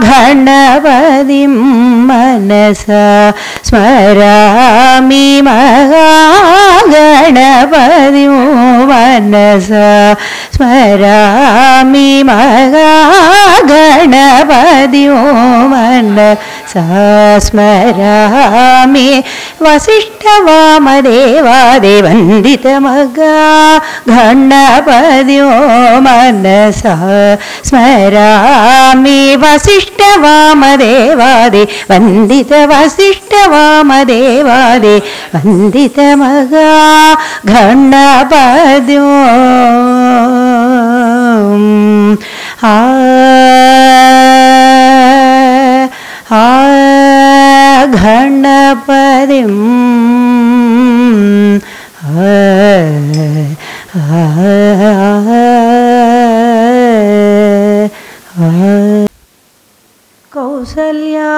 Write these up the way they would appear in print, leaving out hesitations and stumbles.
महागणपतिं मनसा स्मरामि महागणपतिं मनसा स्मरामि महागणपतिं मनसा स्मरामि वसिष्ठवामदेवादिवन्दितमहागणपतिं मनसा स्मरामि वसिष्ठवामदेवादि वन्दित वसिष्ठवामदेवादि वन्दितमहागणपतिं गणपतिं कौसल्या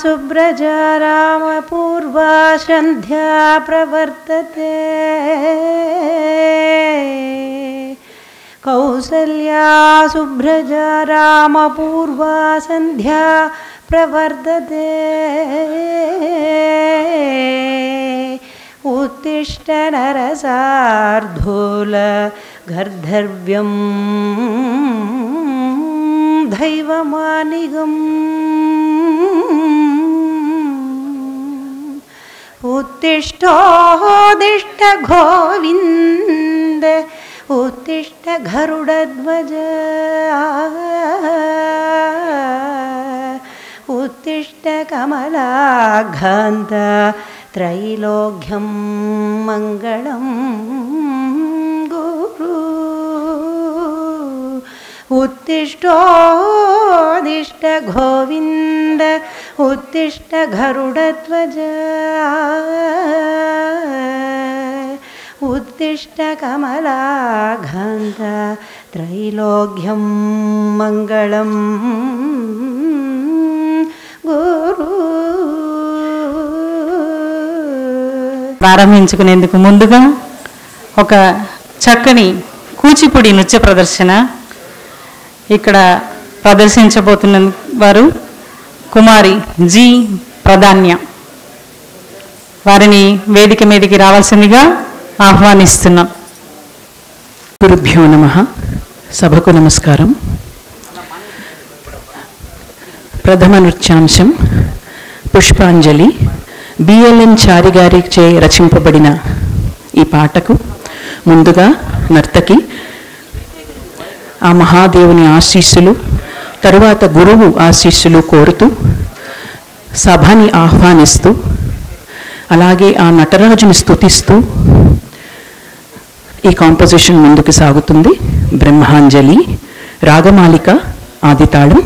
सुब्रजा रामपूर्वा सन्ध्या प्रवर्तते कौसल्या सुब्रजा रामपूर्वा सन्ध्या प्रवर्तते उत्तिष्ठ नरसार्धूल गर्धर्व्यं दैवमानिगम् उत्तिष्ठोदिष्ठ गोविन्द उत्तिष्ठ गरुडध्वज उत्तिष्ठ कमलाघान्त त्रैलोक्यं मङ्गलं गुरु उत्तिष्ठोदिष्ठ गोविन्द उत्तिष्ठ गरुडध्वज उत्तिष्ठ कमलाघान्त त्रैलोक्यं मङ्गलं गुरु. ప్రారంభించుకునేందుకు ముందుగా ఒక చక్కని కూచిపూడి నృత్య ప్రదర్శన ఇక్కడ ప్రదర్శించబోతున్న వారు కుమారి జి ప్రధాన్య. వారిని వేదిక మీదకి రావాల్సిందిగా ఆహ్వానిస్తున్నాం. గురుభ్యో నమః. సభకు నమస్కారం. ప్రథమ నృత్యాంశం పుష్పాంజలి. బిఎల్ఎన్ చారి గారిచే రచింపబడిన ఈ పాటకు ముందుగా నర్తకి ఆ మహాదేవుని ఆశీస్సులు, తరువాత గురువు ఆశీస్సులు కోరుతూ సభని ఆహ్వానిస్తూ, అలాగే ఆ నటరాజుని స్తుతిస్తూ ఈ కాంపోజిషన్ ముందుకు సాగుతుంది. బ్రహ్మాంజలి, రాగమాలిక, ఆదితాళం,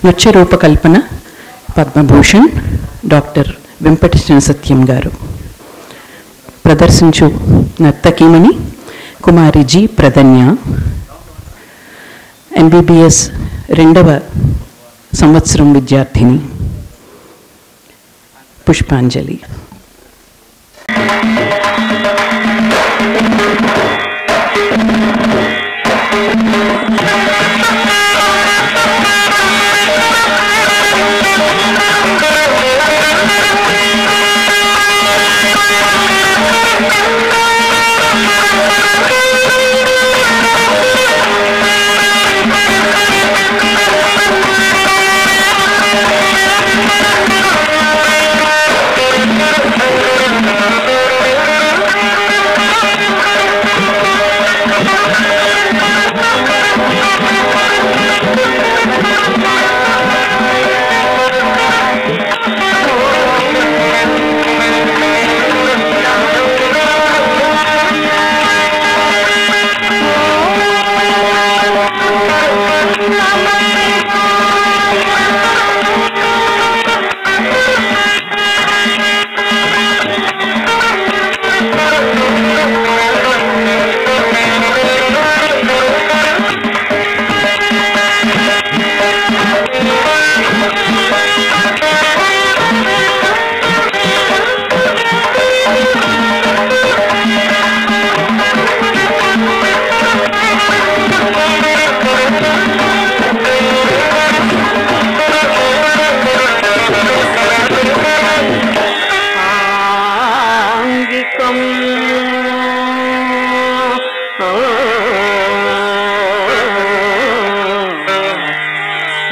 నృత్య రూపకల్పన పద్మభూషణ్ డాక్టర్ వెంపటి సత్యం గారు. ప్రదర్శించు నర్తకీమణి కుమారి జి ప్రధన్య, ఎంబీబీఎస్ 2వ సంవత్సరం విద్యార్థిని. పుష్పాంజలి. Thank you.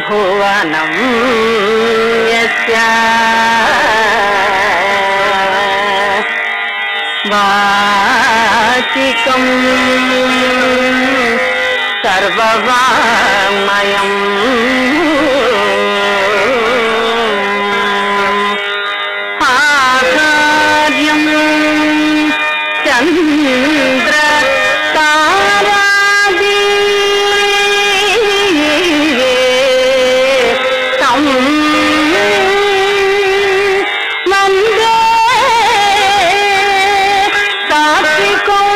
భువనం యస్య వాచికం సర్వవాంగ్మయం ఆకార్యం చంద్ర తారాది తం వందే సాత్వికం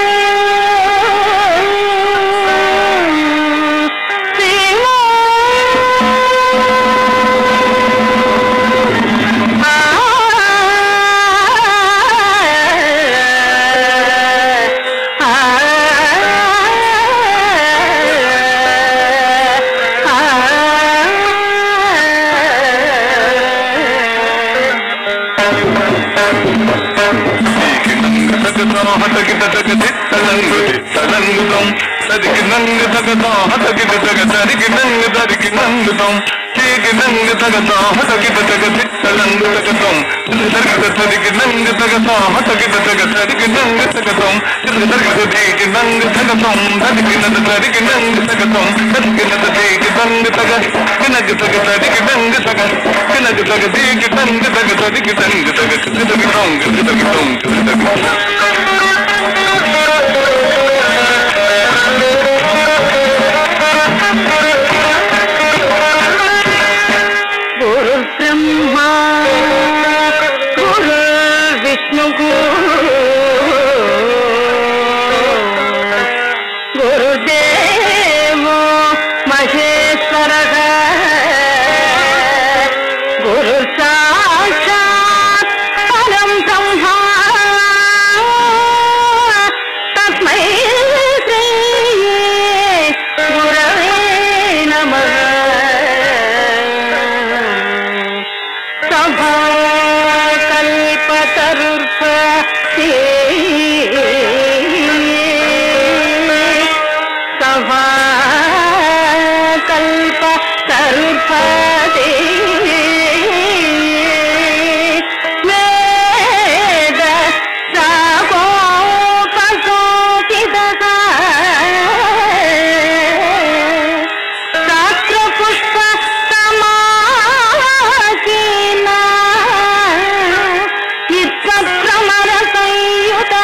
గురు బ్రహ్మా గురు విష్ణు గురుదేవో మహేశ్వర గురు సాక్షాత్ పరం బ్రహ్మ తస్మై శ్రీ గురవే నమః సభాకల్పతరుర్పతి సభాకల్పతరుర్పతి వేద సాగోపసోతిదః శాస్త్రపుష్ప సమాకీనా భ్రమర సంయుత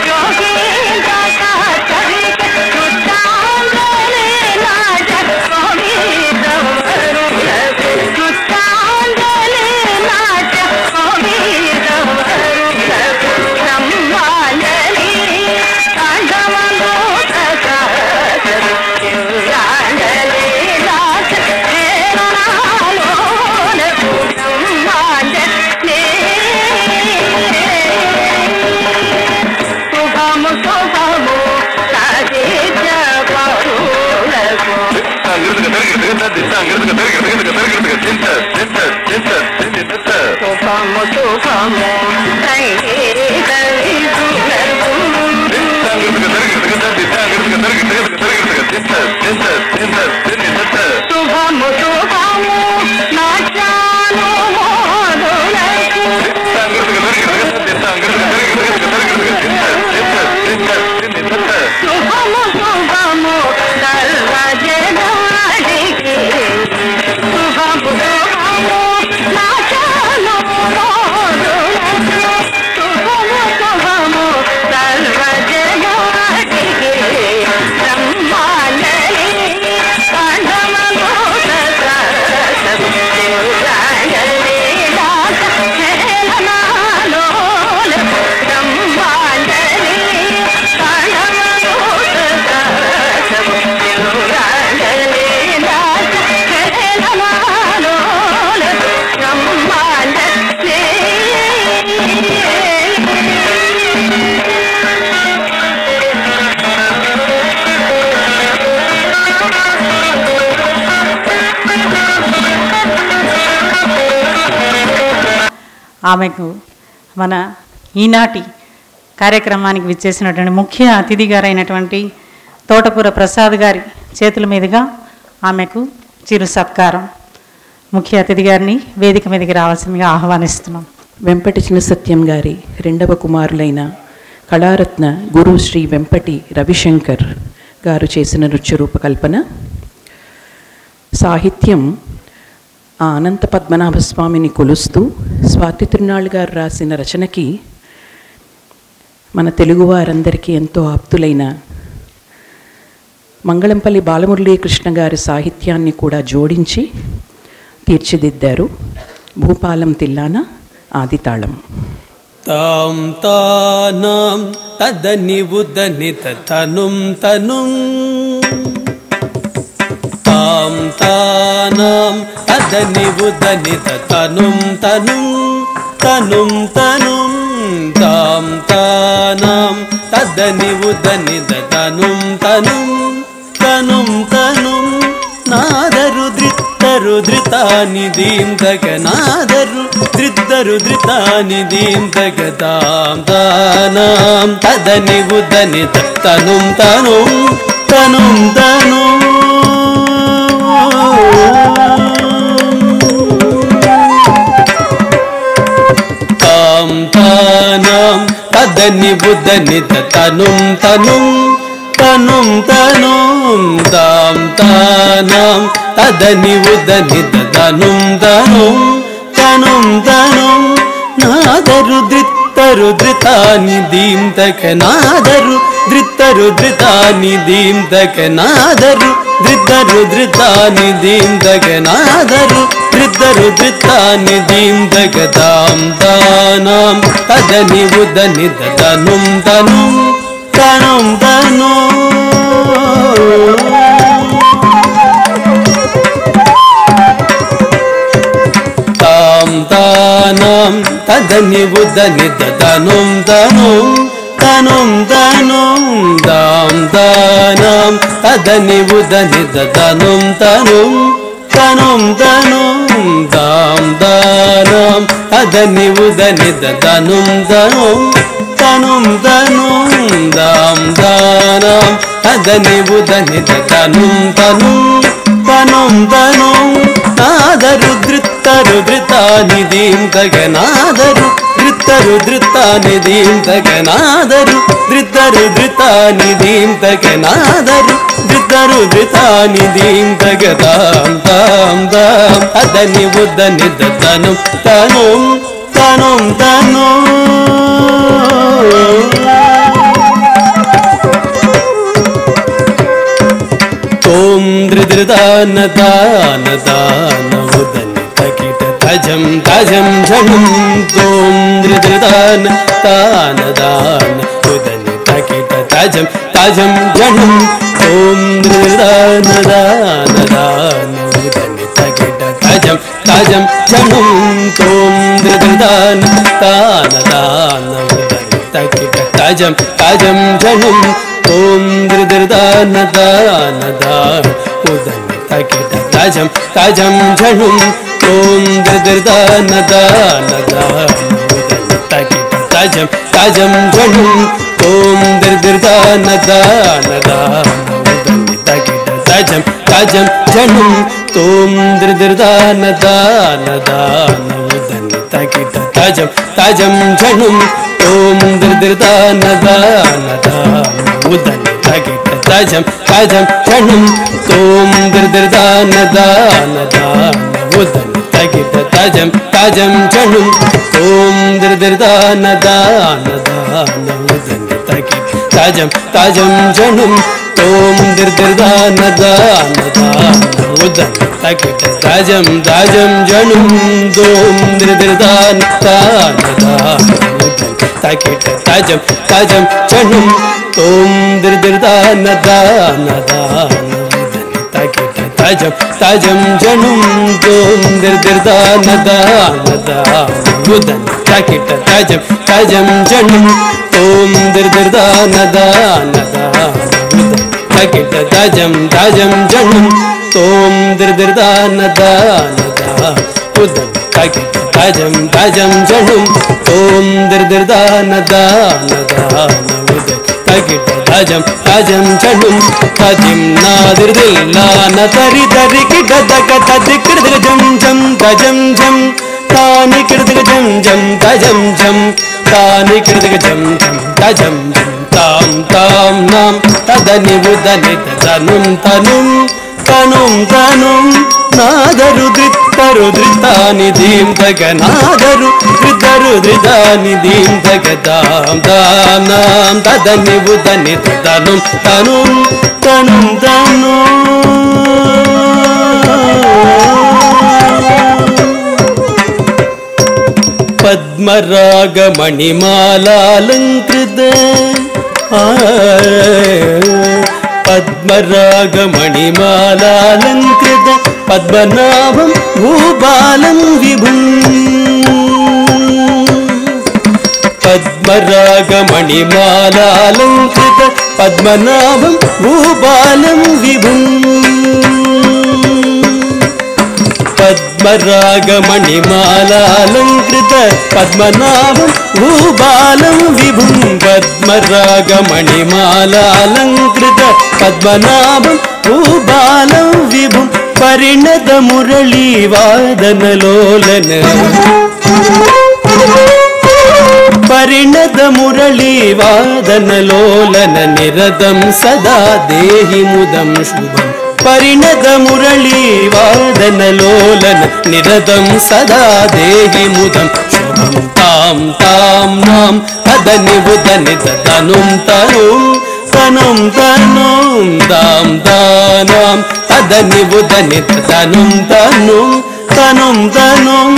योगी ఆమెకు మన ఈనాటి కార్యక్రమానికి విచ్చేసినటువంటి ముఖ్య అతిథి గారైనటువంటి తోటకూర ప్రసాద్ గారి చేతుల మీదుగా ఆమెకు చిరు సత్కారం. ముఖ్య అతిథి గారిని వేదిక మీదకి రావాల్సిందిగా ఆహ్వానిస్తున్నాం. వెంపటి చిన్న సత్యం గారి రెండవ కుమారులైన కళారత్న గురు శ్రీ వెంపటి రవిశంకర్ గారు చేసిన నృత్య రూపకల్పన. సాహిత్యం ఆ అనంత పద్మనాభస్వామిని కొలుస్తూ స్వాతి తిరునాళ్ళు గారు రాసిన రచనకి మన తెలుగువారందరికీ ఎంతో ఆప్తులైన మంగళంపల్లి బాలమురళీకృష్ణ గారి సాహిత్యాన్ని కూడా జోడించి తీర్చిదిద్దారు. భూపాలం తిల్లాన ఆదితాళం. తాం తానాం తదని ఉదనిత తనుం తనుం తాం తానాం తదని ఉదనిత తనుం తనుం తనుం తనుం తాం తానాం తదని ఉదనిత తనుం తనుం తనుం తనుం నాదరు ధృత్తరు ధృతాని దీంతక నాదరు ధృత్తరు ధృతాని దీంతక తాం తానాం తదని ఉదనిత తనుం తనుం తనుం తనుం తాం తానాం తదని ఉదనిత తనుం తనుం తనుం తనుం తాం తానాం తదని ఉదనిత తనుం తనుం తనుం తనుం నాదరు ధృత్తరు ధృతాని దీంతక నాదరు ధృత్తరు ధృతాని దీంతక నాదరు ధృత్తరు ధృతాని దీంతక నాదరు ధృత్తరు ధృతాని దీంతక తాం తానాం తదని ఉదనిత తనుం తనుం తనుం తనుం తాం తానాం తదని ఉదనిత తనుం తనుం తనుం తనుం తాం తానాం తదని ఉదనిత తనుం తనుం తనుం తనుం తాం తానాం తదని ఉదనిత తనుం తనుం తనుం తనుం తాం తానాం తదని ఉదనిత తనుం తనుం తనుం తనుం నాదరు ధృత్తరు ధృతాని దీంతక నాదరు ధృత్తరు ధృతాని దీంతక నాదరు ధృత్తరు ధృతాని దీంతక నాదరు ధృత్తరు ధృతాని దీంతక తాం తాం తాం తదని ఉదనిత తనుం తనుం తనుం తనుం ఓం ధృధృదాన దాన దాన ఉదనిత కిట తజం తజం ఝణం ఓం ధృధృదాన దాన దాన ఉదనిత కిట తజం తజం ఝణం ఓం ధృధృదాన దాన దాన ఉదనిత కిట తజం తజం ఝణం ఓం ధృధృదాన దాన దాన ఉదనిత కిట తజం తజం ఝణం ఓం ధృధృదాన దాన దాన ఉదనిత కిట తజం తజం జనుం తోం దిర్దిర్దానదానదా తకిట తజం తజం జనుం తోం దిర్దిర్దానదానదా తకిట తజం తజం జనుం తోం దిర్దిర్దానదానదా తకిట తజం తజం జనుం తోం దిర్దిర్దానదానదా తకిట తజం తజం జనుం తోం దిర్దిర్దానదానదా తకిట తజం తజం జనుం తోం దిర్దిర్దానదానదా తకిట తజం తజం జనుం తోం దిర్దిర్దానదానదా తకిట తజం తజం జనుం తోం దిర్దిర్దానదానదా తకిట తజం తజం జనుం తోం దిర్దిర్దానదానదా తకిట తజం తజం జనుం తోం దిర్దిర్దానదానదా తకిట తజం తజం జనుం తోం దిర్దిర్దానదానదా తకిట తజం తజం జనుం తోం దిర్దిర్దానదానదా తకిట తజం తజం జనుం తోం దిర్దిర్దానదానదా తకిట తజం తజం జనుం తజిం నాదిర్దిల్లాన తరి తరికి గదక తది కృదగ జం జం తజం జం తాని కృదగ జం జం తజం జం తాని కృదగ జం జం తజం జం తాం తాం నాం తదని ఉదని తనుం తనుం తనుం తనుం నాదరు దృత్తరు దృతాని దీం తగ నాదరు దృతరు దృతాని దీం తగ దాం దాం నాం తదని ఉదని తనుం తనుం తనుం తనుం పద్మరాగమణిమాలాలంకృత పద్మరాగమణిమాలాలంకృత పద్మనాభం భూపాలం విభుం పద్మరాగమణిమాలాలంకృత పద్మనాభం భూపాలం విభుం పద్మరాగమణిమాలాలంకృత పద్మనాభం భూపాలం విభుం పద్మరాగమణిమాలాలంకృత పద్మనాభం భూపాలం విభుం పరిణత మురళీ వాదనలోలన పరిణత మురళీ వాదనలోలన నిరతం సదా దేహి ముదం శుభం పరిణత మురళీ వాదనలోలన నిరతం సదా దేహి ముదం శుభం తాం తాం నాం అదని ఉదని తనుం తనుం తనుం తనుం దాం దానాం అదని ఉదని తనుం తనుం తనుం తనుం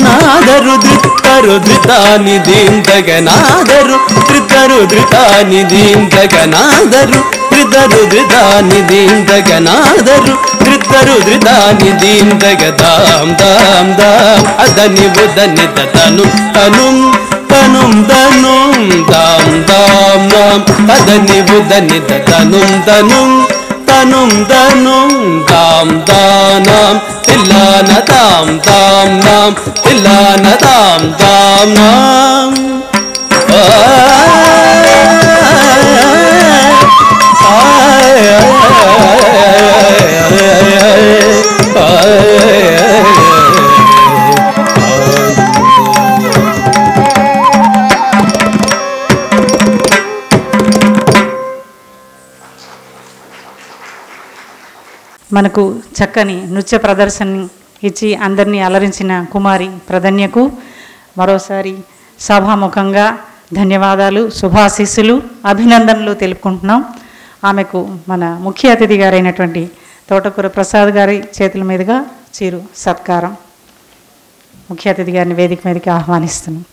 నాదరు దృత్తరు దృతాని దీం తగ నాదరు దృతరు దృతాని దీం తగ నాదరు దృతరు దృతాని దీం తగ నాదరు దృతరు దృతాని దీం తగ దాం దాం దాం అదని ఉదని తనుం తనుం తనుం తనుం దాం దాం నాం అదని ఉదని తనుం తనుం తనుం తనుం దాం దానాం తిల్లాన తాం తాం నాం తిల్లాన తాం తాం నాం మనకు చక్కని నృత్య ప్రదర్శన ఇచ్చి అందరినీ అలరించిన కుమారి ప్రధన్యకు మరోసారి సభాముఖంగా ధన్యవాదాలు, శుభాశీస్సులు, అభినందనలు తెలుపుకుంటున్నాం. ఆమెకు మన ముఖ్య అతిథి గారైనటువంటి తోటకూర ప్రసాద్ గారి చేతుల మీదుగా చిరు సత్కారం. ముఖ్య అతిథి గారిని వేదిక మీదకి ఆహ్వానిస్తున్నాం.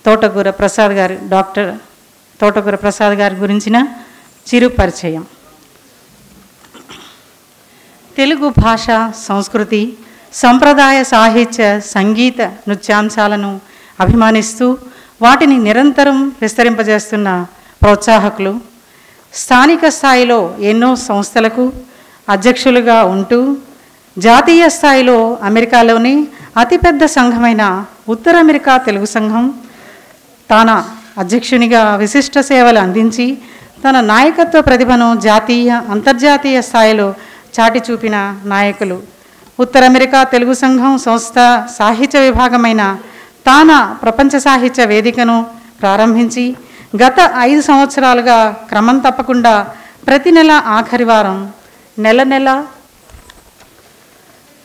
తోటకూర ప్రసాద్ గారు, డాక్టర్ తోటకూర ప్రసాద్ గారి గురించిన చిరు పరిచయం. తెలుగు భాష, సంస్కృతి, సంప్రదాయ సాహిత్య, సంగీత, నృత్యాంశాలను అభిమానిస్తూ వాటిని నిరంతరం విస్తరింపజేస్తున్న ప్రోత్సాహకులు. స్థానిక స్థాయిలో ఎన్నో సంస్థలకు అధ్యక్షులుగా ఉంటూ జాతీయ స్థాయిలో అమెరికాలోని అతిపెద్ద సంఘమైన ఉత్తర అమెరికా తెలుగు సంఘం తాన అధ్యక్షునిగా విశిష్ట సేవలు అందించి తన నాయకత్వ ప్రతిభను జాతీయ అంతర్జాతీయ స్థాయిలో చాటి చూపిన నాయకులు. ఉత్తర అమెరికా తెలుగు సంఘం సంస్థ సాహిత్య విభాగమైన తాన ప్రపంచ సాహిత్య వేదికను ప్రారంభించి గత 5 సంవత్సరాలుగా క్రమం తప్పకుండా ప్రతి నెల ఆఖరి వారం నెల నెల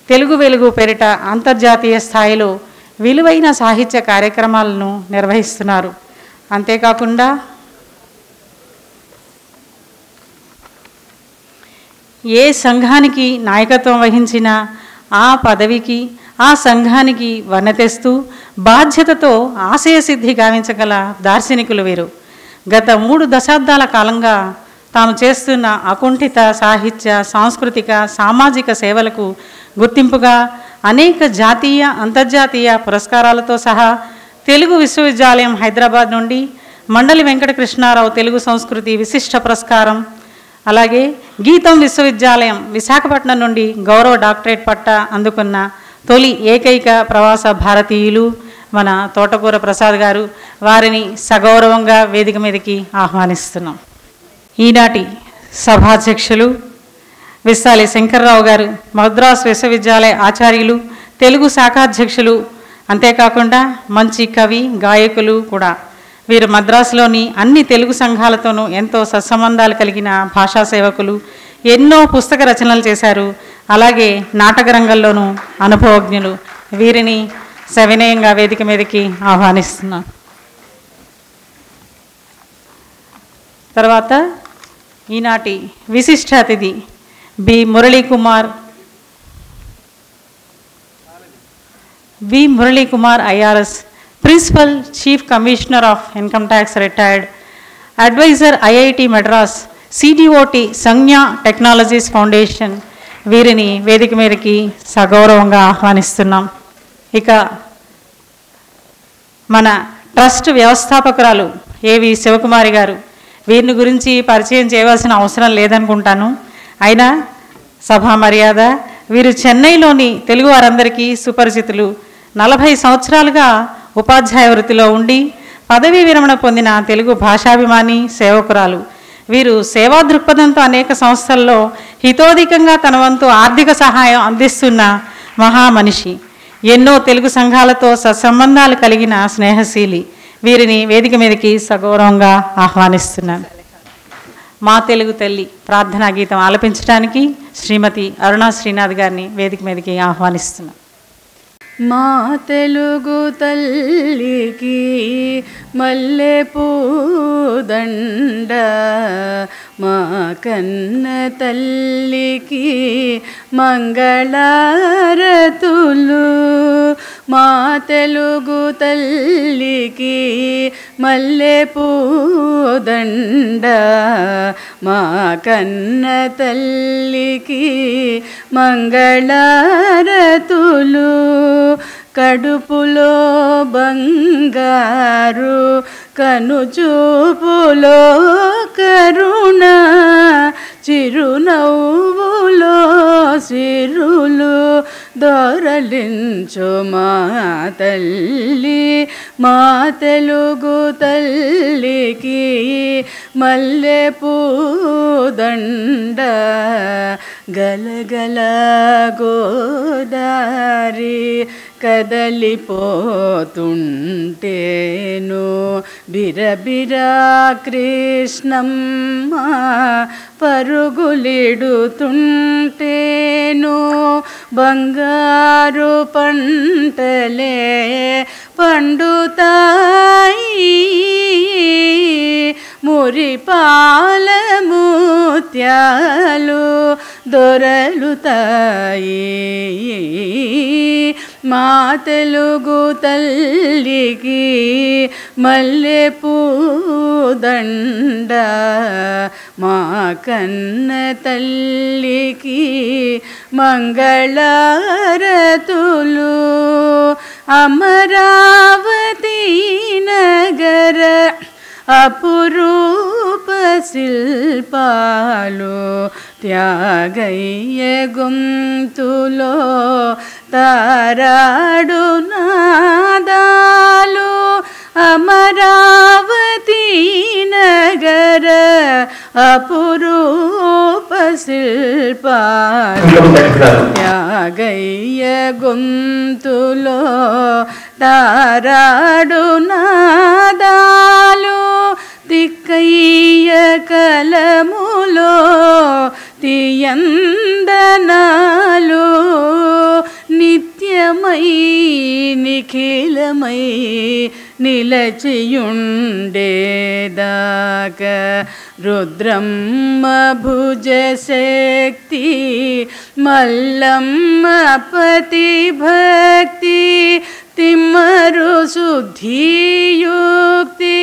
తెలుగు వెలుగు పేరిట అంతర్జాతీయ స్థాయిలో విలువైన సాహిత్య కార్యక్రమాలను నిర్వహిస్తున్నారు. అంతేకాకుండా ఏ సంఘానికి నాయకత్వం వహించినా ఆ పదవికి ఆ సంఘానికి వన్నె తెస్తూ బాధ్యతతో ఆశయ సిద్ధి గావించగల దార్శనికులు వీరు. గత 3 దశాబ్దాల కాలంగా తాము చేస్తున్న అకుంఠిత సాహిత్య సాంస్కృతిక సామాజిక సేవలకు గుర్తింపుగా అనేక జాతీయ అంతర్జాతీయ పురస్కారాలతో సహా తెలుగు విశ్వవిద్యాలయం హైదరాబాద్ నుండి మండలి వెంకటకృష్ణారావు తెలుగు సంస్కృతి విశిష్ట పురస్కారం, అలాగే గీతం విశ్వవిద్యాలయం విశాఖపట్నం నుండి గౌరవ డాక్టరేట్ పట్టా అందుకున్న తొలి ఏకైక ప్రవాస భారతీయులు మన తోటకూర ప్రసాద్ గారు. వారిని సగౌరవంగా వేదిక మీదకి ఆహ్వానిస్తున్నాం. ఈనాటి సభాధ్యక్షులు విశాలి శంకర్రావు గారు, మద్రాసు విశ్వవిద్యాలయ ఆచార్యులు, తెలుగు శాఖాధ్యక్షులు, అంతేకాకుండా మంచి కవి గాయకులు కూడా. వీరు మద్రాసులోని అన్ని తెలుగు సంఘాలతోనూ ఎంతో సత్సంబంధాలు కలిగిన భాషా సేవకులు. ఎన్నో పుస్తక రచనలు చేశారు. అలాగే నాటక రంగంలోనూ అనుభవజ్ఞులు. వీరిని సవినయంగా వేదిక మీదకి ఆహ్వానిస్తున్నాను. తర్వాత ఈనాటి విశిష్ట అతిథి B Muralikumar IRS, principal chief commissioner of income tax retired, advisor IIT Madras, CDOT Sanjna technologies foundation. వీరిని వేదిక మీదకి సగౌరవంగా ఆహ్వానిస్తున్నాం. ఇక మన ట్రస్ట్ వ్యవస్థాపకురాలు ఏవి శివకుమారి గారు, వీరిని గురించి పరిచయం చేయవలసిన అవసరం లేదనుకుంటాను. అయినా సభా మర్యాద. వీరు చెన్నైలోని తెలుగు వారందరికీ సుపరిచితులు. 40 సంవత్సరాలుగా ఉపాధ్యాయ వృత్తిలో ఉండి పదవీ విరమణ పొందిన తెలుగు భాషాభిమాని సేవకురాలు. వీరు సేవా దృక్పథంతో అనేక సంస్థల్లో హితోధికంగా తన వంతు ఆర్థిక సహాయం అందిస్తున్న మహామనిషి. ఎన్నో తెలుగు సంఘాలతో సత్సంబంధాలు కలిగిన స్నేహశీలి. వీరిని వేదిక మీదకి సగౌరవంగా ఆహ్వానిస్తున్నాను. మా తెలుగు తల్లి ప్రార్థనా గీతం ఆలపించడానికి శ్రీమతి అరుణా శ్రీనాథ్ గారిని వేదిక మీదకి ఆహ్వానిస్తున్నాను. మా తెలుగు తల్లికి మల్లె పూదండ, మా కన్న తల్లికి మంగళారతులు. మా తెలుగు తల్లికి మల్లె పూదండ, మా కన్న తల్లికి మంగళారతులు. కడుపులో బంగారు, కనుచూపులో కరుణ, చిరునవ్వులో సిరులు దొరలించు మా తల్లి. మా తెలుగు తల్లికి మల్లె పూదండ, గలగల గోదారి కదలిపోతుంటేను, బిరబిరా కృష్ణమ్మ పరుగులిడుతుంటేను, బంగారు పంటలే పండుతాయి, మురిపాల ముత్యాలు దొరలుతాయి. మా తెలుగు తల్లికి మల్లె పూదండ, మా కన్న తల్లికి మంగళారతులు. అమరావతి నగర అపురూప శిల్పాలు, త్యాగయ్య గొంతులో తారాడు నాదాలు. అమరావతి నగర అపురూప శిల్పాలు, త్యాగయ్య గొంతులో తారాడు నాదాలు. తిక్కయ్య కలములో తియందనాలు, నిత్యమై నిఖిలమై నిలచియుండేదాకా. రుద్రమ్మ భుజశక్తి, మల్లమ్మ పతి భక్తి, తిమ్మరు శుద్ధియుక్తి,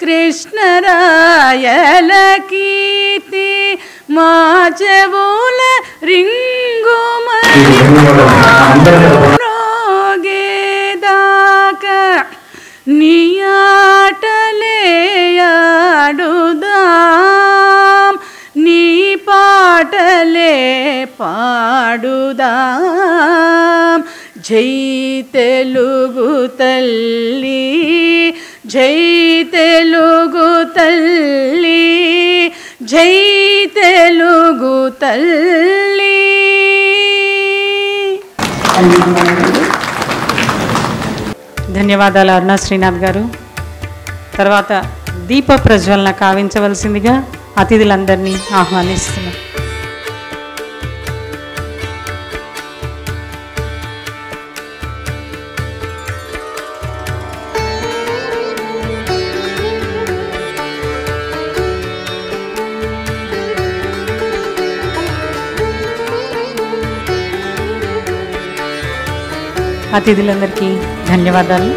కృష్ణరాయల కీర్తి, మా చెవుల రింగుమోగేదాకా. నీ ఆటలే ఆడుదాం, నీ పాటలే పాడుదాం. జై తెలుగు తల్లి, జై తెలుగు తల్లి, జై తెలుగు తల్లి. ధన్యవాదాలు అరుణ శ్రీనాథ్ గారు. తర్వాత దీప ప్రజ్వలన కావించవలసిందిగా అతిథులందరినీ ఆహ్వానిస్తున్నాం. అతిథులందరికీ ధన్యవాదాలు.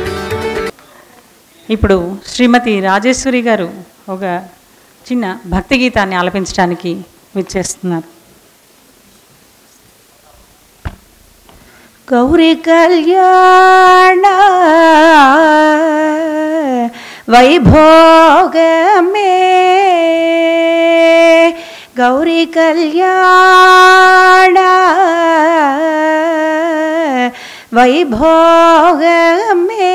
ఇప్పుడు శ్రీమతి రాజేశ్వరి గారు ఒక చిన్న భక్తి గీతాన్ని ఆలపించడానికి విచ్చేస్తున్నారు. గౌరీ కళ్యాణ వైభోగమే, గౌరీ కళ్యాణ వైభోగమే,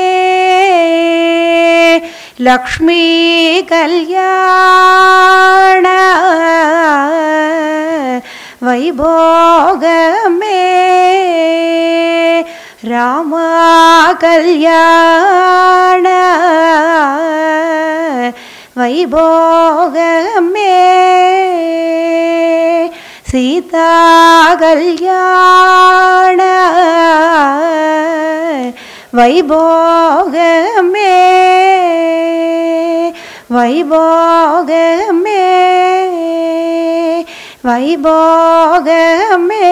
లక్ష్మీ కళ్యాణ వైభోగమే, రామ కళ్యాణ వైభోగమే, సీతా కళ్యాణ వైభోగమే, వైభోగమే, వైభోగమే.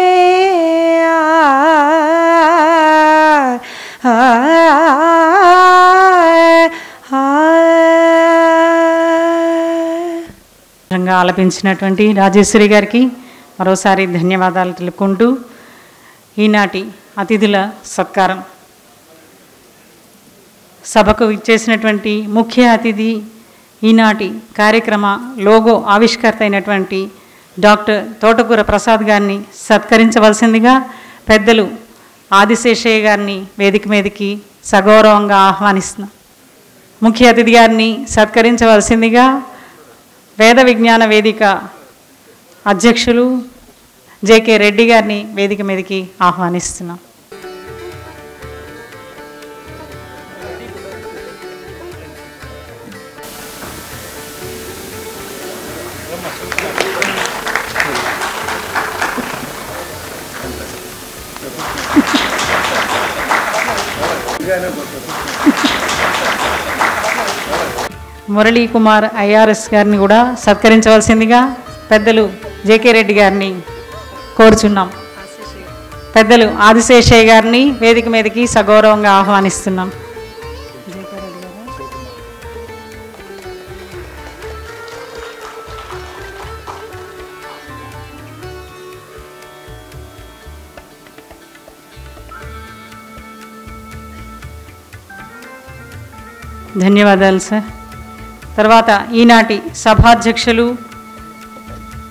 ఆలపించినటువంటి రాజేశ్వరి గారికి మరోసారి ధన్యవాదాలు తెలుపుకుంటూ ఈనాటి అతిథుల సత్కారం. సభకు ఇచ్చేసినటువంటి ముఖ్య అతిథి, ఈనాటి కార్యక్రమ లోగో ఆవిష్కర్త అయినటువంటి డాక్టర్ తోటకూర ప్రసాద్ గారిని సత్కరించవలసిందిగా పెద్దలు ఆదిశేషయ్య గారిని వేదిక మీదకి సగౌరవంగా ఆహ్వానిస్తున్నాం. ముఖ్య అతిథి గారిని సత్కరించవలసిందిగా వేద విజ్ఞాన వేదిక అధ్యక్షులు జేకే రెడ్డి గారిని వేదిక మీదకి ఆహ్వానిస్తున్నాం. మురళీ కుమార్ ఐఆర్ఎస్ గారిని కూడా సత్కరించవలసిందిగా పెద్దలు జేకే రెడ్డి గారిని కోరుచున్నాం. పెద్దలు ఆదిశేషయ్య గారిని వేదిక మీదకి సగౌరవంగా ఆహ్వానిస్తున్నాం. ధన్యవాదాలు సార్. తర్వాత ఈనాటి సభాధ్యక్షులు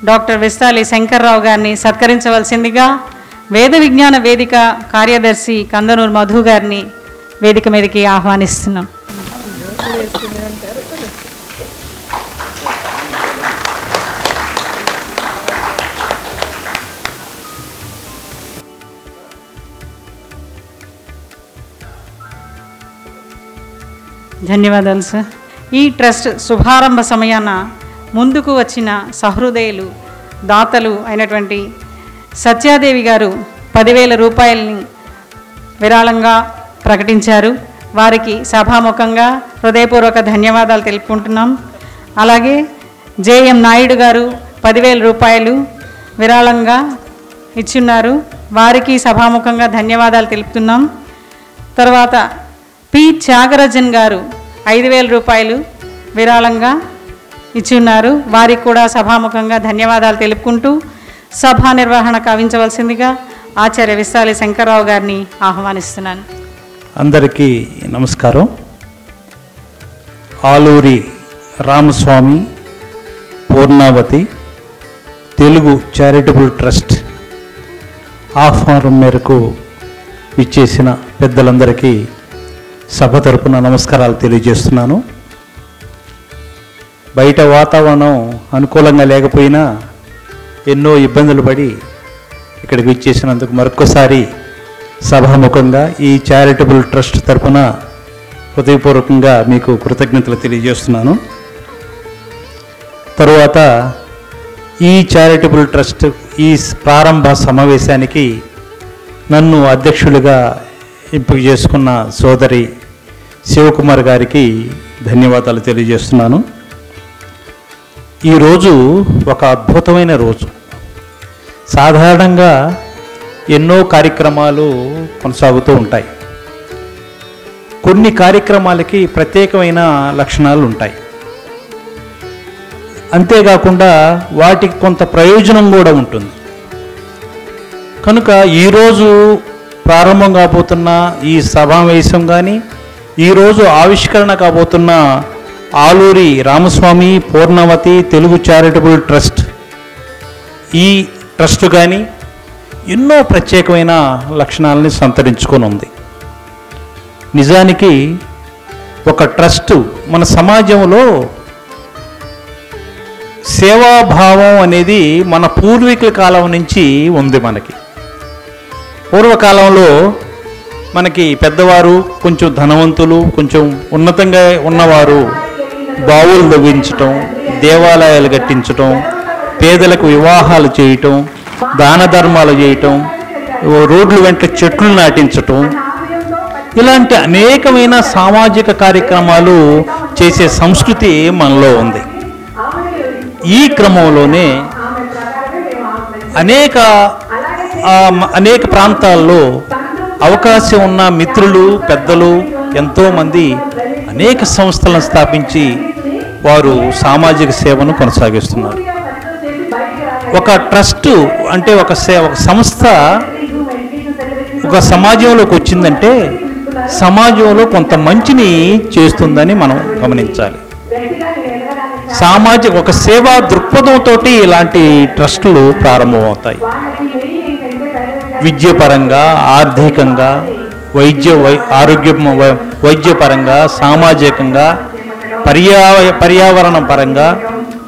డాక్టర్ విస్తాలి శంకర్రావు గారిని సత్కరించవలసిందిగా వేద విజ్ఞాన వేదిక కార్యదర్శి కందనూరు మధు గారిని వేదిక మీదకి ఆహ్వానిస్తున్నాం. ధన్యవాదాలు సార్. ఈ ట్రస్ట్ శుభారంభ సమయాన ముందుకు వచ్చిన సహృదయులు దాతలు అయినటువంటి సత్యాదేవి గారు 10,000 రూపాయలని విరాళంగా ప్రకటించారు. వారికి సభాముఖంగా హృదయపూర్వక ధన్యవాదాలు తెలుపుకుంటున్నాం. అలాగే జేఎం నాయుడు గారు 10,000 రూపాయలు విరాళంగా ఇచ్చున్నారు. వారికి సభాముఖంగా ధన్యవాదాలు తెలుపుతున్నాం. తర్వాత పి త్యాగరాజన్ గారు 5,000 రూపాయలు విరాళంగా ఇచ్చున్నారు. వారికి కూడా సభాముఖంగా ధన్యవాదాలు తెలుపుకుంటూ సభా నిర్వహణ కావించవలసిందిగా ఆచార్య విస్తాలి శంకర్రావు గారిని ఆహ్వానిస్తున్నాను. అందరికీ నమస్కారం. ఆలూరి రామస్వామి పూర్ణావతి తెలుగు చారిటబుల్ ట్రస్ట్ ఆహ్వానం మేరకు ఇచ్చేసిన పెద్దలందరికీ సభ తరపున నమస్కారాలు తెలియజేస్తున్నాను. బయట వాతావరణం అనుకూలంగా లేకపోయినా ఎన్నో ఇబ్బందులు పడి ఇక్కడికి ఇచ్చేసినందుకు మరొకసారి సభాముఖంగా ఈ చారిటబుల్ ట్రస్ట్ తరపున హృదయపూర్వకంగా మీకు కృతజ్ఞతలు తెలియజేస్తున్నాను. తరువాత ఈ చారిటబుల్ ట్రస్ట్ ఈ ప్రారంభ సమావేశానికి నన్ను అధ్యక్షుడిగా ఎంపిక చేసుకున్న సోదరి శివకుమార్ గారికి ధన్యవాదాలు తెలియజేస్తున్నాను. ఈరోజు ఒక అద్భుతమైన రోజు. సాధారణంగా ఎన్నో కార్యక్రమాలు కొనసాగుతూ ఉంటాయి. కొన్ని కార్యక్రమాలకి ప్రత్యేకమైన లక్షణాలు ఉంటాయి. అంతేకాకుండా వాటికి కొంత ప్రయోజనం కూడా ఉంటుంది. కనుక ఈరోజు ప్రారంభం కాబోతున్న ఈ సమావేశం కానీ, ఈరోజు ఆవిష్కరణ కాబోతున్న ఆలూరి రామస్వామి పూర్ణవతి తెలుగు చారిటబుల్ ట్రస్ట్ ఈ ట్రస్ట్ కానీ ఎన్నో ప్రత్యేకమైన లక్షణాలని సంతరించుకొని ఉంది. నిజానికి ఒక ట్రస్టు మన సమాజంలో సేవాభావం అనేది మన పూర్వీకుల కాలం నుంచి ఉంది. మనకి పూర్వకాలంలో మనకి పెద్దవారు, కొంచెం ధనవంతులు, కొంచెం ఉన్నతంగా ఉన్నవారు బావులు తవ్వించటం, దేవాలయాలు కట్టించటం, పేదలకు వివాహాలు చేయటం, దాన ధర్మాలు చేయటం, రోడ్ల వెంట చెట్లు నాటించటం, ఇలాంటి అనేకమైన సామాజిక కార్యక్రమాలు చేసే సంస్కృతి మనలో ఉంది. ఈ క్రమంలోనే అనేక ప్రాంతాల్లో అవకాశం ఉన్న మిత్రులు, పెద్దలు ఎంతోమంది అనేక సంస్థలను స్థాపించి వారు సామాజిక సేవను కొనసాగిస్తున్నారు. ఒక ట్రస్టు అంటే ఒక సంస్థ ఒక సమాజంలోకి వచ్చిందంటే సమాజంలో కొంత మంచిని చేస్తుందని మనం గమనించాలి. ఒక సేవా దృక్పథంతో ఇలాంటి ట్రస్టులు ప్రారంభమవుతాయి. విద్యపరంగా, ఆర్థికంగా, వైద్యపరంగా, సామాజికంగా, పర్యావరణ పరంగా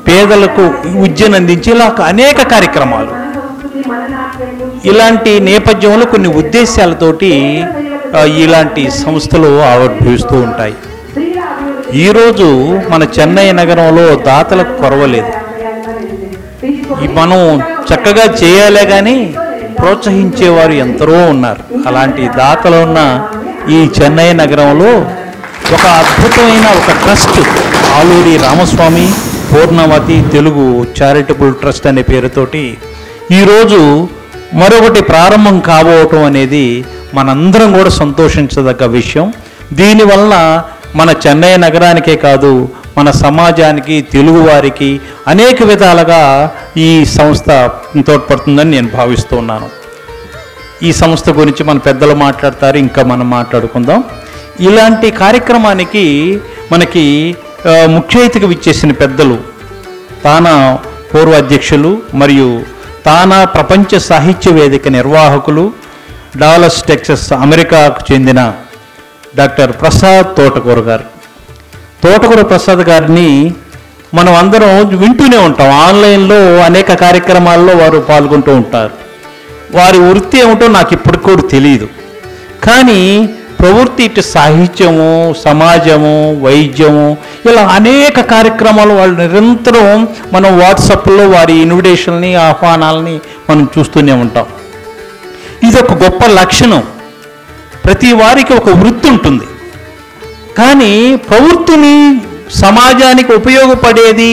పేదలకు విద్యను అందించి ఇలా అనేక కార్యక్రమాలు. ఇలాంటి నేపథ్యంలో కొన్ని ఉద్దేశాలతోటి ఇలాంటి సంస్థలు ఆవిర్భవిస్తూ ఉంటాయి. ఈరోజు మన చెన్నై నగరంలో దాతలకు కొరవలేదు. మనం చక్కగా చేయాలే కానీ ప్రోత్సహించేవారు ఎందరో ఉన్నారు. అలాంటి దాతలు ఉన్న ఈ చెన్నై నగరంలో ఒక అద్భుతమైన ఒక trust Aluri Ramaswamy Purnavathi Telugu charitable trust అనే పేరుతోటి ఈరోజు మరొకటి ప్రారంభం కాబోవటం అనేది మనందరం కూడా సంతోషించదగ్గ విషయం. దీనివల్ల మన చెన్నై నగరానికే కాదు, మన సమాజానికి, తెలుగువారికి అనేక విధాలుగా ఈ సంస్థ తోడ్పడుతుందని నేను భావిస్తున్నాను. ఈ సంస్థ గురించి మన పెద్దలు మాట్లాడతారు, ఇంకా మనం మాట్లాడుకుందాం. ఇలాంటి కార్యక్రమానికి మనకి ముఖ్య అతిథిగా విచ్చేసిన పెద్దలు తానా పూర్వ అధ్యక్షులు మరియు తానా ప్రపంచ సాహిత్య వేదిక నిర్వాహకులు, డాలస్ టెక్సస్ అమెరికాకు చెందిన డాక్టర్ ప్రసాద్ తోటకూర గారు. తోటకూర ప్రసాద్ గారిని మనం అందరం వింటూనే ఉంటాం. ఆన్లైన్లో అనేక కార్యక్రమాల్లో వారు పాల్గొంటూ ఉంటారు. వారి వృత్తి ఏమిటో నాకు ఇప్పటికి కూడా తెలియదు. కానీ ప్రవృత్తి ఇటు సాహిత్యము, సమాజము, వైద్యము, ఇలా అనేక కార్యక్రమాలు వాళ్ళు నిరంతరం మనం వాట్సాప్లో వారి ఇన్విటేషన్ని, ఆహ్వానాలని మనం చూస్తూనే ఉంటాం. ఇది ఒక గొప్ప లక్షణం. ప్రతి వారికి ఒక వృత్తి ఉంటుంది. కానీ ప్రవృత్తిని సమాజానికి ఉపయోగపడేది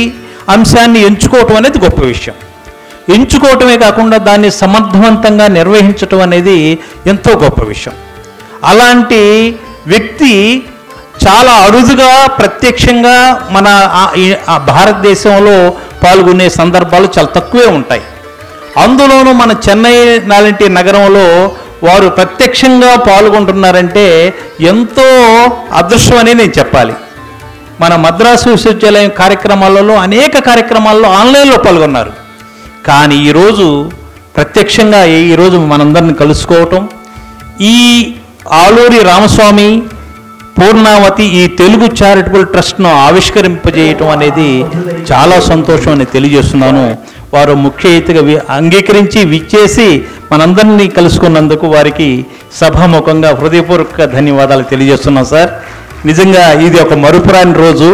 అంశాన్ని ఎంచుకోవటం అనేది గొప్ప విషయం. ఎంచుకోవటమే కాకుండా దాన్ని సమర్థవంతంగా నిర్వహించటం అనేది ఎంతో గొప్ప విషయం. అలాంటి వ్యక్తి చాలా అరుదుగా ప్రత్యక్షంగా మన భారతదేశంలో పాల్గొనే సందర్భాలు చాలా తక్కువే ఉంటాయి. అందులోనూ మన చెన్నై లాంటి నగరంలో వారు ప్రత్యక్షంగా పాల్గొంటున్నారంటే ఎంతో అదృష్టం అని నేను చెప్పాలి. మన మద్రాసు విశ్వవిద్యాలయం కార్యక్రమాలలో అనేక కార్యక్రమాల్లో ఆన్లైన్లో పాల్గొన్నారు. కానీ ఈరోజు ప్రత్యక్షంగా ఈరోజు మనందరిని కలుసుకోవటం, ఈ ఆలూరి రామస్వామి పూర్ణావతి ఈ తెలుగు చారిటబుల్ ట్రస్ట్ను ఆవిష్కరింపజేయటం అనేది చాలా సంతోషం అని తెలియజేస్తున్నాను. వారు ముఖ్య అతిథిగా అంగీకరించి విచ్చేసి మనందరినీ కలుసుకున్నందుకు వారికి సభాముఖంగా హృదయపూర్వక ధన్యవాదాలు తెలియజేస్తున్నాం సార్. నిజంగా ఇది ఒక మరుపురాని రోజు.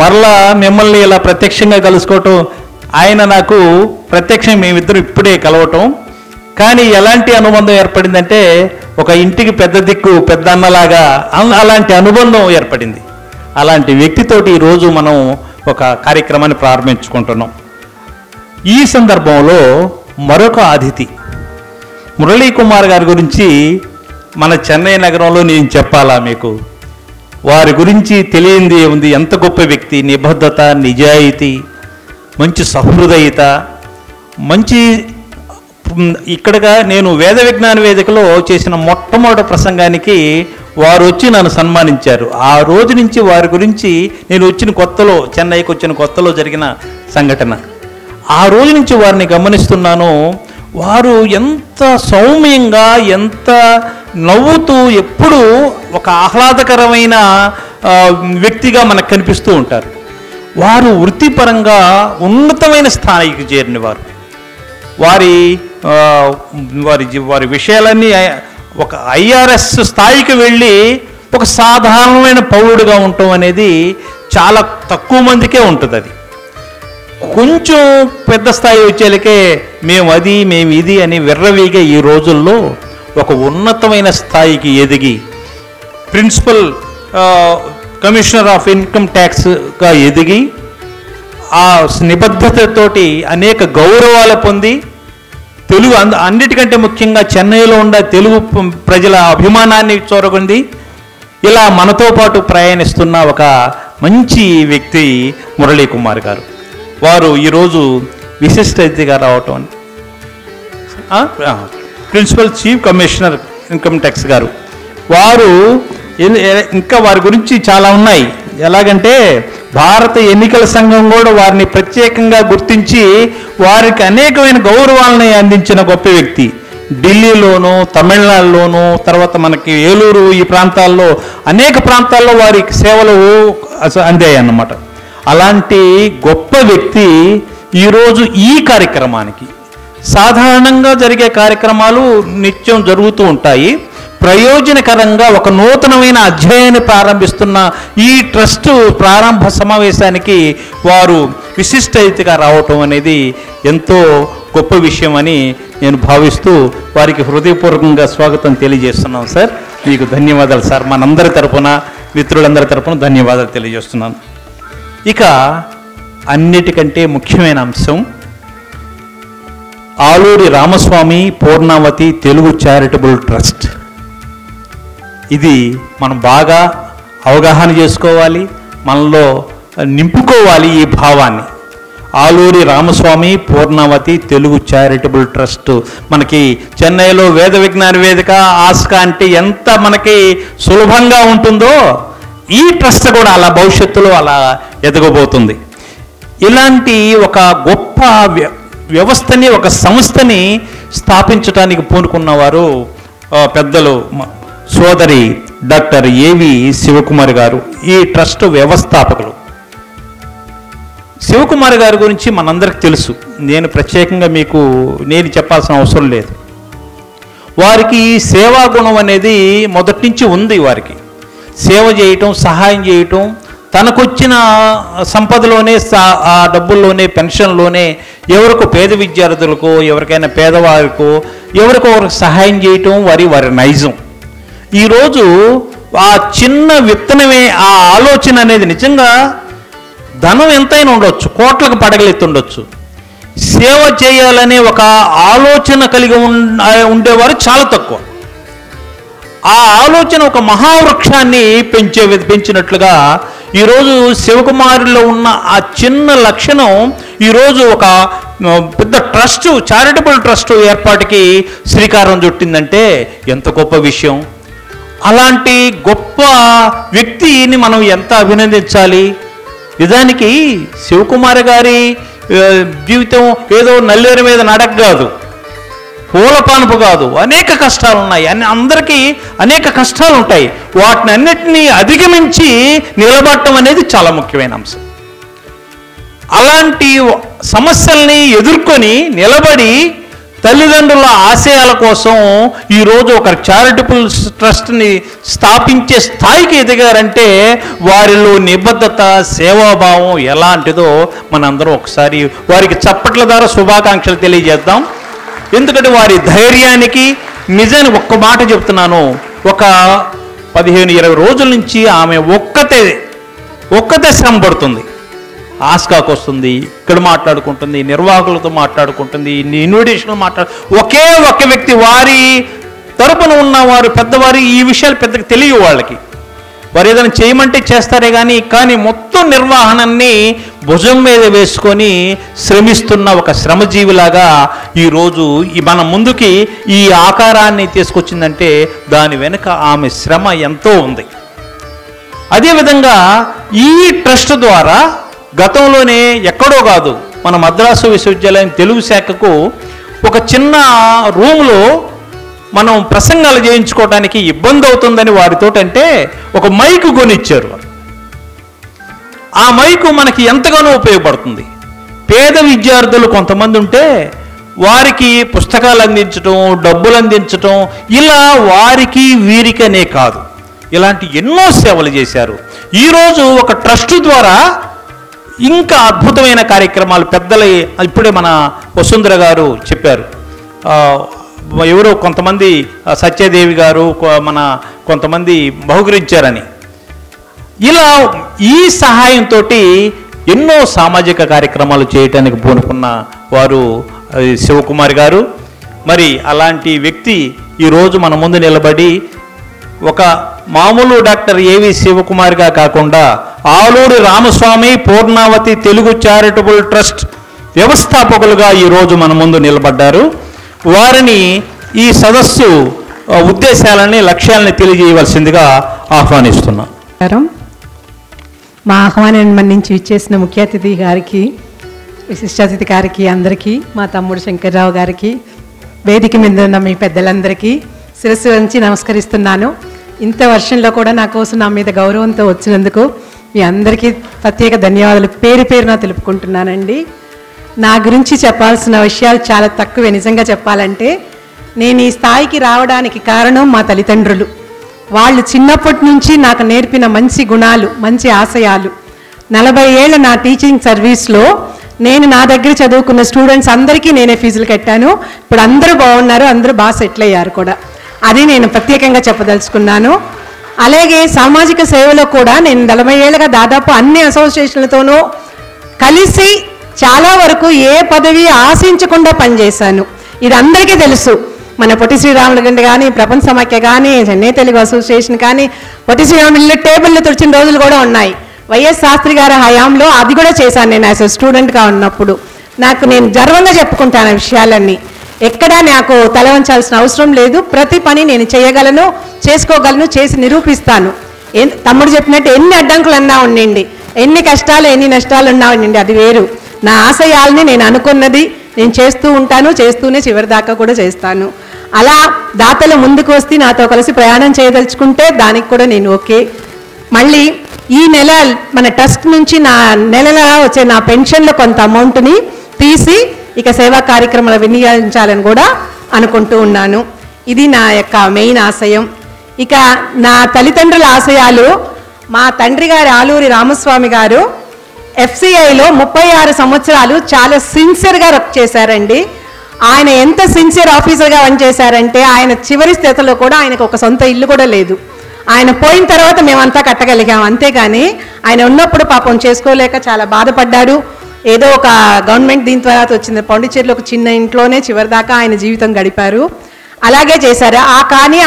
మరలా మిమ్మల్ని ఇలా ప్రత్యక్షంగా కలుసుకోవటం, ఆయన నాకు ప్రత్యక్షంగా మేమిద్దరం ఇప్పుడే కలవటం, కానీ ఎలాంటి అనుబంధం ఏర్పడిందంటే ఒక ఇంటికి పెద్ద దిక్కు పెద్ద అన్నలాగా అలాంటి అనుబంధం ఏర్పడింది. అలాంటి వ్యక్తితోటి ఈరోజు మనం ఒక కార్యక్రమాన్ని ప్రారంభించుకుంటున్నాం. ఈ సందర్భంలో మరొక అతిథి మురళీ కుమార్ గారి గురించి మన చెన్నై నగరంలో నేను చెప్పాలా మీకు? వారి గురించి తెలియంది ఉంది. ఎంత గొప్ప వ్యక్తి, నిబద్ధత, నిజాయితీ, మంచి సహృదయత, మంచి ఇక్కడగా నేను వేద విజ్ఞాన వేదికలో చేసిన మొట్టమొదటి ప్రసంగానికి వారు వచ్చి నన్ను సన్మానించారు. ఆ రోజు నుంచి వారి గురించి నేను వచ్చిన కొత్తలో, చెన్నైకి వచ్చిన కొత్తలో జరిగిన సంఘటన, ఆ రోజు నుంచి వారిని గమనిస్తున్నాను. వారు ఎంత సౌమ్యంగా, ఎంత నవ్వుతూ, ఎప్పుడూ ఒక ఆహ్లాదకరమైన వ్యక్తిగా మనకు కనిపిస్తూ ఉంటారు. వారు వృత్తిపరంగా ఉన్నతమైన స్థాయికి చేరిన వారు. వారి వారి విషయాలన్నీ ఒక ఐఆర్ఎస్ స్థాయికి వెళ్ళి ఒక సాధారణమైన పౌరుడిగా ఉండటం అనేది చాలా తక్కువ మందికే ఉంటుంది. అది కొంచెం పెద్ద స్థాయి వచ్చేలకే మేము అది, మేము ఇది అని విర్రవీగే ఈ రోజుల్లో ఒక ఉన్నతమైన స్థాయికి ఎదిగి ప్రిన్సిపల్ కమిషనర్ ఆఫ్ ఇన్కమ్ ట్యాక్స్గా ఎదిగి ఆ నిబద్ధతతోటి అనేక గౌరవాలు పొంది తెలుగు అన్నిటికంటే ముఖ్యంగా చెన్నైలో ఉండే తెలుగు ప్రజల అభిమానాన్ని చూరగొంది ఇలా మనతో పాటు ప్రయాణిస్తున్న ఒక మంచి వ్యక్తి మురళీ కుమార్ గారు. వారు ఈరోజు విశిష్ట అతిథిగా రావటం, principal chief commissioner income tax గారు. వారు ఇంకా వారి గురించి చాలా ఉన్నాయి. ఎలాగంటే భారత ఎన్నికల సంఘం కూడా వారిని ప్రత్యేకంగా గుర్తించి వారికి అనేకమైన గౌరవాలని అందించిన గొప్ప వ్యక్తి. ఢిల్లీలోను, తమిళనాడులోను, తర్వాత మనకి ఏలూరు, ఈ ప్రాంతాల్లో అనేక ప్రాంతాల్లో వారికి సేవలు అందాయి అన్నమాట. అలాంటి గొప్ప వ్యక్తి ఈరోజు ఈ కార్యక్రమానికి, సాధారణంగా జరిగే కార్యక్రమాలు నిత్యం జరుగుతూ ఉంటాయి, ప్రయోజనకరంగా ఒక నూతనమైన అధ్యాయాన్ని ప్రారంభిస్తున్న ఈ ట్రస్ట్ ప్రారంభ సమావేశానికి వారు విశిష్ట అతిథిగా రావటం అనేది ఎంతో గొప్ప విషయం అని నేను భావిస్తూ వారికి హృదయపూర్వకంగా స్వాగతం తెలియజేస్తున్నాం సార్. మీకు ధన్యవాదాలు సార్. మనందరి తరపున, మిత్రులందరి తరపున ధన్యవాదాలు తెలియజేస్తున్నాను. ఇక అన్నిటికంటే ముఖ్యమైన అంశం, ఆలూరి రామస్వామి పూర్ణావతి తెలుగు చారిటబుల్ ట్రస్ట్. ఇది మనం బాగా అవగాహన చేసుకోవాలి, మనలో నింపుకోవాలి ఈ భావాన్ని. ఆలూరి రామస్వామి పూర్ణావతి తెలుగు చారిటబుల్ ట్రస్ట్ మనకి చెన్నైలో వేద విజ్ఞాన వేదిక ఆస్కా అంటే ఎంత మనకి సులభంగా ఉంటుందో ఈ ట్రస్ట్ కూడా అలా భవిష్యత్తులో అలా ఎదగబోతుంది. ఇలాంటి ఒక గొప్ప వ్యవస్థని, ఒక సంస్థని స్థాపించడానికి పూనుకున్నవారు పెద్దలు సోదరి డాక్టర్ ఏవి శివకుమార్ గారు, ఈ ట్రస్ట్ వ్యవస్థాపకులు. శివకుమార్ గారి గురించి మనందరికి తెలుసు, నేను ప్రత్యేకంగా మీకు నేను చెప్పాల్సిన అవసరం లేదు. వారికి సేవా గుణం అనేది మొదటి నుంచి ఉంది. వారికి సేవ చేయటం, సహాయం చేయటం, తనకొచ్చిన సంపదలోనే ఆ డబ్బుల్లోనే పెన్షన్లోనే ఎవరికో పేద విద్యార్థులకో, ఎవరికైనా పేదవారికో, ఎవరికో సహాయం చేయటం వారి నైజం. ఈరోజు ఆ చిన్న విత్తనమే, ఆ ఆలోచన అనేది నిజంగా ధనం ఎంతైనా ఉండొచ్చు, కోట్లకు పడగలెత్తుండొచ్చు. సేవ చేయాలనే ఒక ఆలోచన కలిగి ఉండేవారు చాలా తక్కువ. ఆ ఆలోచన ఒక మహావృక్షాన్ని పెంచినట్లుగా ఈరోజు శివకుమారులో ఉన్న ఆ చిన్న లక్షణం ఈరోజు ఒక పెద్ద ట్రస్ట్, చారిటబుల్ ట్రస్ట్ ఏర్పాటుకి శ్రీకారం చుట్టిందంటే ఎంత గొప్ప విషయం. అలాంటి గొప్ప వ్యక్తిని మనం ఎంత అభినందించాలి. నిజానికి శివకుమార్ గారి జీవితం ఏదో నల్లేరు మీద నడక కాదు, పూల పానుపు కాదు. అనేక కష్టాలు ఉన్నాయి, అందరికీ అనేక కష్టాలు ఉంటాయి. వాటిని అన్నిటినీ అధిగమించి నిలబడటం అనేది చాలా ముఖ్యమైన అంశం. అలాంటి సమస్యల్ని ఎదుర్కొని నిలబడి తల్లిదండ్రుల ఆశయాల కోసం ఈరోజు ఒక చారిటబుల్ ట్రస్ట్ని స్థాపించే స్థాయికి ఎదిగారంటే వారిలో నిబద్ధత, సేవాభావం ఎలాంటిదో మనందరం ఒకసారి వారికి చప్పట్ల ద్వారా శుభాకాంక్షలు తెలియజేద్దాం. ఎందుకంటే వారి ధైర్యానికి నిజాన్ని ఒక్క మాట చెప్తున్నాను, ఒక 15-20 రోజుల నుంచి ఆమె ఒక్కతే శ్రమ పడుతుంది. ఆస్కాకు వస్తుంది, ఇక్కడ మాట్లాడుకుంటుంది, నిర్వాహకులతో మాట్లాడుకుంటుంది, ఇన్విటేషన్లు ఒకే ఒక వ్యక్తి వారి తరపున ఉన్నవారు పెద్దవారు ఈ విషయాలు పెద్దగా తెలియవు వాళ్ళకి. వారు ఏదైనా చేయమంటే చేస్తారే కానీ మొత్తం నిర్వహణని భుజం మీద వేసుకొని శ్రమిస్తున్న ఒక శ్రమజీవిలాగా ఈరోజు మన ముందుకి ఈ ఆకారాన్ని తీసుకొచ్చిందంటే దాని వెనుక ఆమె శ్రమ ఎంతో ఉంది. అదేవిధంగా ఈ ట్రస్ట్ ద్వారా గతంలోనే ఎక్కడో కాదు, మన మద్రాసు విశ్వవిద్యాలయం తెలుగు శాఖకు ఒక చిన్న రూమ్లో మనం ప్రసంగాలు చేయించుకోవడానికి ఇబ్బంది అవుతుందని వారితో అంటే ఒక మైకు కొనిచ్చారు. ఆ మైకు మనకి ఎంతగానో ఉపయోగపడుతుంది. పేద విద్యార్థులు కొంతమంది ఉంటే వారికి పుస్తకాలు అందించటం, డబ్బులు అందించటం, ఇలా వారికి వీరికనే కాదు, ఇలాంటి ఎన్నో సేవలు చేశారు. ఈరోజు ఒక ట్రస్ట్ ద్వారా ఇంకా అద్భుతమైన కార్యక్రమాలు పెద్దలు ఇప్పుడే మన వసుంధర గారు చెప్పారు. ఎవరో కొంతమంది సత్యదేవి గారు కొంతమంది బహుకరించారని. ఇలా ఈ సహాయంతో ఎన్నో సామాజిక కార్యక్రమాలు చేయటానికి పూనుకున్న వారు శివకుమార్ గారు. మరి అలాంటి వ్యక్తి ఈరోజు మన ముందు నిలబడి ఒక మామూలు డాక్టర్ ఏవి శివకుమార్గా కాకుండా ఆలూరి రామస్వామి పూర్ణావతి తెలుగు చారిటబుల్ ట్రస్ట్ వ్యవస్థాపకులుగా ఈరోజు మన ముందు నిలబడ్డారు. వారిని ఈ సదస్సు ఉద్దేశాలని, లక్ష్యాలని తెలియజేయవలసిందిగా ఆహ్వానిస్తున్నాం. మా ఆహ్వానాన్ని మన్నించి ఇచ్చేసిన ముఖ్య అతిథి గారికి, విశిష్ట అతిథి గారికి, అందరికీ, మా తమ్ముడు శంకర్రావు గారికి, వేదిక మీద ఉన్న మీ పెద్దలందరికీ శిరస్సు వంచి నమస్కరిస్తున్నాను. ఇంత వర్షంలో కూడా నా కోసం నా మీద గౌరవంతో వచ్చినందుకు మీ అందరికీ ప్రత్యేక ధన్యవాదాలు పేరు పేరున తెలుపుకుంటున్నానండి. నా గురించి చెప్పాల్సిన విషయాలు చాలా తక్కువే. నిజంగా చెప్పాలంటే నేను ఈ స్థాయికి రావడానికి కారణం మా తల్లిదండ్రులు. వాళ్ళు చిన్నప్పటి నుంచి నాకు నేర్పిన మంచి గుణాలు, మంచి ఆశయాలు. 40 ఏళ్ళ నా టీచింగ్ సర్వీస్లో నేను నా దగ్గర చదువుకున్న స్టూడెంట్స్ అందరికీ నేనే ఫీజులు కట్టాను. ఇప్పుడు అందరూ బాగున్నారు, అందరూ బాగా సెటిల్ అయ్యారు కూడా. అది నేను ప్రత్యేకంగా చెప్పదలుచుకున్నాను. అలాగే సామాజిక సేవలో కూడా నేను 40 ఏళ్ళగా దాదాపు అన్ని అసోసియేషన్లతోనూ కలిసి చాలా వరకు ఏ పదవి ఆశించకుండా పనిచేశాను. ఇది అందరికీ తెలుసు. మన పొట్టి శ్రీరాములు గండి కానీ, ప్రపంచ సమాఖ్య కానీ, చెన్నై తెలుగు అసోసియేషన్ కానీ, పొట్టి శ్రీరాములు టేబుల్లో తుడిచిన రోజులు కూడా ఉన్నాయి. వైఎస్ శాస్త్రి గారి హయాంలో అది కూడా చేశాను నేను యాజ్ స్టూడెంట్గా ఉన్నప్పుడు. నేను గర్వంగా చెప్పుకుంటాను ఆ విషయాలన్నీ. ఎక్కడా నాకు తల వంచాల్సిన అవసరం లేదు. ప్రతి పని నేను చేయగలను, చేసుకోగలను, చేసి నిరూపిస్తాను. తమ్ముడు చెప్పినట్టు ఎన్ని అడ్డంకులన్నా ఉండండి, ఎన్ని కష్టాలు ఎన్ని నష్టాలు ఉన్నా ఉండండి, అది వేరు. నా ఆశయాల్ని నేను అనుకున్నది నేను చేస్తూ ఉంటాను, చేస్తూనే చివరి దాకా కూడా చేస్తాను. అలా దాతలు ముందుకు వస్తే నాతో కలిసి ప్రయాణం చేయదలుచుకుంటే దానికి కూడా నేను ఓకే. మళ్ళీ ఈ నెల మన ట్రస్ట్ నుంచి నా నెలలా వచ్చే నా పెన్షన్లో కొంత అమౌంట్ని తీసి ఇక సేవా కార్యక్రమాలు వినియోగించాలని కూడా అనుకుంటూ ఉన్నాను. ఇది నా యొక్క మెయిన్ ఆశయం. ఇక నా తల్లిదండ్రుల ఆశయాలు, మా తండ్రి గారు ఆలూరి రామస్వామి గారు FCIలో 36 సంవత్సరాలు చాలా సిన్సియర్గా వర్క్ చేశారండి. ఆయన ఎంత సిన్సియర్ ఆఫీసర్గా పనిచేశారంటే ఆయన చివరి స్థితిలో కూడా ఆయనకు ఒక సొంత ఇల్లు కూడా లేదు. ఆయన పోయిన తర్వాత మేమంతా కట్టగలిగాం. అంతేగాని ఆయన ఉన్నప్పుడు పాపం చేసుకోలేక చాలా బాధపడ్డారు. ఏదో ఒక గవర్నమెంట్ దీని తర్వాత వచ్చింది, పాండిచ్చేరిలో ఒక చిన్న ఇంట్లోనే చివరిదాకా ఆయన జీవితం గడిపారు. అలాగే చేశారు. కానీ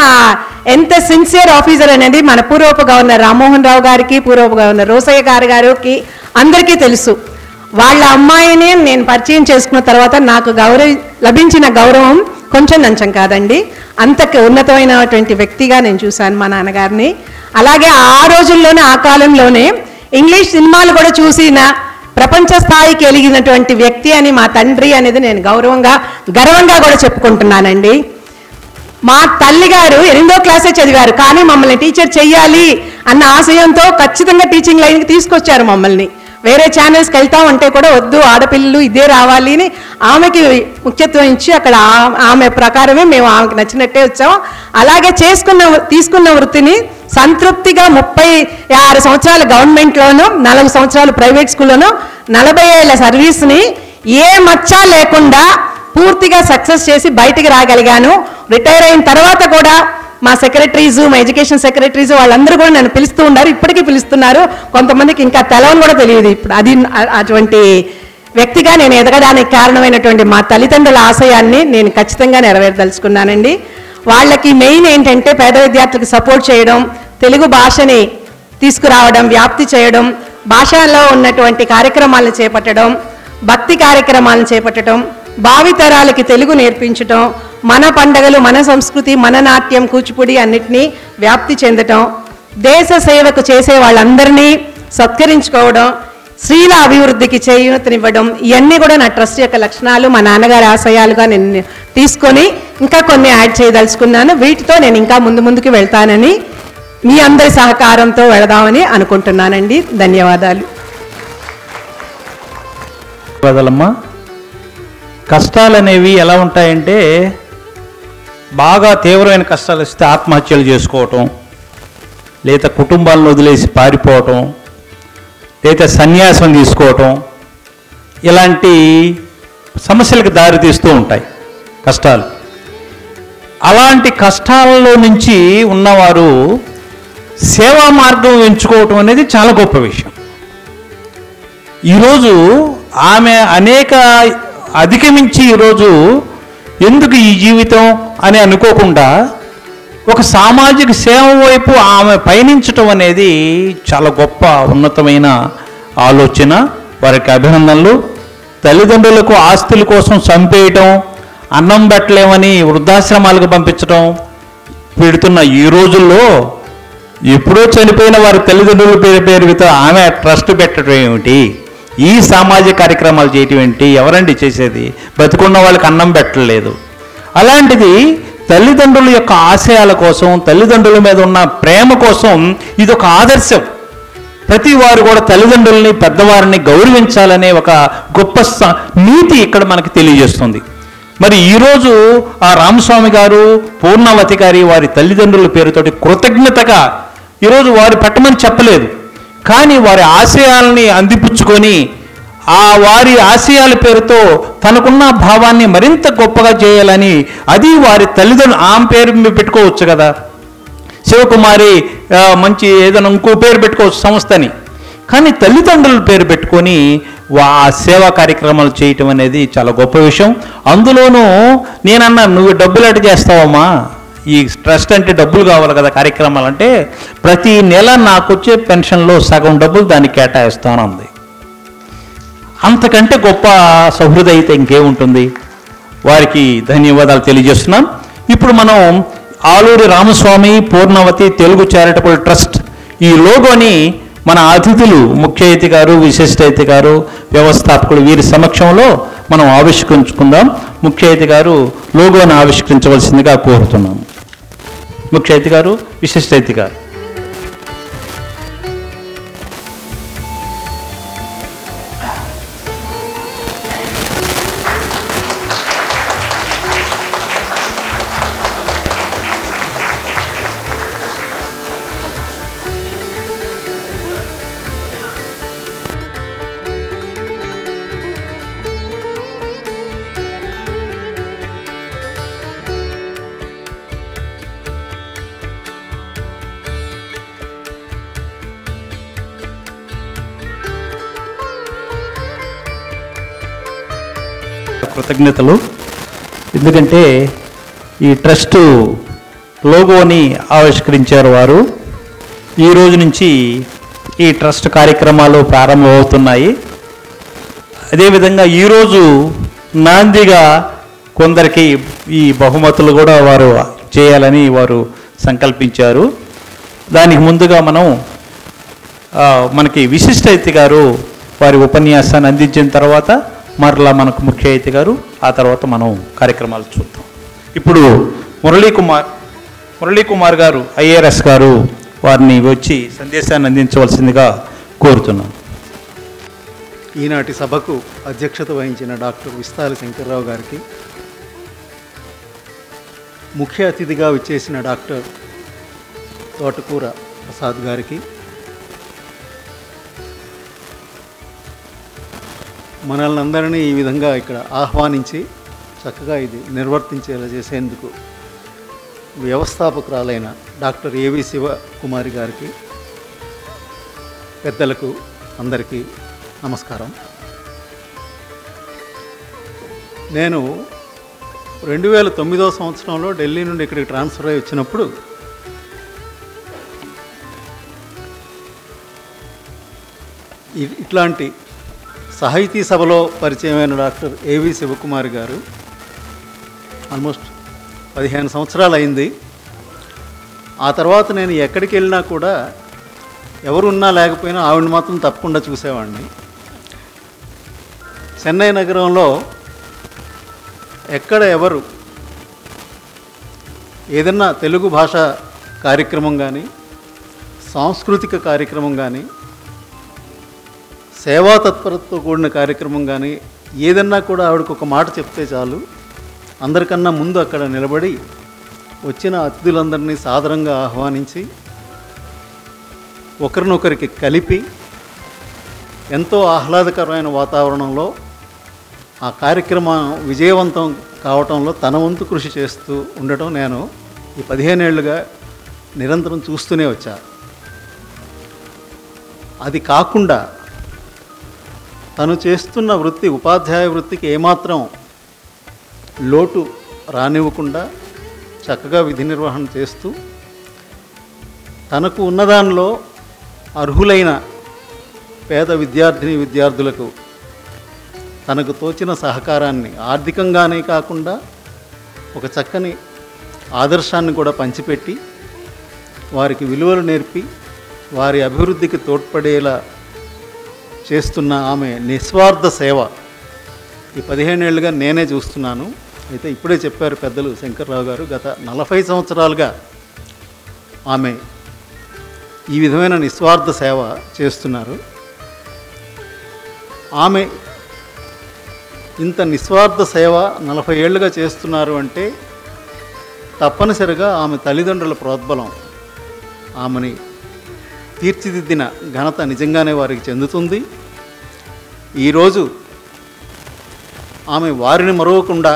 ఎంత సిన్సియర్ ఆఫీసర్ అనేది మన పూర్వపు గవర్నర్ రామ్మోహన్ రావు గారికి, పూర్వపు గవర్నర్ రోసయ్య గారికి అందరికీ తెలుసు. వాళ్ళ అమ్మాయిని నేను పరిచయం చేసుకున్న తర్వాత నాకు లభించిన గౌరవం కొంచెం నంచం కాదండి. అంత ఉన్నతమైనటువంటి వ్యక్తిగా నేను చూశాను మా నాన్నగారిని. అలాగే ఆ రోజుల్లోనే, ఆ కాలంలోనే ఇంగ్లీష్ సినిమాలు కూడా చూసిన ప్రపంచ స్థాయికి ఎలిగినటువంటి వ్యక్తి అని మా తండ్రి అనేది నేను గర్వంగా కూడా చెప్పుకుంటున్నానండి. మా తల్లిగారు 8వ క్లాసే చదివారు, కానీ మమ్మల్ని టీచర్ చెయ్యాలి అన్న ఆశయంతో ఖచ్చితంగా టీచింగ్ లైన్కి తీసుకొచ్చారు మమ్మల్ని. వేరే ఛానల్స్కి వెళ్తా ఉంటే కూడా వద్దు, ఆడపిల్లలు ఇదే రావాలి అని ఆమెకి ముఖ్యత్వం ఇచ్చి అక్కడ ఆమె ప్రకారమే మేము ఆమెకు నచ్చినట్టే వచ్చాము. అలాగే తీసుకున్న వృత్తిని సంతృప్తిగా 36 సంవత్సరాలు గవర్నమెంట్లోనూ, 4 సంవత్సరాలు ప్రైవేట్ స్కూల్లోనూ, 40 ఏళ్ల సర్వీస్ని ఏ మచ్చ లేకుండా పూర్తిగా సక్సెస్ చేసి బయటికి రాగలిగాను. రిటైర్ అయిన తర్వాత కూడా మా సెక్రటరీస్, మా ఎడ్యుకేషన్ సెక్రటరీస్ వాళ్ళందరూ కూడా నన్ను పిలుస్తూ ఉన్నారు, ఇప్పటికీ పిలుస్తున్నారు. కొంతమందికి ఇంకా తెలవని కూడా తెలియదు ఇప్పుడు. అది అటువంటి వ్యక్తిగా నేను ఎదగడానికి కారణమైనటువంటి మా తల్లిదండ్రుల ఆశయాన్ని నేను ఖచ్చితంగా నెరవేర్దలుచుకున్నానండి. వాళ్ళకి మెయిన్ ఏంటంటే పేద విద్యార్థులకు సపోర్ట్ చేయడం, తెలుగు భాషని తీసుకురావడం, వ్యాప్తి చేయడం, భాషలో ఉన్నటువంటి కార్యక్రమాలను చేపట్టడం, భక్తి కార్యక్రమాలను చేపట్టడం, భావితరాలకి తెలుగు నేర్పించటం, మన పండగలు, మన సంస్కృతి, మన నాట్యం, కూచిపూడి అన్నిటినీ వ్యాప్తి చెందటం, దేశ సేవకు చేసే వాళ్ళందరినీ సత్కరించుకోవడం, స్త్రీల అభివృద్ధికి చేయూతనివ్వడం, ఇవన్నీ కూడా నా ట్రస్ట్ యొక్క లక్షణాలు, మా నాన్నగారి ఆశయాలుగా నేను తీసుకొని ఇంకా కొన్ని యాడ్ చేయదలుచుకున్నాను. వీటితో నేను ఇంకా ముందుకు వెళ్తానని, మీ అందరి సహకారంతో వెళదామని అనుకుంటున్నానండి. ధన్యవాదాలు. ధన్యవాదాలమ్మా. కష్టాలు అనేవి ఎలా ఉంటాయంటే, బాగా తీవ్రమైన కష్టాలు వస్తే ఆత్మహత్యలు చేసుకోవటం, లేదా కుటుంబాలను వదిలేసి పారిపోవటం, లేదా సన్యాసం తీసుకోవటం, ఇలాంటి సమస్యలకు దారితీస్తూ ఉంటాయి కష్టాలు. అలాంటి కష్టాలలో నుంచి ఉన్నవారు సేవా మార్గం ఎంచుకోవటం అనేది చాలా గొప్ప విషయం. ఈరోజు ఆమె అధిగమించి ఈరోజు ఎందుకు ఈ జీవితం అని అనుకోకుండా ఒక సామాజిక సేవ వైపు ఆమె పయనించటం అనేది చాలా గొప్ప ఉన్నతమైన ఆలోచన. వారికి అభినందనలు. తల్లిదండ్రులకు ఆస్తుల కోసం చంపేయటం, అన్నం పెట్టలేమని వృద్ధాశ్రమాలకు పంపించడం పెడుతున్న ఈ రోజుల్లో ఎప్పుడో చనిపోయిన వారి తల్లిదండ్రుల పేరుతో ఆమె ట్రస్ట్ పెట్టడం ఏమిటి, ఈ సామాజిక కార్యక్రమాలు చేయటం ఏంటి, ఎవరండి చేసేది? బతుకున్న వాళ్ళకి అన్నం పెట్టలేదు. అలాంటిది తల్లిదండ్రుల యొక్క ఆశయాల కోసం, తల్లిదండ్రుల మీద ఉన్న ప్రేమ కోసం ఇది ఒక ఆదర్శం. ప్రతి వారు కూడా తల్లిదండ్రులని, పెద్దవారిని గౌరవించాలనే ఒక గొప్ప నీతి ఇక్కడ మనకి తెలియజేస్తుంది. మరి ఈరోజు ఆ రామస్వామి గారు, పూర్ణవతి గారి వారి తల్లిదండ్రుల పేరుతోటి కృతజ్ఞతగా ఈరోజు వారు పెట్టమని చెప్పలేదు, కానీ వారి ఆశయాల్ని అందిపుచ్చుకొని ఆ వారి ఆశయాల పేరుతో తనకున్న భావాన్ని మరింత గొప్పగా చేయాలని, అది వారి తల్లిదండ్రులు ఆమె పేరు పెట్టుకోవచ్చు కదా, శివకుమారి మంచి ఏదైనా ఇంకో పేరు పెట్టుకోవచ్చు సంస్థని, కానీ తల్లిదండ్రుల పేరు పెట్టుకొని ఆ సేవా కార్యక్రమాలు చేయటం అనేది చాలా గొప్ప విషయం. అందులోనూ నేనన్నా, నువ్వు డబ్బులు అటు చేస్తావమ్మా, ఈ ట్రస్ట్ అంటే డబ్బులు కావాలి కదా కార్యక్రమాలు అంటే, ప్రతి నెల నాకు వచ్చే పెన్షన్లో సగం డబ్బులు దానికి కేటాయిస్తానంది. అంతకంటే గొప్ప సహృదయత ఇంకేముంటుంది. వారికి ధన్యవాదాలు తెలియజేస్తున్నాం. ఇప్పుడు మనం ఆలూరి రామస్వామి పూర్ణవతి తెలుగు చారిటబుల్ ట్రస్ట్ ఈ లోగోని మన అతిథులు, ముఖ్య అతిథి గారు, విశిష్ట అతిథి గారు, వ్యవస్థాపకులు వీరి సమక్షంలో మనం ఆవిష్కరించుకుందాం. ముఖ్య అతిథి గారు లోగోను ఆవిష్కరించవలసిందిగా కోరుతున్నాం. ముఖ్య అతిథి గారు, విశిష్ట అతిథి గారు. కృతజ్ఞతలు. ఎందుకంటే ఈ ట్రస్ట్ లోగోని ఆవిష్కరించారు వారు. ఈ రోజు నుంచి ఈ ట్రస్ట్ కార్యక్రమాలు ప్రారంభమవుతున్నాయి. అదేవిధంగా ఈరోజు నాందిగా కొందరికి ఈ బహుమతులు కూడా వారు చేయాలని వారు సంకల్పించారు. దానికి ముందుగా మనకి విశిష్ట అతిథి గారు వారి ఉపన్యాసాన్ని అందించిన తర్వాత మరలా మనకు ముఖ్య అతిథి గారు, ఆ తర్వాత మనం కార్యక్రమాలు చూద్దాం. ఇప్పుడు మురళీ కుమార్ గారు ఐఏఎస్ గారు వారిని వచ్చి సందేశాన్ని అందించవలసిందిగా కోరుతున్నాను. ఈనాటి సభకు అధ్యక్షత వహించిన డాక్టర్ విస్తాల శంకర్రావు గారికి, ముఖ్య అతిథిగా విచ్చేసిన డాక్టర్ తోటకూర ప్రసాద్ గారికి, మనల్ని అందరినీ ఈ విధంగా ఇక్కడ ఆహ్వానించి చక్కగా ఇది నిర్వర్తించేలా చేసేందుకు వ్యవస్థాపకురాలైన డాక్టర్ ఏవి శివకుమారి గారికి, పెద్దలకు అందరికీ నమస్కారం. నేను 2009 సంవత్సరంలో ఢిల్లీ నుండి ఇక్కడికి ట్రాన్స్ఫర్ అయ్యి వచ్చినప్పుడు ఇట్లాంటి సాహితీ సభలో పరిచయమైన డాక్టర్ ఏవి శివకుమారి గారు ఆల్మోస్ట్ 15 సంవత్సరాలు అయింది. ఆ తర్వాత నేను ఎక్కడికి వెళ్ళినా కూడా ఎవరున్నా లేకపోయినా ఆవిడని మాత్రం తప్పకుండా చూసేవాడిని. చెన్నై నగరంలో ఎక్కడ ఎవరు ఏదన్నా తెలుగు భాష కార్యక్రమం కానీ, సాంస్కృతిక కార్యక్రమం కానీ, సేవా తత్పరతతో కూడిన కార్యక్రమం కానీ ఏదన్నా కూడా ఆవిడకు ఒక మాట చెప్తే చాలు, అందరికన్నా ముందు అక్కడ నిలబడి వచ్చిన అతిథులందరినీ సాదరంగా ఆహ్వానించి ఒకరినొకరికి కలిపి ఎంతో ఆహ్లాదకరమైన వాతావరణంలో ఆ కార్యక్రమం విజయవంతం కావటంలో తన వంతు కృషి చేస్తూ ఉండటం నేను ఈ 15 ఏళ్ళుగా నిరంతరం చూస్తూనే వచ్చా. అది కాకుండా తను చేస్తున్న వృత్తి, ఉపాధ్యాయ వృత్తికి ఏమాత్రం లోటు రానివ్వకుండా చక్కగా విధి నిర్వహణ చేస్తూ తనకు ఉన్నదానిలో అర్హులైన పేద విద్యార్థులకు తనకు తోచిన సహకారాన్ని ఆర్థికంగానే కాకుండా ఒక చక్కని ఆదర్శాన్ని కూడా పంచిపెట్టి వారికి విలువలు నేర్పి వారి అభివృద్ధికి తోడ్పడేలా చేస్తున్న ఆమె నిస్వార్థ సేవ ఈ 15 ఏళ్ళుగా నేనే చూస్తున్నాను. అయితే ఇప్పుడే చెప్పారు పెద్దలు శంకర్రావు గారు, గత 40 సంవత్సరాలుగా ఆమె ఈ విధమైన నిస్వార్థ సేవ చేస్తున్నారు. ఆమె ఇంత నిస్వార్థ సేవ 40 ఏళ్ళుగా చేస్తున్నారు అంటే తప్పనిసరిగా ఆమె తల్లిదండ్రుల ప్రోద్బలం, ఆమెని తీర్చిదిద్దిన ఘనత నిజంగానే వారికి చెందుతుంది. ఈరోజు ఆమె వారిని మరవకుండా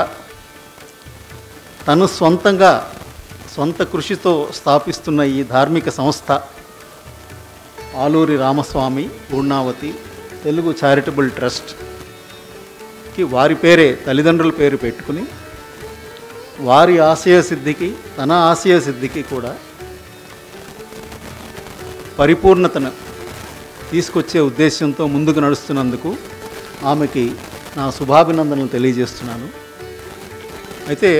తను సొంత కృషితో స్థాపిస్తున్న ఈ ధార్మిక సంస్థ ఆలూరి రామస్వామి పూర్ణావతి తెలుగు చారిటబుల్ ట్రస్ట్కి వారి పేరే తల్లిదండ్రుల పేరు పెట్టుకుని వారి ఆశయ సిద్ధికి తన ఆశయ సిద్ధికి కూడా పరిపూర్ణతను తీసుకొచ్చే ఉద్దేశంతో ముందుకు నడుస్తున్నందుకు ఆమెకి నా శుభాభినందనలు తెలియజేస్తున్నాను. అయితే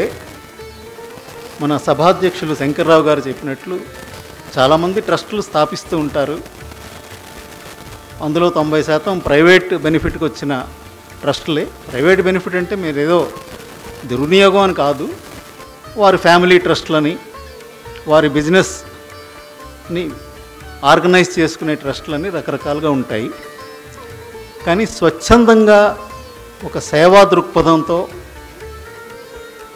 మన సభాధ్యక్షులు శంకర్రావు గారు చెప్పినట్లు చాలామంది ట్రస్టులు స్థాపిస్తూ ఉంటారు. అందులో 90% ప్రైవేట్ బెనిఫిట్కి వచ్చిన ట్రస్టులే. ప్రైవేట్ బెనిఫిట్ అంటే మీరు ఏదో దుర్వినియోగం అని కాదు, వారి ఫ్యామిలీ ట్రస్టులని, వారి బిజినెస్ని ఆర్గనైజ్ చేసుకునే ట్రస్టులని రకరకాలుగా ఉంటాయి. కానీ స్వచ్ఛందంగా ఒక సేవా దృక్పథంతో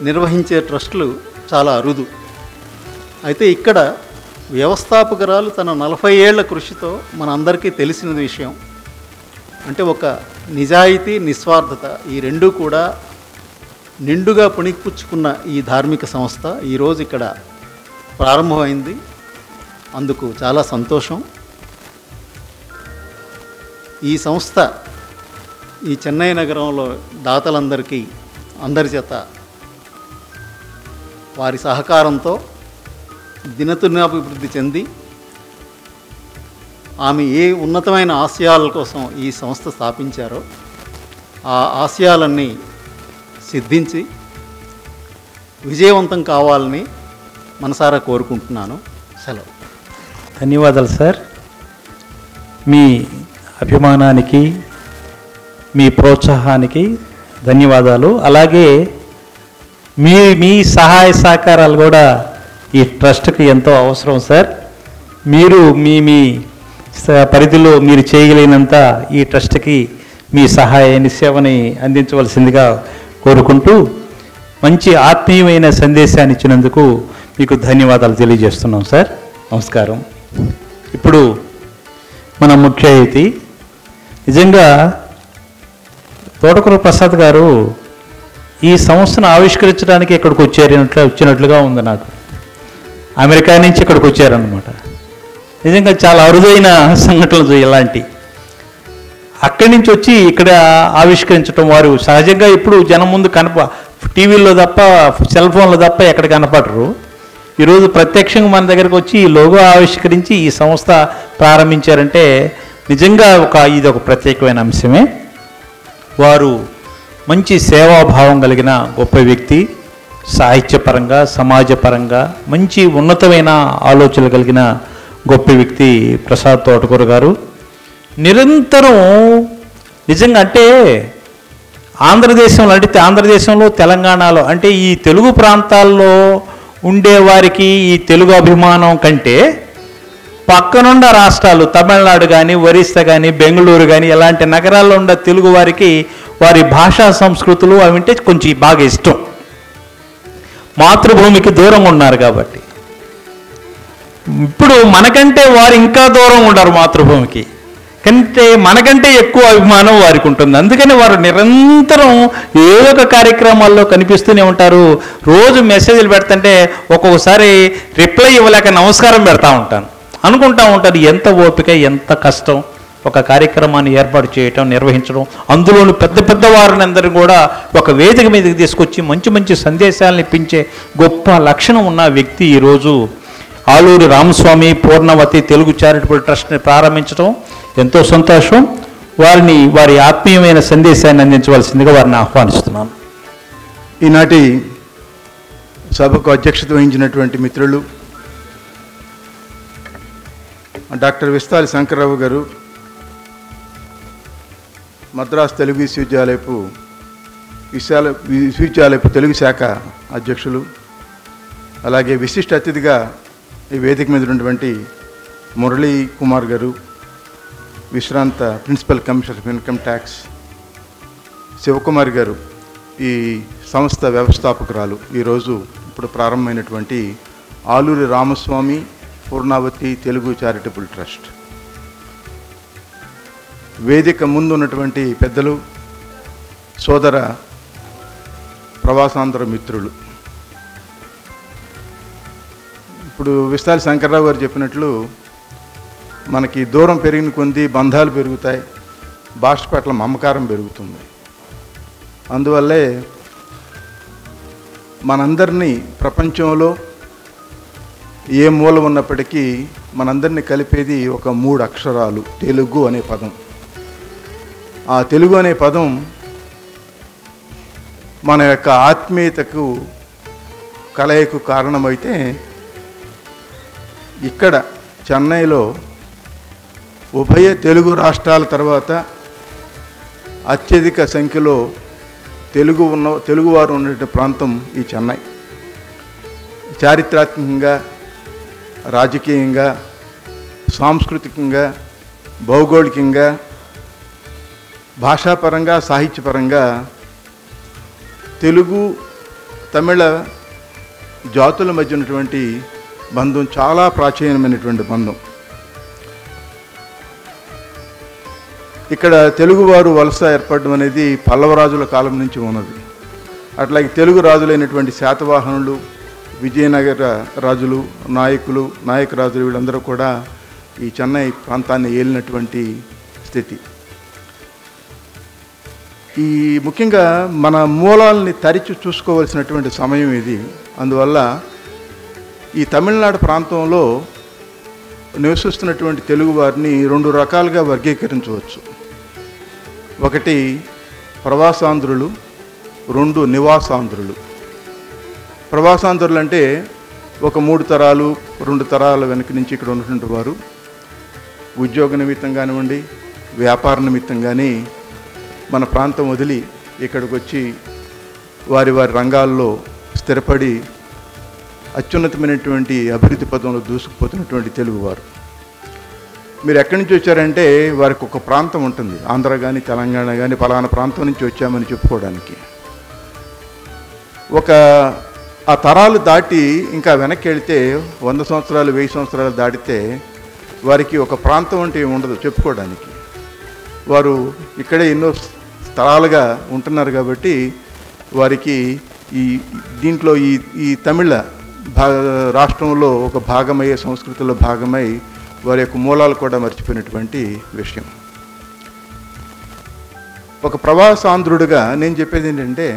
నిర్వహించే ట్రస్టులు చాలా అరుదు. అయితే ఇక్కడ వ్యవస్థాపకురాలు తన 40 ఏళ్ల కృషితో మన అందరికీ తెలిసిన విషయం. అంటే ఒక నిజాయితీ, నిస్వార్థత ఈ రెండూ కూడా నిండుగా పుణికిపుచ్చుకున్న ఈ ధార్మిక సంస్థ ఈరోజు ఇక్కడ ప్రారంభమైంది. అందుకు చాలా సంతోషం. ఈ సంస్థ ఈ చెన్నై నగరంలో దాతలందరికీ అందరి చేత వారి సహకారంతో దినదినాభివృద్ధి చెంది ఆమె ఏ ఉన్నతమైన ఆశయాల కోసం ఈ సంస్థ స్థాపించారో ఆ ఆశయాలన్నీ సిద్ధించి విజయవంతం కావాలని మనసారా కోరుకుంటున్నాను. సెలవు. ధన్యవాదాలు సార్. మీ అభిమానానికి, మీ ప్రోత్సాహానికి ధన్యవాదాలు. అలాగే మీ సహాయ సహకారాలు కూడా ఈ ట్రస్ట్కి ఎంతో అవసరం సార్. మీరు మీ పరిధిలో మీరు చేయగలిగినంత ఈ ట్రస్ట్కి మీ సహాయాన్ని, సేవని అందించవలసిందిగా కోరుకుంటూ మంచి ఆత్మీయమైన సందేశాన్ని ఇచ్చినందుకు మీకు ధన్యవాదాలు తెలియజేస్తున్నాం సార్. నమస్కారం. ఇప్పుడు మన ముఖ్య అతిథి నిజంగా తోటకూర ప్రసాద్ గారు ఈ సంస్థను ఆవిష్కరించడానికి ఇక్కడికి వచ్చినట్లుగా ఉంది నాకు. అమెరికా నుంచి ఇక్కడికి వచ్చారనమాట. నిజంగా చాలా అరుదైన సంఘటనలు ఇలాంటి. అక్కడి నుంచి వచ్చి ఇక్కడ ఆవిష్కరించడం, వారు సహజంగా ఇప్పుడు జనం ముందు టీవీల్లో తప్ప, సెల్ ఫోన్లో తప్ప ఎక్కడ కనపడరు. ఈరోజు ప్రత్యక్షంగా మన దగ్గరకు వచ్చి ఈ లోగో ఆవిష్కరించి ఈ సంస్థ ప్రారంభించారంటే నిజంగా ఇది ఒక ప్రత్యేకమైన అంశమే. వారు మంచి సేవాభావం కలిగిన గొప్ప వ్యక్తి. సాహిత్యపరంగా, సమాజపరంగా మంచి ఉన్నతమైన ఆలోచనలు కలిగిన గొప్ప వ్యక్తి ప్రసాద్ తోటకూర గారు. నిరంతరం నిజంగా అంటే ఆంధ్రదేశంలో తెలంగాణలో అంటే ఈ తెలుగు ప్రాంతాల్లో ఉండేవారికి ఈ తెలుగు అభిమానం కంటే పక్కనున్న రాష్ట్రాలు తమిళనాడు కానీ, ఒరిస్సా కానీ, బెంగళూరు కానీ ఇలాంటి నగరాల్లో ఉన్న తెలుగు వారికి వారి భాషా సంస్కృతులు అవి అంటే కొంచెం బాగా ఇష్టం. మాతృభూమికి దూరంగా ఉన్నారు కాబట్టి. ఇప్పుడు మనకంటే వారు ఇంకా దూరం ఉండరు మాతృభూమికి, కంటే మనకంటే ఎక్కువ అభిమానం వారికి ఉంటుంది. అందుకని వారు నిరంతరం ఏదో ఒక కార్యక్రమాల్లో కనిపిస్తూనే ఉంటారు. రోజు మెసేజ్లు పెడుతుంటే ఒక్కొక్కసారి రిప్లై ఇవ్వలేక నమస్కారం పెడతా ఉంటాను. అనుకుంటా ఉంటారు ఎంత ఓపిక, ఎంత కష్టం ఒక కార్యక్రమాన్ని ఏర్పాటు చేయటం, నిర్వహించడం. అందులోని పెద్ద వారిని అందరూ కూడా ఒక వేదిక మీదకి తీసుకొచ్చి మంచి సందేశాలను ఇప్పించే గొప్ప లక్షణం ఉన్న వ్యక్తి ఈరోజు ఆలూరి రామస్వామి పూర్ణవతి తెలుగు చారిటబుల్ ట్రస్ట్ని ప్రారంభించడం ఎంతో సంతోషం. వారి ఆత్మీయమైన సందేశాన్ని అందించవలసిందిగా వారిని ఆహ్వానిస్తున్నాను. ఈనాటి సభకు అధ్యక్షత వహించినటువంటి మిత్రులు డాక్టర్ విస్తాలి శంకర్రావు గారు, మద్రాసు తెలుగు విశ్వవిద్యాలయపు తెలుగు శాఖ అధ్యక్షులు, అలాగే విశిష్ట అతిథిగా ఈ వేదిక మీద ఉన్నటువంటి మురళీ కుమార్ గారు, విశ్రాంత principal commissioner of income tax, Sivakumar గారు, ఈ సంస్థ వ్యవస్థాపకురాలు, ఈరోజు ఇప్పుడు ప్రారంభమైనటువంటి ఆలూరి రామస్వామి పూర్ణావతి తెలుగు చారిటబుల్ ట్రస్ట్, వేదిక ముందు ఉన్నటువంటి పెద్దలు, సోదర ప్రవాసాంధ్ర మిత్రులు. ఇప్పుడు విస్తాలి శంకర్రావు గారు చెప్పినట్లు మనకి దూరం పెరిగిన కొద్దీ బంధాలు పెరుగుతాయి, భాష పట్ల మమకారం పెరుగుతుంది. అందువల్లే మనందరినీ ప్రపంచంలో ఏ మూల ఉన్నప్పటికీ మనందరినీ కలిపేది ఒక 3 అక్షరాలు, తెలుగు అనే పదం. ఆ తెలుగు అనే పదం మన యొక్క ఆత్మీయతకు కలయికు కారణమైతే ఇక్కడ చెన్నైలో ఉభయ తెలుగు రాష్ట్రాల తర్వాత అత్యధిక సంఖ్యలో తెలుగువారు ఉన్న ప్రాంతం ఈ చెన్నై. చారిత్రాత్మకంగా, రాజకీయంగా, సాంస్కృతికంగా, భౌగోళికంగా, భాషాపరంగా, సాహిత్యపరంగా తెలుగు తమిళ జాతుల మధ్య ఉన్నటువంటి బంధం చాలా ప్రాచీనమైనటువంటి బంధం. ఇక్కడ తెలుగువారు వలస ఏర్పడడం అనేది పల్లవరాజుల కాలం నుంచి ఉన్నది. అట్లాగే తెలుగు రాజులైనటువంటి శాతవాహనులు, విజయనగర రాజులు, నాయక రాజులు వీళ్ళందరూ కూడా ఈ చెన్నై ప్రాంతాన్ని ఏలినటువంటి స్థితి. ఈ ముఖ్యంగా మన మూలాలని తరిచి చూసుకోవాల్సినటువంటి సమయం ఇది. అందువల్ల ఈ తమిళనాడు ప్రాంతంలో నివసిస్తున్నటువంటి తెలుగు వారిని 2 రకాలుగా వర్గీకరించవచ్చు. ఒకటి ప్రవాసాంధ్రులు, 2 నివాసాంధ్రులు. ప్రవాసాంధ్రులు అంటే ఒక 3 తరాలు 2 తరాల వెనక నుంచి ఇక్కడ ఉన్నటువంటి వారు ఉద్యోగ నిమిత్తం కానివ్వండి, వ్యాపార నిమిత్తం కానీ మన ప్రాంతం వదిలి ఇక్కడికి వచ్చి వారి రంగాల్లో స్థిరపడి అత్యున్నతమైనటువంటి అభివృద్ధి పదంలో దూసుకుపోతున్నటువంటి తెలుగువారు. మీరు ఎక్కడి నుంచి వచ్చారంటే వారికి ఒక ప్రాంతం ఉంటుంది, ఆంధ్ర కానీ తెలంగాణ కానీ పలానా ప్రాంతం నుంచి వచ్చామని చెప్పుకోవడానికి. ఆ తరాలు దాటి ఇంకా వెనక్కి వెళితే 100 సంవత్సరాలు 1000 సంవత్సరాలు దాటితే వారికి ఒక ప్రాంతం అంటే ఉండదు చెప్పుకోవడానికి. వారు ఇక్కడే ఎన్నో తరాలుగా ఉంటున్నారు కాబట్టి వారికి దీంట్లో ఈ తమిళ రాష్ట్రంలో ఒక భాగమయ్యే, సంస్కృతిలో భాగమై వారి యొక్క మూలాలు కూడా మర్చిపోయినటువంటి విషయం. ఒక ప్రవాసాంధ్రుడిగా నేను చెప్పేది ఏంటంటే,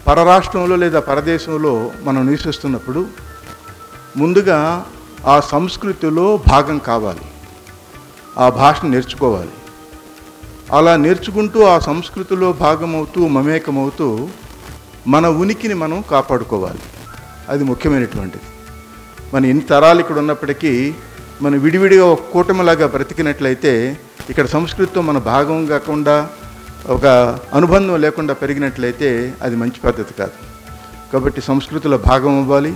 పరరాష్ట్రంలో లేదా పరదేశంలో మనం నివసిస్తున్నప్పుడు ముందుగా ఆ సంస్కృతిలో భాగం కావాలి, ఆ భాషను నేర్చుకోవాలి. అలా నేర్చుకుంటూ ఆ సంస్కృతిలో భాగమవుతూ మమేకమవుతూ మన ఉనికిని మనం కాపాడుకోవాలి. అది ముఖ్యమైనటువంటిది. మన ఎన్ని తరాలు ఇక్కడ ఉన్నప్పటికీ మనం విడివిడిగా ఒక కూటమిలాగా బ్రతికినట్లయితే ఇక్కడ సంస్కృతితో మన భాగం కాకుండా ఒక అనుబంధం లేకుండా పెరిగినట్లయితే అది మంచి పద్ధతి కాదు. కాబట్టి సంస్కృతిలో భాగం అవ్వాలి,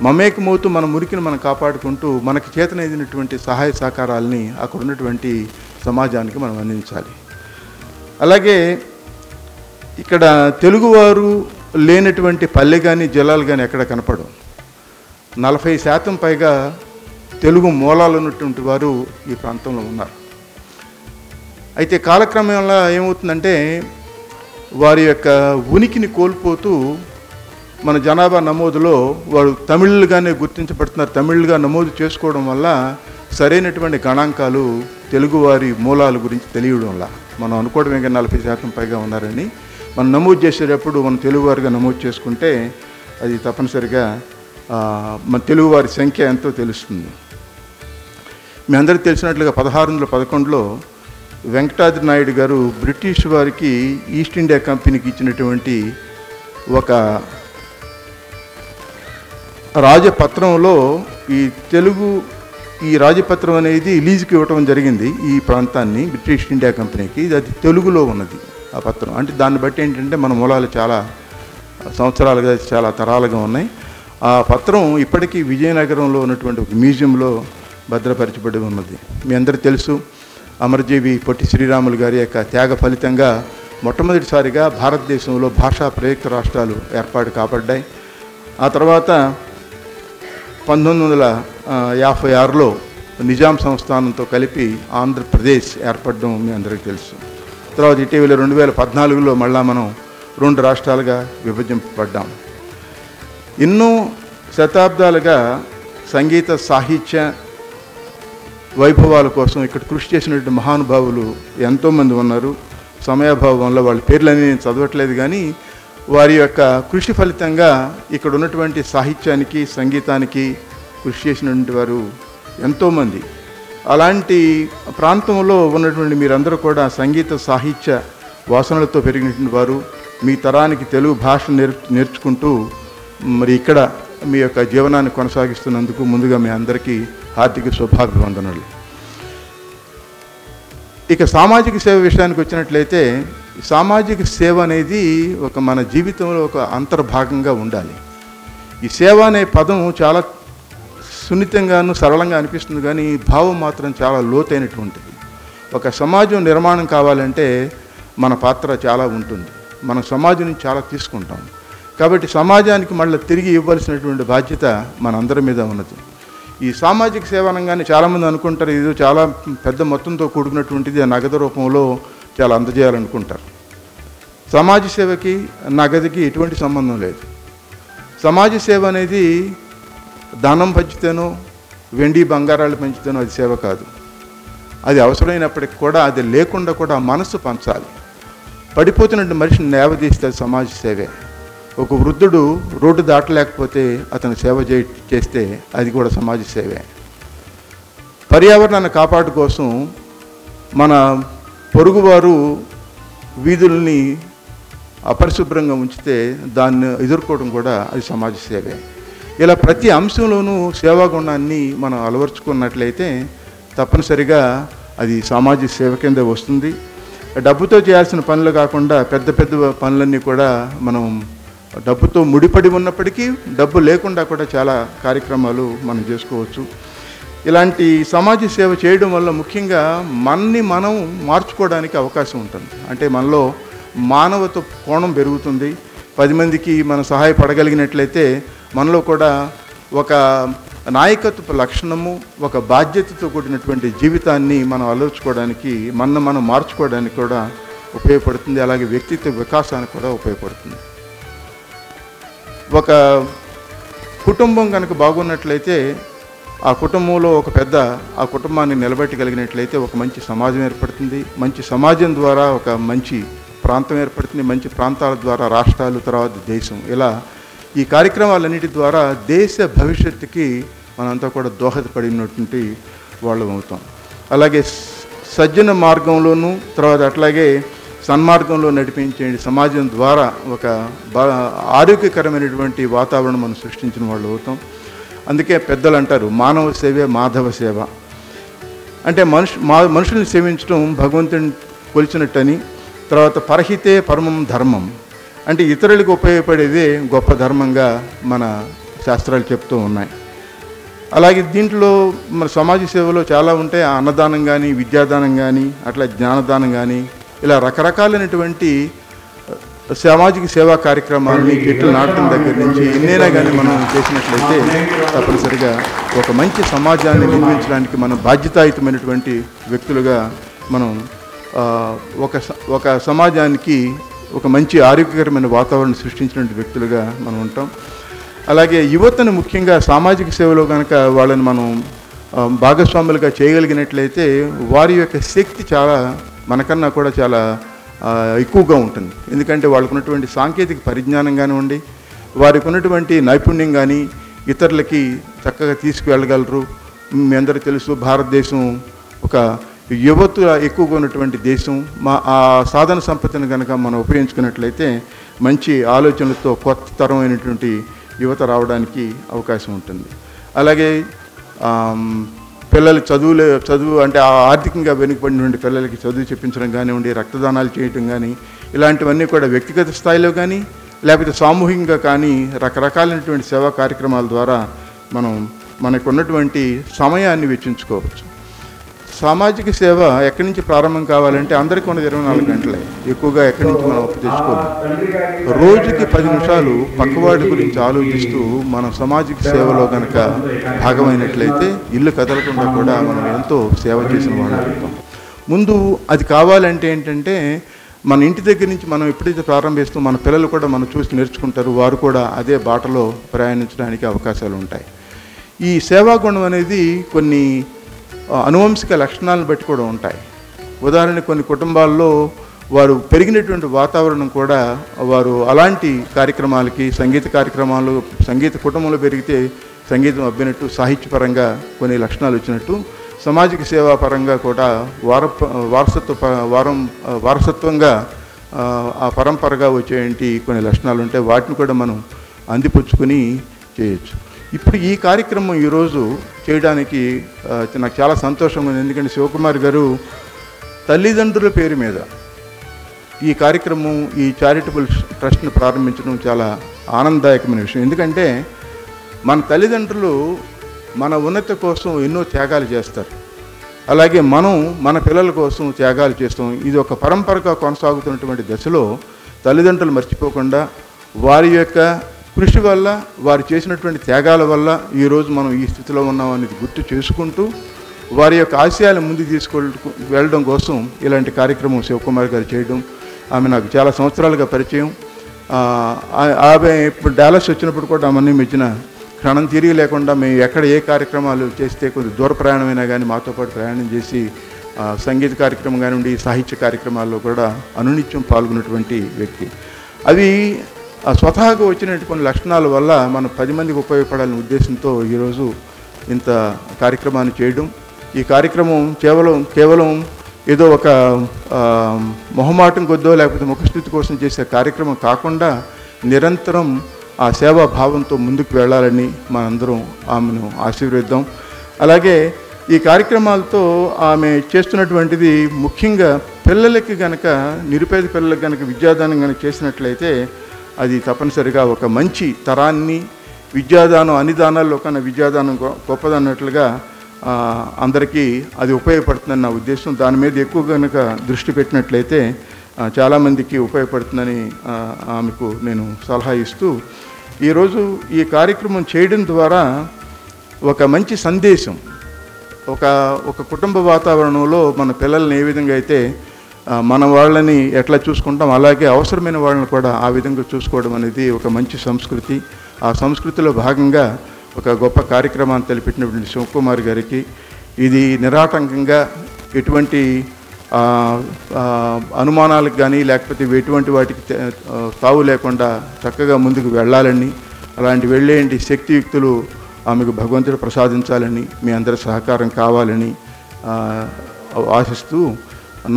మమేకమవుతూ మన మురికిని మనం కాపాడుకుంటూ మనకి చేతనైనటువంటి సహాయ సహకారాలని అక్కడ ఉన్నటువంటి సమాజానికి మనం అందించాలి. అలాగే ఇక్కడ తెలుగువారు లేనటువంటి పల్లె కానీ జిల్లాలు కానీ ఎక్కడ కనపడవు. 40% పైగా తెలుగు మూలాలు ఉన్నటువంటి వారు ఈ ప్రాంతంలో ఉన్నారు. అయితే కాలక్రమంలో ఏమవుతుందంటే వారి యొక్క ఉనికిని కోల్పోతూ మన జనాభా నమోదులో వారు తమిళులుగానే గుర్తించబడుతున్నారు. తమిళులుగా నమోదు చేసుకోవడం వల్ల సరైనటువంటి గణాంకాలు తెలుగువారి మూలాల గురించి తెలియడం వల్ల మనం అనుకోవడమే కానీ 40% పైగా ఉన్నారని. మనం నమోదు చేసేటప్పుడు మనం తెలుగువారిగా నమోదు చేసుకుంటే అది తప్పనిసరిగా మన తెలుగువారి సంఖ్య ఎంతో తెలుస్తుంది. మీ అందరికీ తెలిసినట్లుగా 1611లో వెంకటాద్రి నాయుడు గారు బ్రిటిష్ వారికి ఈస్ట్ ఇండియా కంపెనీకి ఇచ్చినటువంటి ఒక రాజపత్రంలో ఈ రాజపత్రం అనేది లీజుకి ఇవ్వటం జరిగింది. ఈ ప్రాంతాన్ని బ్రిటిష్ ఇండియా కంపెనీకి. అది తెలుగులో ఉన్నది ఆ పత్రం. అంటే దాన్ని బట్టి ఏంటంటే మన మూలాలు చాలా సంవత్సరాలుగా, చాలా తరాలుగా ఉన్నాయి. ఆ పత్రం ఇప్పటికీ విజయనగరంలో ఉన్నటువంటి ఒక మ్యూజియంలో భద్రపరచబడి ఉన్నది. మీ అందరికీ తెలుసు, అమరజీవి పొట్టి శ్రీరాములు గారి యొక్క త్యాగ ఫలితంగా మొట్టమొదటిసారిగా భారతదేశంలో భాషా ప్రయుక్త రాష్ట్రాలు ఏర్పాటు కాబడ్డాయి. ఆ తర్వాత 1956లో నిజాం సంస్థానంతో కలిపి ఆంధ్రప్రదేశ్ ఏర్పడడం మీ అందరికీ తెలుసు. తర్వాత ఇటీవల 2014లో మళ్ళా మనం 2 రాష్ట్రాలుగా విభజింపబడ్డాం. ఎన్నో శతాబ్దాలుగా సంగీత, సాహిత్య, వైభవాల కోసం ఇక్కడ కృషి చేసినటువంటి మహానుభావులు ఎంతోమంది ఉన్నారు. సమయాభావం వల్ల వాళ్ళ పేర్లన్నీ నేను చదవట్లేదు, కానీ వారి యొక్క కృషి ఫలితంగా ఇక్కడ ఉన్నటువంటి సాహిత్యానికి సంగీతానికి కృషి చేసినటువంటి వారు ఎంతోమంది. అలాంటి ప్రాంతంలో ఉన్నటువంటి మీరందరూ కూడా సంగీత సాహిత్య వాసనలతో పెరిగినటువంటి వారు. మీ తరానికి తెలుగు భాష నేర్చుకుంటూ మరి ఇక్కడ మీ యొక్క జీవనాన్ని కొనసాగిస్తున్నందుకు ముందుగా మీ అందరికీ హార్దిక శుభాభివందనలు. ఇక సామాజిక సేవ విషయానికి వచ్చినట్లయితే, సామాజిక సేవ అనేది ఒక మన జీవితంలో ఒక అంతర్భాగంగా ఉండాలి. ఈ సేవ అనే పదం చాలా సున్నితంగాను సరళంగా అనిపిస్తుంది, కానీ భావం మాత్రం చాలా లోతైనటువంటిది. ఒక సమాజం నిర్మాణం కావాలంటే మన పాత్ర చాలా ఉంటుంది. మనం సమాజం నుంచి చాలా తీసుకుంటాం. కాబట్టి సమాజానికి మళ్ళీ తిరిగి ఇవ్వాల్సినటువంటి బాధ్యత మనందరి మీద ఉన్నది. ఈ సామాజిక సేవ అనగానే చాలామంది అనుకుంటారు ఇది చాలా పెద్ద మొత్తంతో కూడుకున్నటువంటిది, నగదు రూపంలో చాలా అందజేయాలనుకుంటారు. సమాజ సేవకి నగదుకి ఎటువంటి సంబంధం లేదు. సమాజ సేవ అనేది ధనం పంచితేనో వెండి బంగారాలు పంచితేనో అది సేవ కాదు. అది అవసరమైనప్పటికీ కూడా అది లేకుండా కూడా మనసు పంచాలి. పడిపోతున్నట్టు మనిషిని నేవదీస్తే సమాజ సేవే. ఒక వృద్ధుడు రోడ్డు దాటలేకపోతే అతను సేవ చేస్తే అది కూడా సమాజ సేవే. పర్యావరణాన్ని కాపాడు కోసం మన పొరుగువారు వీధుల్ని అపరిశుభ్రంగా ఉంచితే దాన్ని ఎదుర్కోవడం కూడా అది సమాజ సేవే. ఇలా ప్రతి అంశంలోనూ సేవాగుణాన్ని మనం అలవర్చుకున్నట్లయితే తప్పనిసరిగా అది సామాజిక సేవ కింద వస్తుంది. డబ్బుతో చేయాల్సిన పనులు కాకుండా పెద్ద పెద్ద పనులన్నీ కూడా మనం డబ్బుతో ముడిపడి ఉన్నప్పటికీ డబ్బు లేకుండా కూడా చాలా కార్యక్రమాలు మనం చేసుకోవచ్చు. ఇలాంటి సమాజ సేవ చేయడం వల్ల ముఖ్యంగా మనని మనం మార్చుకోవడానికి అవకాశం ఉంటుంది. అంటే మనలో మానవత కోణం పెరుగుతుంది. 10 మందికి మనం సహాయపడగలిగినట్లయితే మనలో కూడా ఒక నాయకత్వ లక్షణము, ఒక బాధ్యతతో కూడినటువంటి జీవితాన్ని మనం అలవర్చుకోవడానికి, మనం మార్చుకోవడానికి కూడా ఉపయోగపడుతుంది. అలాగే వ్యక్తిత్వ వికాసానికి కూడా ఉపయోగపడుతుంది. ఒక కుటుంబం కనుక బాగున్నట్లయితే ఆ కుటుంబంలో ఒక పెద్ద ఆ కుటుంబాన్ని నిలబెట్టగలిగినట్లయితే ఒక మంచి సమాజం ఏర్పడుతుంది. మంచి సమాజం ద్వారా ఒక మంచి ప్రాంతం ఏర్పడుతుంది. మంచి ప్రాంతాల ద్వారా రాష్ట్రాలు, తర్వాత దేశం. ఇలా ఈ కార్యక్రమాలన్నిటి ద్వారా దేశ భవిష్యత్తుకి మనంతా కూడా దోహదపడినటువంటి వాళ్ళం అవుతాం. అలాగే సజ్జన మార్గంలోనూ తర్వాత అట్లాగే సన్మార్గంలో నడిపించే సమాజం ద్వారా ఒక ఆరోగ్యకరమైనటువంటి వాతావరణం మనం సృష్టించిన వాళ్ళు అవుతాం. అందుకే పెద్దలు అంటారు మానవ సేవే మాధవ సేవ. అంటే మనుషుల్ని సేవించడం భగవంతుని కొలిచినట్టని. తర్వాత పరహితే పరమం ధర్మం, అంటే ఇతరులకు ఉపయోగపడేదే గొప్ప ధర్మంగా మన శాస్త్రాలు చెప్తూ ఉన్నాయి. అలాగే దీంట్లో మన సమాజ సేవలో చాలా ఉంటాయి. అన్నదానం కానీ, విద్యాదానం కానీ, అట్లా జ్ఞానదానం కానీ, ఇలా రకరకాలైనటువంటి సామాజిక సేవా కార్యక్రమాలని చెట్లు నాటడం దగ్గర నుంచి ఎన్నైనా కానీ మనం చేసినట్లయితే తప్పనిసరిగా ఒక మంచి సమాజాన్ని నిర్మించడానికి మనం బాధ్యతాయుతమైనటువంటి వ్యక్తులుగా మనం ఒక సమాజానికి ఒక మంచి ఆరోగ్యకరమైన వాతావరణం సృష్టించినటువంటి వ్యక్తులుగా మనం ఉంటాం. అలాగే యువతను ముఖ్యంగా సామాజిక సేవలో కనుక వాళ్ళని మనం భాగస్వాములుగా చేయగలిగినట్లయితే వారి యొక్క శక్తి చాలా మనకన్నా కూడా చాలా ఎక్కువగా ఉంటుంది. ఎందుకంటే వాళ్ళకు ఉన్నటువంటి సాంకేతిక పరిజ్ఞానం కానివ్వండి, వారికి ఉన్నటువంటి నైపుణ్యం కానీ ఇతరులకి చక్కగా తీసుకువెళ్ళగలరు. మీ అందరూ తెలుసు భారతదేశం ఒక యువత ఎక్కువగా ఉన్నటువంటి దేశం. ఆ సాధన సంపత్తిని కనుక మనం ఉపయోగించుకున్నట్లయితే మంచి ఆలోచనలతో కొత్త తరమైనటువంటి యువత రావడానికి అవకాశం ఉంటుంది. అలాగే పిల్లలు చదువు అంటే ఆర్థికంగా వెనుకబడినటువంటి పిల్లలకి చదువు చెప్పించడం కానివ్వండి, రక్తదానాలు చేయటం కానీ, ఇలాంటివన్నీ కూడా వ్యక్తిగత స్థాయిలో కానీ లేకపోతే సామూహికంగా కానీ రకరకాలైనటువంటి సేవా కార్యక్రమాల ద్వారా మనకు ఉన్నటువంటి సమయాన్ని వెచ్చించుకోవచ్చు. సామాజిక సేవ ఎక్కడి నుంచి ప్రారంభం కావాలంటే అందరికీ ఉన్నది 24 గంటలే. ఎక్కువగా ఎక్కడి నుంచి మనం అప్పు తెచ్చుకోవాలి. రోజుకి 10 నిమిషాలు పక్కవాడి గురించి ఆలోచిస్తూ మనం సామాజిక సేవలో కనుక భాగమైనట్లయితే ఇల్లు కదలకుండా కూడా మనం ఎంతో సేవ చేసిన వాళ్ళు అవుతాం. ముందు అది కావాలంటే ఏంటంటే మన ఇంటి దగ్గర నుంచి మనం ఎప్పుడైతే ప్రారంభిస్తూ మన పిల్లలు కూడా మనం చూసి నేర్చుకుంటారు. వారు కూడా అదే బాటలో ప్రయాణించడానికి అవకాశాలు ఉంటాయి. ఈ సేవాగుణం అనేది కొన్ని అనువంశిక లక్షణాలను బట్టి కూడా ఉంటాయి. ఉదాహరణకు కొన్ని కుటుంబాల్లో వారు పెరిగినటువంటి వాతావరణం కూడా వారు అలాంటి కార్యక్రమాలకి, సంగీత కార్యక్రమాలు, సంగీత కుటుంబంలో పెరిగితే సంగీతం అబ్బినట్టు, సాహిత్యపరంగా కొన్ని లక్షణాలు వచ్చినట్టు, సామాజిక సేవా పరంగా కూడా వారసత్వంగా ఆ పరంపరగా వచ్చేటి కొన్ని లక్షణాలు ఉంటాయి. వాటిని కూడా మనం అందిపుచ్చుకొని చేయొచ్చు. ఇప్పుడు ఈ కార్యక్రమం ఈరోజు చేయడానికి నాకు చాలా సంతోషంగా ఉంది. ఎందుకంటే శివకుమార్ గారు తల్లిదండ్రుల పేరు మీద ఈ కార్యక్రమం, ఈ చారిటబుల్ ట్రస్ట్ని ప్రారంభించడం చాలా ఆనందదాయకమైన విషయం. ఎందుకంటే మన తల్లిదండ్రులు మన ఉన్నతి కోసం ఎన్నో త్యాగాలు చేస్తారు. అలాగే మనం మన పిల్లల కోసం త్యాగాలు చేస్తాం. ఇది ఒక పరంపరగా కొనసాగుతున్నటువంటి దశలో తల్లిదండ్రులు మర్చిపోకుండా వారి యొక్క కృషి వల్ల, వారు చేసినటువంటి త్యాగాల వల్ల ఈరోజు మనం ఈ స్థితిలో ఉన్నాం అనేది గుర్తు చేసుకుంటూ వారి యొక్క ఆశయాలు ముందుకు వెళ్ళడం కోసం ఇలాంటి కార్యక్రమం శివకుమార్ గారు చేయడం, ఆమె నాకు చాలా సంవత్సరాలుగా పరిచయం. ఆమె ఇప్పుడు డాలస్ వచ్చినప్పుడు కూడా ఆమె మధ్యన క్షణం తిరిగి లేకుండా మేము ఎక్కడ ఏ కార్యక్రమాలు చేస్తే కొంచెం దూర ప్రయాణమైనా కానీ మాతో పాటు ప్రయాణం చేసి సంగీత కార్యక్రమం కానివ్వండి, సాహిత్య కార్యక్రమాల్లో కూడా అనునిత్యం పాల్గొన్నటువంటి వ్యక్తి. అవి స్వతహాగా వచ్చినటువంటి కొన్ని లక్షణాల వల్ల మనం 10 మందికి ఉపయోగపడాలనే ఉద్దేశంతో ఈరోజు ఇంత కార్యక్రమాన్ని చేయడం. ఈ కార్యక్రమం కేవలం ఏదో ఒక మొహమాటం కొద్దో లేకపోతే ముఖస్థితి కోసం చేసే కార్యక్రమం కాకుండా నిరంతరం ఆ సేవా భావంతో ముందుకు వెళ్ళాలని మనందరం ఆమెను ఆశీర్వదిద్దాం. అలాగే ఈ కార్యక్రమాలతో ఆమె చేస్తున్నటువంటిది ముఖ్యంగా పిల్లలకి కనుక, నిరుపేద పిల్లలకి కనుక విద్యాదానం కనుక చేసినట్లయితే అది తప్పనిసరిగా ఒక మంచి తరాన్ని, విద్యాదానం అన్ని దానాల్లో కన్నా విద్యాదానం గొప్పదన్నట్లుగా అందరికీ అది ఉపయోగపడుతుందని నా ఉద్దేశం. దాని మీద ఎక్కువ కనుక దృష్టి పెట్టినట్లయితే చాలామందికి ఉపయోగపడుతుందని ఆమెకు నేను సలహా ఇస్తూ, ఈరోజు ఈ కార్యక్రమం చేయడం ద్వారా ఒక మంచి సందేశం, ఒక కుటుంబ వాతావరణంలో మన పిల్లల్ని ఏ విధంగా అయితే మన వాళ్ళని ఎట్లా చూసుకుంటాం అలాగే అవసరమైన వాళ్ళని కూడా ఆ విధంగా చూసుకోవడం అనేది ఒక మంచి సంస్కృతి. ఆ సంస్కృతిలో భాగంగా ఒక గొప్ప కార్యక్రమాన్ని తలపెట్టినటువంటి శివకుమార్ గారికి ఇది నిరాటంకంగా ఎటువంటి అనుమానాలకు కానీ లేకపోతే ఎటువంటి వాటికి తావు లేకుండా చక్కగా ముందుకు వెళ్ళాలని, అలాంటి వెళ్ళేంటి శక్తియుక్తులు ఆమెకు భగవంతుడు ప్రసాదించాలని, మీ అందరి సహకారం కావాలని ఆశిస్తూ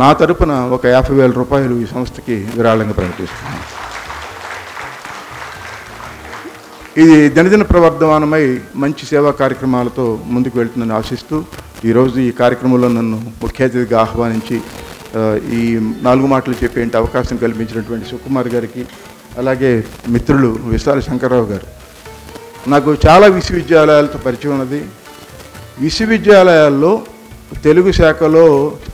నా తరపున ఒక 50,000 రూపాయలు ఈ సంస్థకి విరాళంగా ప్రకటిస్తున్నాను. ఇది దినదిన ప్రవర్ధమానమై మంచి సేవా కార్యక్రమాలతో ముందుకు వెళ్తుందని ఆశిస్తూ ఈరోజు ఈ కార్యక్రమంలో నన్ను ముఖ్య అతిథిగా ఆహ్వానించి ఈ 4 మాటలు చెప్పేంటి అవకాశం కల్పించినటువంటి శివకుమార్ గారికి, అలాగే మిత్రులు విశాల శంకర్రావు గారు. నాకు చాలా విశ్వవిద్యాలయాలతో పరిచయం ఉన్నది. విశ్వవిద్యాలయాల్లో తెలుగు శాఖలో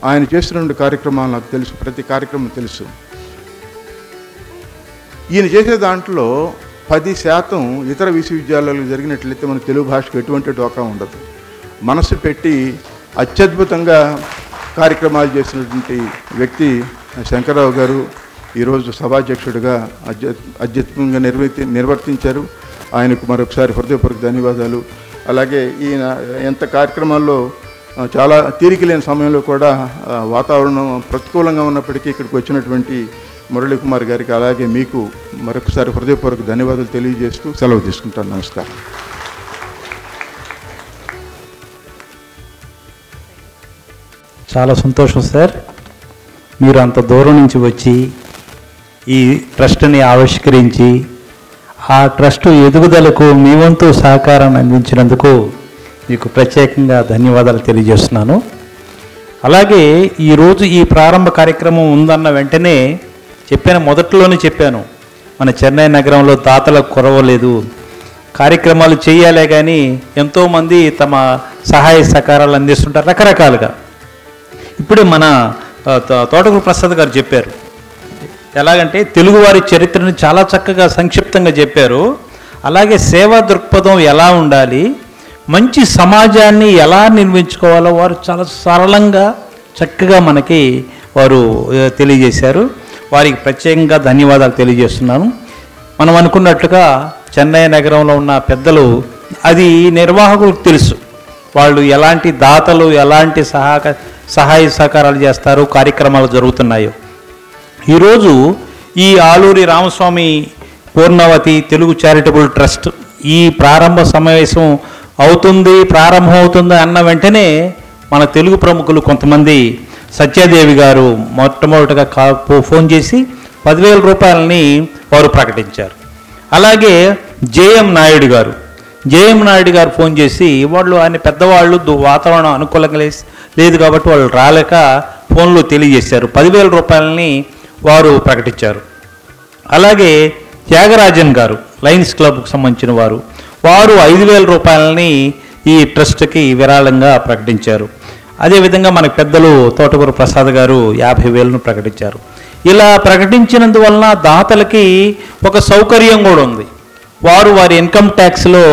ఆయన చేస్తున్న కార్యక్రమాలు నాకు తెలుసు, ప్రతి కార్యక్రమం తెలుసు. ఈయన చేసే దాంట్లో 10% ఇతర విశ్వవిద్యాలయాలు జరిగినట్లయితే మన తెలుగు భాషకు ఎటువంటి డోకా ఉండదు. మనసు పెట్టి అత్యద్భుతంగా కార్యక్రమాలు చేసినటువంటి వ్యక్తి శంకర్రావు గారు ఈరోజు సభాధ్యక్షుడిగా అత్యద్భుతంగా నిర్వర్తించారు. ఆయనకు మరొకసారి హృదయపూర్వక ధన్యవాదాలు. అలాగే ఈయన ఎంత కార్యక్రమాల్లో చాలా తీరిక లేని సమయంలో కూడా వాతావరణం ప్రతికూలంగా ఉన్నప్పటికీ ఇక్కడికి వచ్చినటువంటి మురళీకుమార్ గారికి అలాగే మీకు మరొకసారి హృదయపూర్వక ధన్యవాదాలు తెలియజేస్తూ సెలవు తీసుకుంటాను. నమస్కారం. చాలా సంతోషం సార్, మీరు అంత దూరం నుంచి వచ్చి ఈ ట్రస్ట్ని ఆవిష్కరించి ఆ ట్రస్ట్ ఎదుగుదలకు మీ వంతు సహకారాన్ని అందించినందుకు మీకు ప్రత్యేకంగా ధన్యవాదాలు తెలియజేస్తున్నాను. అలాగే ఈరోజు ఈ ప్రారంభ కార్యక్రమం ఉందన్న వెంటనే మొదట్లోనే చెప్పాను, మన చెన్నై నగరంలో దాతలకు కొరవలేదు, కార్యక్రమాలు చేయాలే కానీ ఎంతోమంది తమ సహాయ సహకారాలు అందిస్తుంటారు రకరకాలుగా. ఇప్పుడే మన తోటకూరు ప్రసాద్ గారు చెప్పారు, ఎలాగంటే తెలుగువారి చరిత్రను చాలా చక్కగా సంక్షిప్తంగా చెప్పారు. అలాగే సేవా దృక్పథం ఎలా ఉండాలి, మంచి సమాజాన్ని ఎలా నిర్మించుకోవాలో వారు చాలా సరళంగా చక్కగా మనకి వారు తెలియజేశారు. వారికి ప్రత్యేకంగా ధన్యవాదాలు తెలియజేస్తున్నాను. మనం అనుకున్నట్లుగా చెన్నై నగరంలో ఉన్న పెద్దలు, అది నిర్వాహకులకు తెలుసు, వాళ్ళు ఎలాంటి దాతలు ఎలాంటి సహాయ సహకారాలు చేస్తారు, కార్యక్రమాలు జరుగుతున్నాయో. ఈరోజు ఈ ఆలూరి రామస్వామి పూర్ణవతి తెలుగు చారిటబుల్ ట్రస్ట్ ఈ ప్రారంభ సమావేశం ప్రారంభమవుతుంది అన్న వెంటనే మన తెలుగు ప్రముఖులు కొంతమంది సత్యాదేవి గారు మొట్టమొదటిగా ఫోన్ చేసి 10,000 రూపాయలని వారు ప్రకటించారు. అలాగే జేఎం నాయుడు గారు ఫోన్ చేసి ఆయన పెద్దవాళ్ళు వాతావరణం అనుకూలంగా లేదు కాబట్టి వాళ్ళు రాలేక ఫోన్లో తెలియజేశారు. 10,000 రూపాయలని వారు ప్రకటించారు. అలాగే త్యాగరాజన్ గారు లయన్స్ క్లబ్కు సంబంధించిన వారు 5,000 రూపాయలని ఈ ట్రస్ట్కి విరాళంగా ప్రకటించారు. అదేవిధంగా మన పెద్దలు తోటకూర ప్రసాద్ గారు 50,000ను ప్రకటించారు. ఇలా ప్రకటించినందువలన దాతలకి ఒక సౌకర్యం కూడా ఉంది. వారి ఇన్కమ్ ట్యాక్స్లో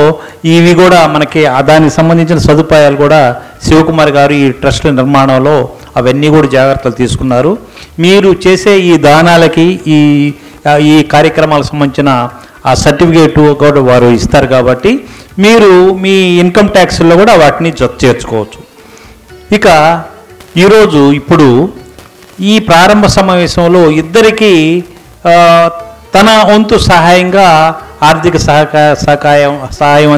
ఇవి కూడా మనకి దానికి సంబంధించిన సదుపాయాలు కూడా శివకుమార్ గారు ఈ ట్రస్ట్ నిర్మాణంలో అవన్నీ కూడా జాగ్రత్తలు తీసుకున్నారు. మీరు చేసే ఈ దానాలకి ఈ కార్యక్రమాలకు సంబంధించిన ఆ సర్టిఫికేట్ కూడా వారు ఇస్తారు కాబట్టి మీరు మీ ఇన్కమ్ ట్యాక్స్లో కూడా వాటిని చేర్చుకోవచ్చు. ఇక ఈరోజు ఇప్పుడు ఈ ప్రారంభ సమావేశంలో ఇద్దరికీ తన వంతు సహాయంగా ఆర్థిక సహాయం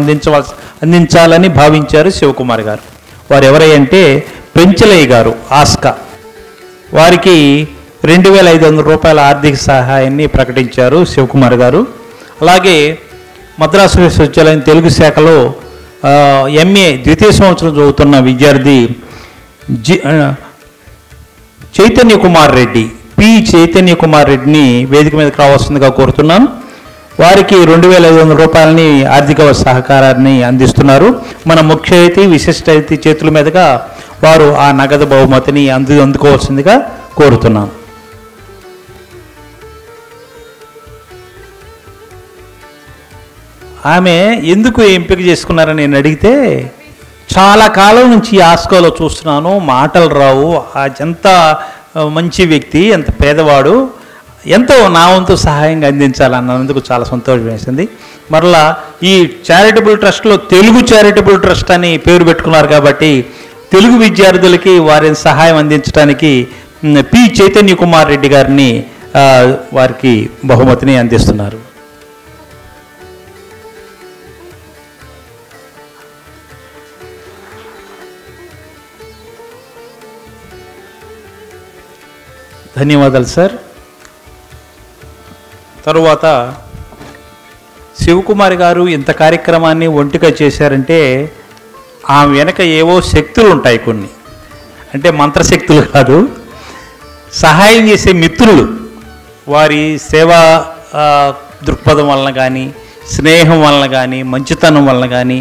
అందించాలని భావించారు శివకుమార్ గారు. వారు ఎవరంటే పెంచలయ్య గారు ఆస్కా, వారికి 2,500 రూపాయల ఆర్థిక సహాయాన్ని ప్రకటించారు శివకుమార్ గారు. అలాగే మద్రాసు విశ్వవిద్యాలయం తెలుగు శాఖలో ఎంఏ ద్వితీయ సంవత్సరం చదువుతున్న విద్యార్థి చైతన్య కుమార్ రెడ్డిని వేదిక మీదకి రావాల్సిందిగా కోరుతున్నాను. వారికి 2,500 రూపాయలని ఆర్థిక సహకారాన్ని అందిస్తున్నారు. మన ముఖ్య అతిథి విశిష్ట అతిథి చేతుల మీదుగా వారు ఆ నగదు బహుమతిని అందుకోవాల్సిందిగా కోరుతున్నాను. ఆమె ఎందుకు ఎంపిక చేసుకున్నారని నేను అడిగితే, చాలా కాలం నుంచి ఆస్కోలో చూస్తున్నాను, మాటలు రావు, ఎంత మంచి వ్యక్తి, ఎంత పేదవాడు, ఎంతో నా వంతు సహాయంగా అందించాలన్నందుకు చాలా సంతోషం వేసింది. మరలా ఈ చారిటబుల్ ట్రస్ట్లో తెలుగు చారిటబుల్ ట్రస్ట్ అని పేరు పెట్టుకున్నారు కాబట్టి తెలుగు విద్యార్థులకి వారి సహాయం అందించడానికి పి చైతన్య కుమార్ రెడ్డి గారిని వారికి బహుమతిని అందిస్తున్నారు. ధన్యవాదాలు సార్. తరువాత శివకుమారి గారు ఇంత కార్యక్రమాన్ని ఒంటిగా చేశారంటే ఆమె వెనక ఏవో శక్తులు ఉంటాయి, కొన్ని అంటే మంత్రశక్తులు కాదు, సహాయం చేసే మిత్రులు, వారి సేవా దృక్పథం వలన కానీ, స్నేహం వలన కానీ, మంచితనం వలన కానీ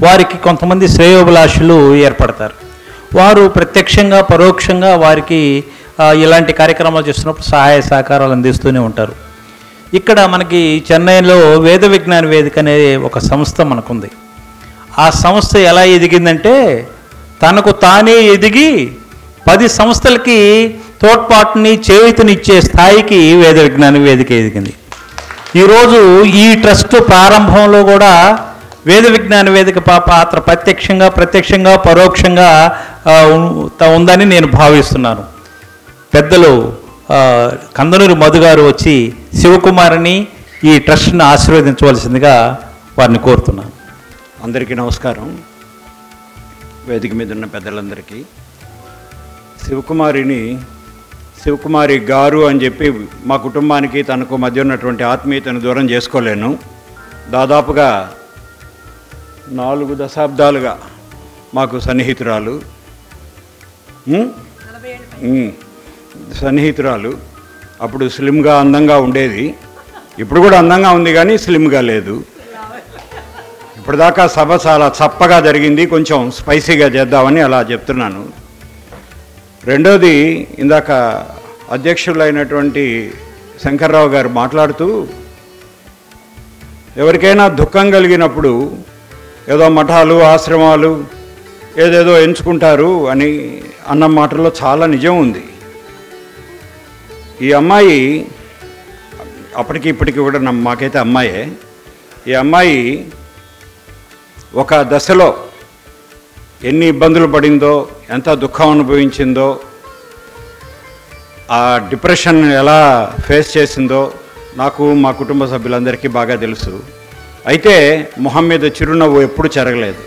వారికి కొంతమంది శ్రేయోభిలాషులు ఏర్పడతారు. వారు ప్రత్యక్షంగా పరోక్షంగా వారికి ఇలాంటి కార్యక్రమాలు చేస్తున్నప్పుడు సహాయ సహకారాలు అందిస్తూనే ఉంటారు. ఇక్కడ మనకి చెన్నైలో వేద విజ్ఞాన వేదిక అనే ఒక సంస్థ మనకుంది. ఆ సంస్థ ఎలా ఎదిగిందంటే తనకు తానే ఎదిగి 10 సంస్థలకి తోడ్పాటుని చేయూతనిచ్చే స్థాయికి వేద విజ్ఞాన వేదిక ఎదిగింది. ఈరోజు ఈ ట్రస్ట్ ప్రారంభంలో కూడా వేద విజ్ఞాన వేదిక పాత్ర ప్రత్యక్షంగా పరోక్షంగా ఉందని నేను భావిస్తున్నాను. పెద్దలు కందనూరి మధు గారు వచ్చి శివకుమారిని ఈ ట్రస్ట్ని ఆశీర్వదించవలసిందిగా వారిని కోరుతున్నాను. అందరికీ నమస్కారం. వేదిక మీద ఉన్న పెద్దలందరికీ, శివకుమారి గారు అని చెప్పి మా కుటుంబానికి తనకు మధ్య ఉన్నటువంటి ఆత్మీయతను దూరం చేసుకోలేను. దాదాపుగా 4 దశాబ్దాలుగా మాకు సన్నిహితురాలు. అప్పుడు స్లిమ్గా అందంగా ఉండేది, ఇప్పుడు కూడా అందంగా ఉంది కానీ స్లిమ్గా లేదు. ఇప్పటిదాకా సభ చాలా చప్పగా జరిగింది, కొంచెం స్పైసీగా చేద్దామని అలా చెప్తున్నాను. రెండోది, ఇందాక అధ్యక్షులైనటువంటి శంకర్రావు గారు మాట్లాడుతూ ఎవరికైనా దుఃఖం కలిగినప్పుడు ఏదో మఠాలు ఆశ్రమాలు ఏదేదో ఎంచుకుంటారు అని అన్న మాటల్లో చాలా నిజం ఉంది. ఈ అమ్మాయి అప్పటికి ఇప్పటికి కూడా మాకైతే అమ్మాయే. ఈ అమ్మాయి ఒక దశలో ఎన్ని ఇబ్బందులు పడిందో, ఎంత దుఃఖం అనుభవించిందో, ఆ డిప్రెషన్ ఎలా ఫేస్ చేసిందో నాకు మా కుటుంబ సభ్యులందరికీ బాగా తెలుసు. అయితే మొహం మీద చిరునవ్వు ఎప్పుడు చెరగలేదు,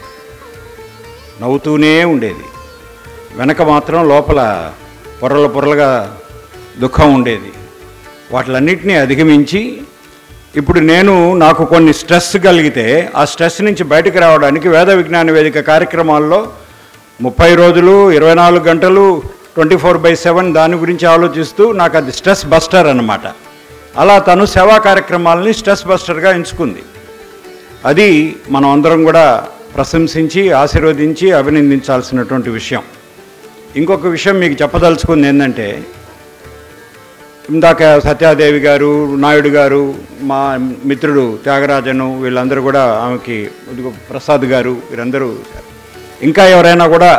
నవ్వుతూనే ఉండేది. వెనక మాత్రం లోపల పొరలుగా దుఃఖం ఉండేది. వాటిలన్నింటినీ అధిగమించి ఇప్పుడు నాకు కొన్ని స్ట్రెస్ కలిగితే ఆ స్ట్రెస్ నుంచి బయటకు రావడానికి వేద విజ్ఞాన వేదిక కార్యక్రమాల్లో 30 రోజులు 24 గంటలు 24/7 దాని గురించి ఆలోచిస్తూ నాకు అది స్ట్రెస్ బస్టర్ అన్నమాట. అలా తను సేవా కార్యక్రమాలని స్ట్రెస్ బస్టర్గా ఎంచుకుంది. అది మనం అందరం కూడా ప్రశంసించి ఆశీర్వదించి అభినందించాల్సినటువంటి విషయం. ఇంకొక విషయం మీకు చెప్పదలుచుకుంది ఏంటంటే, ఇందాక సత్యాదేవి గారు, నాయుడు గారు, మా మిత్రుడు త్యాగరాజను, వీళ్ళందరూ కూడా ఆమెకి, ప్రసాద్ గారు, వీరందరూ ఇంకా ఎవరైనా కూడా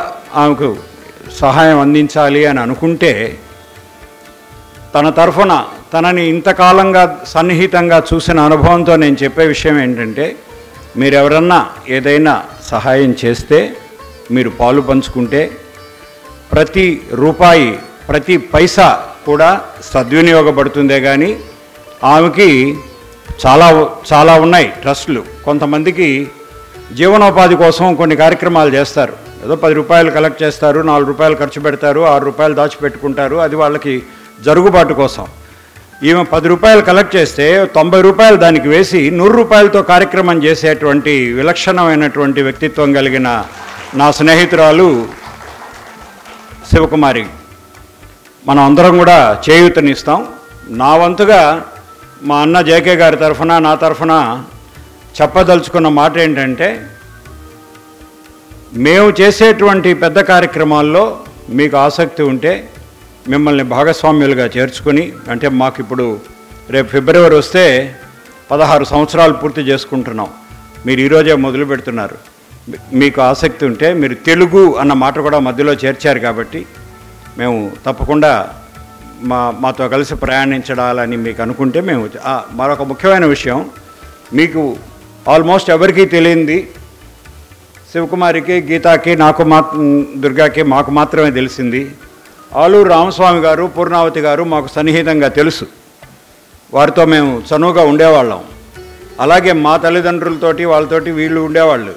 ఆమెకు సహాయం అందించాలి అని అనుకుంటే తన తరఫున తనని ఇంతకాలంగా సన్నిహితంగా చూసిన అనుభవంతో నేను చెప్పే విషయం ఏంటంటే, మీరు ఎవరన్నా ఏదైనా సహాయం చేస్తే, మీరు పాలు పంచుకుంటే ప్రతి రూపాయి ప్రతి పైసా కూడా సద్వినియోగపడుతుందే కానీ ఆమెకి చాలా ఉన్నాయి ట్రస్టులు. కొంతమందికి జీవనోపాధి కోసం కొన్ని కార్యక్రమాలు చేస్తారు. ఏదో 10 రూపాయలు కలెక్ట్ చేస్తారు, 4 రూపాయలు ఖర్చు పెడతారు, 6 రూపాయలు దాచిపెట్టుకుంటారు. అది వాళ్ళకి జరుగుబాటు కోసం. ఈమె 10 రూపాయలు కలెక్ట్ చేస్తే 90 రూపాయలు దానికి వేసి 100 రూపాయలతో కార్యక్రమం చేసేటువంటి విలక్షణమైనటువంటి వ్యక్తిత్వం కలిగిన నా స్నేహితురాలు శివకుమారి. మనం అందరం కూడా చేయూతనిస్తాం. నా వంతుగా మా అన్న జేకే గారి తరఫున, నా తరఫున చెప్పదలుచుకున్న మాట ఏంటంటే, మేము చేసేటువంటి పెద్ద కార్యక్రమాల్లో మీకు ఆసక్తి ఉంటే మిమ్మల్ని భాగస్వామ్యులుగా చేర్చుకుని, అంటే మాకు ఇప్పుడు రేపు ఫిబ్రవరి వస్తే 16 సంవత్సరాలు పూర్తి చేసుకుంటున్నాం. మీరు ఈరోజే మొదలు పెడుతున్నారు. మీకు ఆసక్తి ఉంటే మీరు తెలుగు అన్న మాట కూడా మధ్యలో చేర్చారు కాబట్టి మేము తప్పకుండా మాతో కలిసి ప్రయాణించడాలని మీకు అనుకుంటే మేము. మరొక ముఖ్యమైన విషయం, మీకు ఆల్మోస్ట్ ఎవరికీ తెలియంది, శివకుమారికి, గీతాకి, నాకు దుర్గాకి మాకు మాత్రమే తెలిసింది. ఆలూరు రామస్వామి గారు, పూర్ణావతి గారు మాకు సన్నిహితంగా తెలుసు. వారితో మేము చనువుగా ఉండేవాళ్ళం. అలాగే మా తల్లిదండ్రులతోటి వాళ్ళతోటి వీళ్ళు ఉండేవాళ్ళు.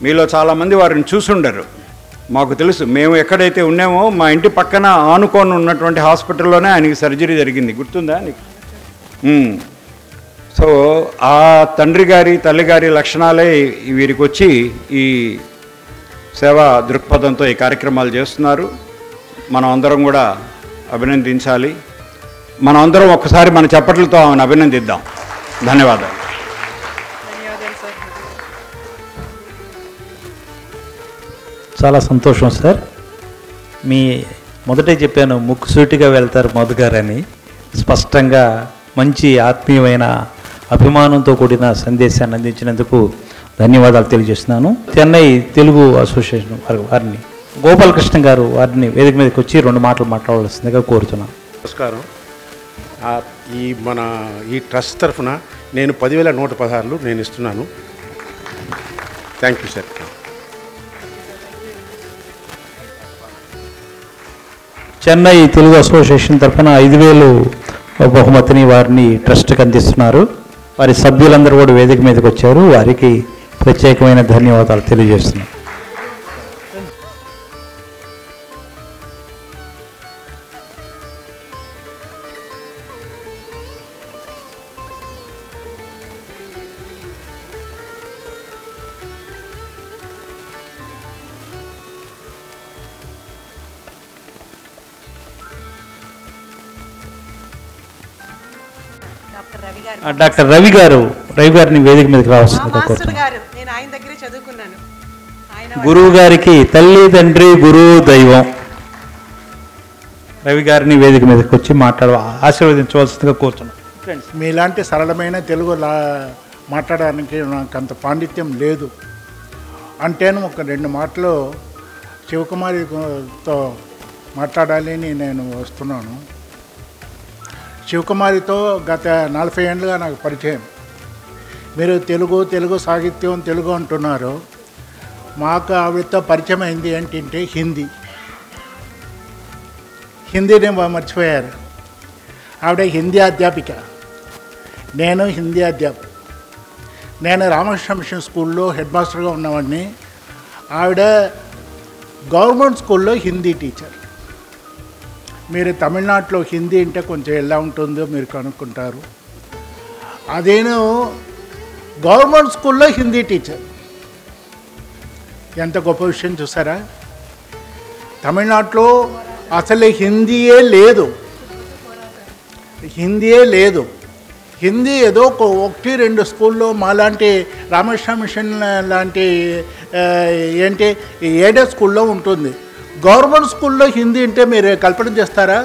మీలో చాలామంది వారిని చూసుండరు. మాకు తెలుసు. మేము ఎక్కడైతే ఉన్నామో మా ఇంటి పక్కన ఆనుకొని ఉన్నటువంటి హాస్పిటల్లోనే ఆయనకి సర్జరీ జరిగింది. గుర్తుందా నీకు? సో ఆ తండ్రి గారి, తల్లి గారి లక్షణాలే వీరికి వచ్చి ఈ సేవా దృక్పథంతో ఈ కార్యక్రమాలు చేస్తున్నారు. మనం అందరం కూడా అభినందించాలి. మనం అందరం ఒక్కసారి మన చప్పట్లతో ఆమెను అభినందిద్దాం. ధన్యవాదాలు. చాలా సంతోషం సార్. మీ మొదటే చెప్పాను, ముక్కుసూటిగా వెళ్తారు మధు గారని. స్పష్టంగా మంచి ఆత్మీయమైన అభిమానంతో కూడిన సందేశాన్ని అందించినందుకు ధన్యవాదాలు తెలియజేస్తున్నాను. చెన్నై తెలుగు అసోసియేషన్ వారిని, గోపాలకృష్ణ గారు వారిని వేదిక మీదకి వచ్చి 2 మాటలు మాట్లాడవలసిందిగా కోరుతున్నాను. నమస్కారం. ఈ ట్రస్ట్ తరఫున నేను 10,116 నేను ఇస్తున్నాను. Thank you sir. Chennai Telugu association తరఫున 5,000 బహుమతిని వారిని ట్రస్ట్కి అందిస్తున్నారు. వారి సభ్యులందరూ కూడా వేదిక మీదకి వచ్చారు. వారికి ప్రత్యేకమైన ధన్యవాదాలు తెలియజేస్తున్నాను. డాక్టర్ రవి గారిని వేదిక మీదకి రావాల్సిందిగా కోరుతున్నాను. నేను ఆయన దగ్గరే చదువుకున్నాను. గురువు గారికి తల్లి, తండ్రి, గురువు, దైవం. రవి గారిని వేదిక మీదకి వచ్చి ఆశీర్వదించవలసిందిగా కోరుతున్నాను. మీలాంటి సరళమైన తెలుగు మాట్లాడడానికి నాకు అంత పాండిత్యం లేదు. అంటేను ఒక 2 మాటలు శివకుమారితో మాట్లాడాలని నేను వస్తున్నాను. శివకుమారితో గత 40 ఏళ్ళుగా నాకు పరిచయం. మీరు తెలుగు సాహిత్యం తెలుగు అంటున్నారు. మాకు ఆవిడతో పరిచయం అయింది ఏంటంటే హిందీని మర్చిపోయారు. ఆవిడ హిందీ అధ్యాపిక, నేను హిందీ అధ్యాపక. నేను రామకృష్ణ మిషన్ స్కూల్లో హెడ్ మాస్టర్గా ఉన్నవాడిని. ఆవిడ గవర్నమెంట్ స్కూల్లో హిందీ టీచర్. మీరు తమిళనాడులో హిందీ అంటే కొంచెం ఎలా ఉంటుందో మీరు కనుక్కుంటారు. అదేను గవర్నమెంట్ స్కూల్లో హిందీ టీచర్. ఎంత గొప్ప విషయం చూసారా. తమిళనాడులో అసలు హిందీయే లేదు. హిందీ ఏదో 1-2 స్కూల్లో మాలాంటి రామకృష్ణ మిషన్ లాంటి ఏంటి ఏడే స్కూల్లో ఉంటుంది. గవర్నమెంట్ స్కూల్లో హిందీ అంటే మీరు కల్పన చేస్తారా?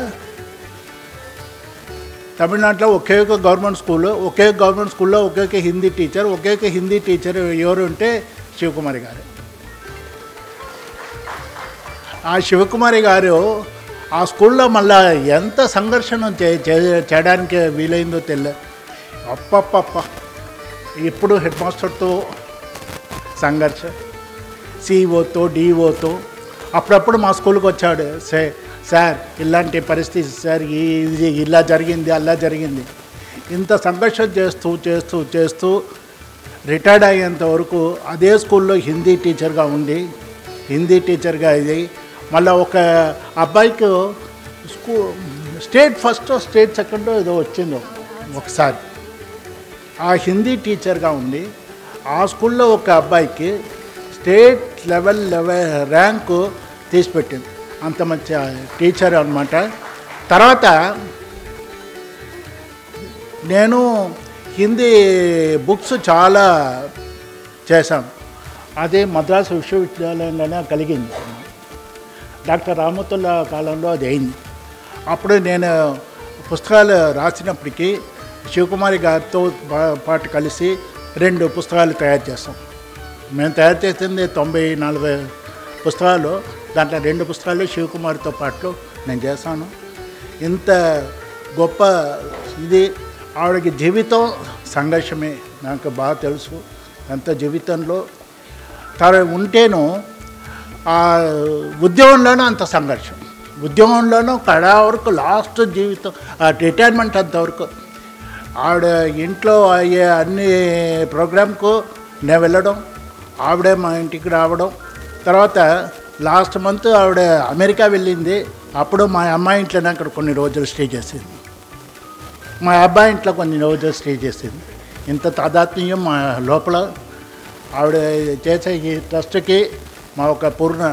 తమిళనాడులో ఒకే ఒక గవర్నమెంట్ స్కూల్లో ఒకే ఒక హిందీ టీచర్ ఎవరు ఉంటే శివకుమారి గారు. ఆ శివకుమారి గారు ఆ స్కూల్లో మళ్ళా ఎంత సంఘర్షణ చేయడానికి వీలైందో తెలియదు. అప్పప్ప ఇప్పుడు హెడ్ మాస్టర్తో సంఘర్షణ, సిఇఓతో, డిఓతో. అప్పుడప్పుడు మా స్కూల్కి వచ్చాడు, సార్ ఇలాంటి పరిస్థితి సార్, ఇది ఇలా జరిగింది అలా జరిగింది. ఇంత సంఘర్షణ చేస్తూ రిటైర్డ్ అయ్యేంత వరకు అదే స్కూల్లో హిందీ టీచర్గా ఇది. మళ్ళీ ఒక అబ్బాయికి స్టేట్ ఫస్ట్ స్టేట్ సెకండ్ ఏదో వచ్చిందో ఒకసారి. ఆ హిందీ టీచర్గా ఉండి ఆ స్కూల్లో ఒక అబ్బాయికి స్టేట్ లెవెల్ ర్యాంకు తీసిపెట్టింది. అంత మంచి టీచర్ అన్నమాట. తర్వాత నేను హిందీ బుక్స్ చాలా చేశాను. అదే మద్రాసు విశ్వవిద్యాలయంలోనే కలిగింది. డాక్టర్ రామతుల్లా కాలంలో అది అయింది. అప్పుడు నేను పుస్తకాలు రాసినప్పటికీ శివకుమారి గారితో పాటు కలిసి 2 పుస్తకాలు తయారు చేస్తాం. మేము తయారు చేసింది 90-40 పుస్తకాలు. దాంట్లో 2 పుస్తకాలు శివకుమారితో పాటు నేను చేశాను. ఇంత గొప్ప ఇది. ఆవిడకి జీవితం సంఘర్షమే, నాకు బాగా తెలుసు. అంత జీవితంలో ఉంటేను ఆ ఉద్యోగంలోనూ అంత సంఘర్షం. ఉద్యోగంలోనూ కడా వరకు లాస్ట్ జీవితం రిటైర్మెంట్ అంతవరకు ఆవిడ ఇంట్లో అయ్యే అన్ని ప్రోగ్రామ్కు నేను వెళ్ళడం, ఆవిడే మా ఇంటికి రావడం. తర్వాత లాస్ట్ మంత్ ఆవిడ అమెరికా వెళ్ళింది. అప్పుడు మా అమ్మాయి ఇంట్లోనే అక్కడ కొన్ని రోజులు స్టే చేసింది, మా అబ్బాయి ఇంట్లో కొన్ని రోజులు స్టే చేసింది. ఇంత తాదాత్మ్యం మా లోపల. ఆవిడ చేసే ఈ ట్రస్ట్కి మా ఒక పూర్ణ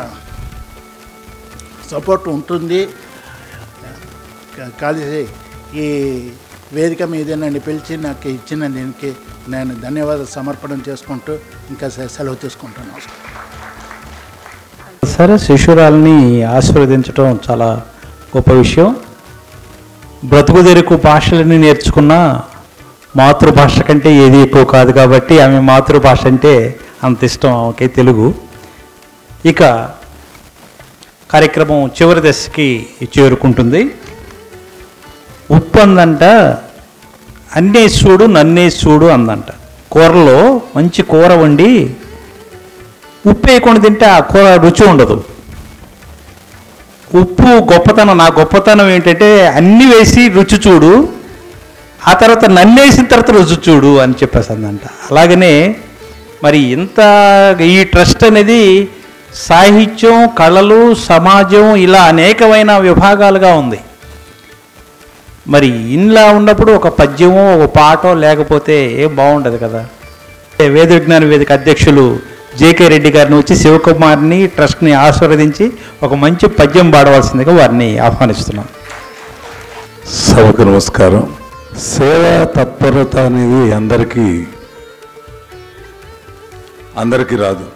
సపోర్ట్ ఉంటుంది. కలిసి ఈ వేదిక మీద నన్ను పిలిచి నాకు ఇచ్చిన దీనికి నేను ధన్యవాదాలు సమర్పణం చేసుకుంటూ ఇంకా సెలవు తీసుకుంటున్నాను. సరే, శిశురాల్ని ఆశీర్వదించడం చాలా గొప్ప విషయం. బ్రతుకుదెరుకు భాషలని నేర్చుకున్న మాతృభాష కంటే ఏది ఎక్కువ కాదు. కాబట్టి ఆమె మాతృభాష అంటే అంత ఇష్టం ఆమెకి, తెలుగు. ఇక కార్యక్రమం చివరి దశకి చేరుకుంటుంది. ఉప్పు అందంట, అన్నే చూడు నన్నే చూడు అందంట. కూరలో మంచి కూర వండి ఉప్పు వేయకుండా తింటే ఆ కూర రుచి ఉండదు. ఉప్పు గొప్పతనం, నా గొప్పతనం ఏంటంటే అన్నీ వేసి రుచి చూడు, ఆ తర్వాత నన్నేసిన తర్వాత రుచి చూడు అని చెప్పేసి అందంట. అలాగనే మరి ఇంత ఈ ట్రస్ట్ అనేది సాహిత్యం, కళలు, సమాజం ఇలా అనేకమైన విభాగాలుగా ఉంది. మరి ఇంట్లో ఉన్నప్పుడు ఒక పద్యమో ఒక పాటో లేకపోతే ఏం బాగుండదు కదా. వేద విజ్ఞాన వేదిక అధ్యక్షులు జేకే రెడ్డి గారిని వచ్చి శివకుమార్ని ట్రస్ట్ని ఆశీర్వదించి ఒక మంచి పద్యం పాడవలసిందిగా వారిని ఆహ్వానిస్తున్నాం. సభకు నమస్కారం. సేవా తత్పరత అనేది అందరికీ రాదు.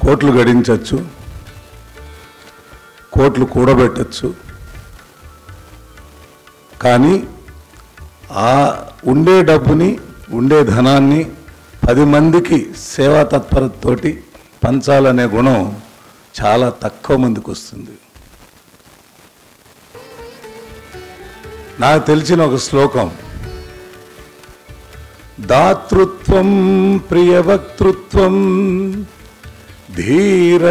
కోట్లు గడించవచ్చు, కోట్లు కూడబెట్టచ్చు, కానీ ఆ ఉండే డబ్బుని, ఉండే ధనాన్ని 10 మందికి సేవా తత్పరతతోటి పంచాలనే గుణం చాలా తక్కువ మందికి వస్తుంది. నాకు తెలిసిన ఒక శ్లోకం, దాతృత్వ సౌమ్యత్వం ప్రియవక్తృత్వం ధీరత్వముచితజ్ఞత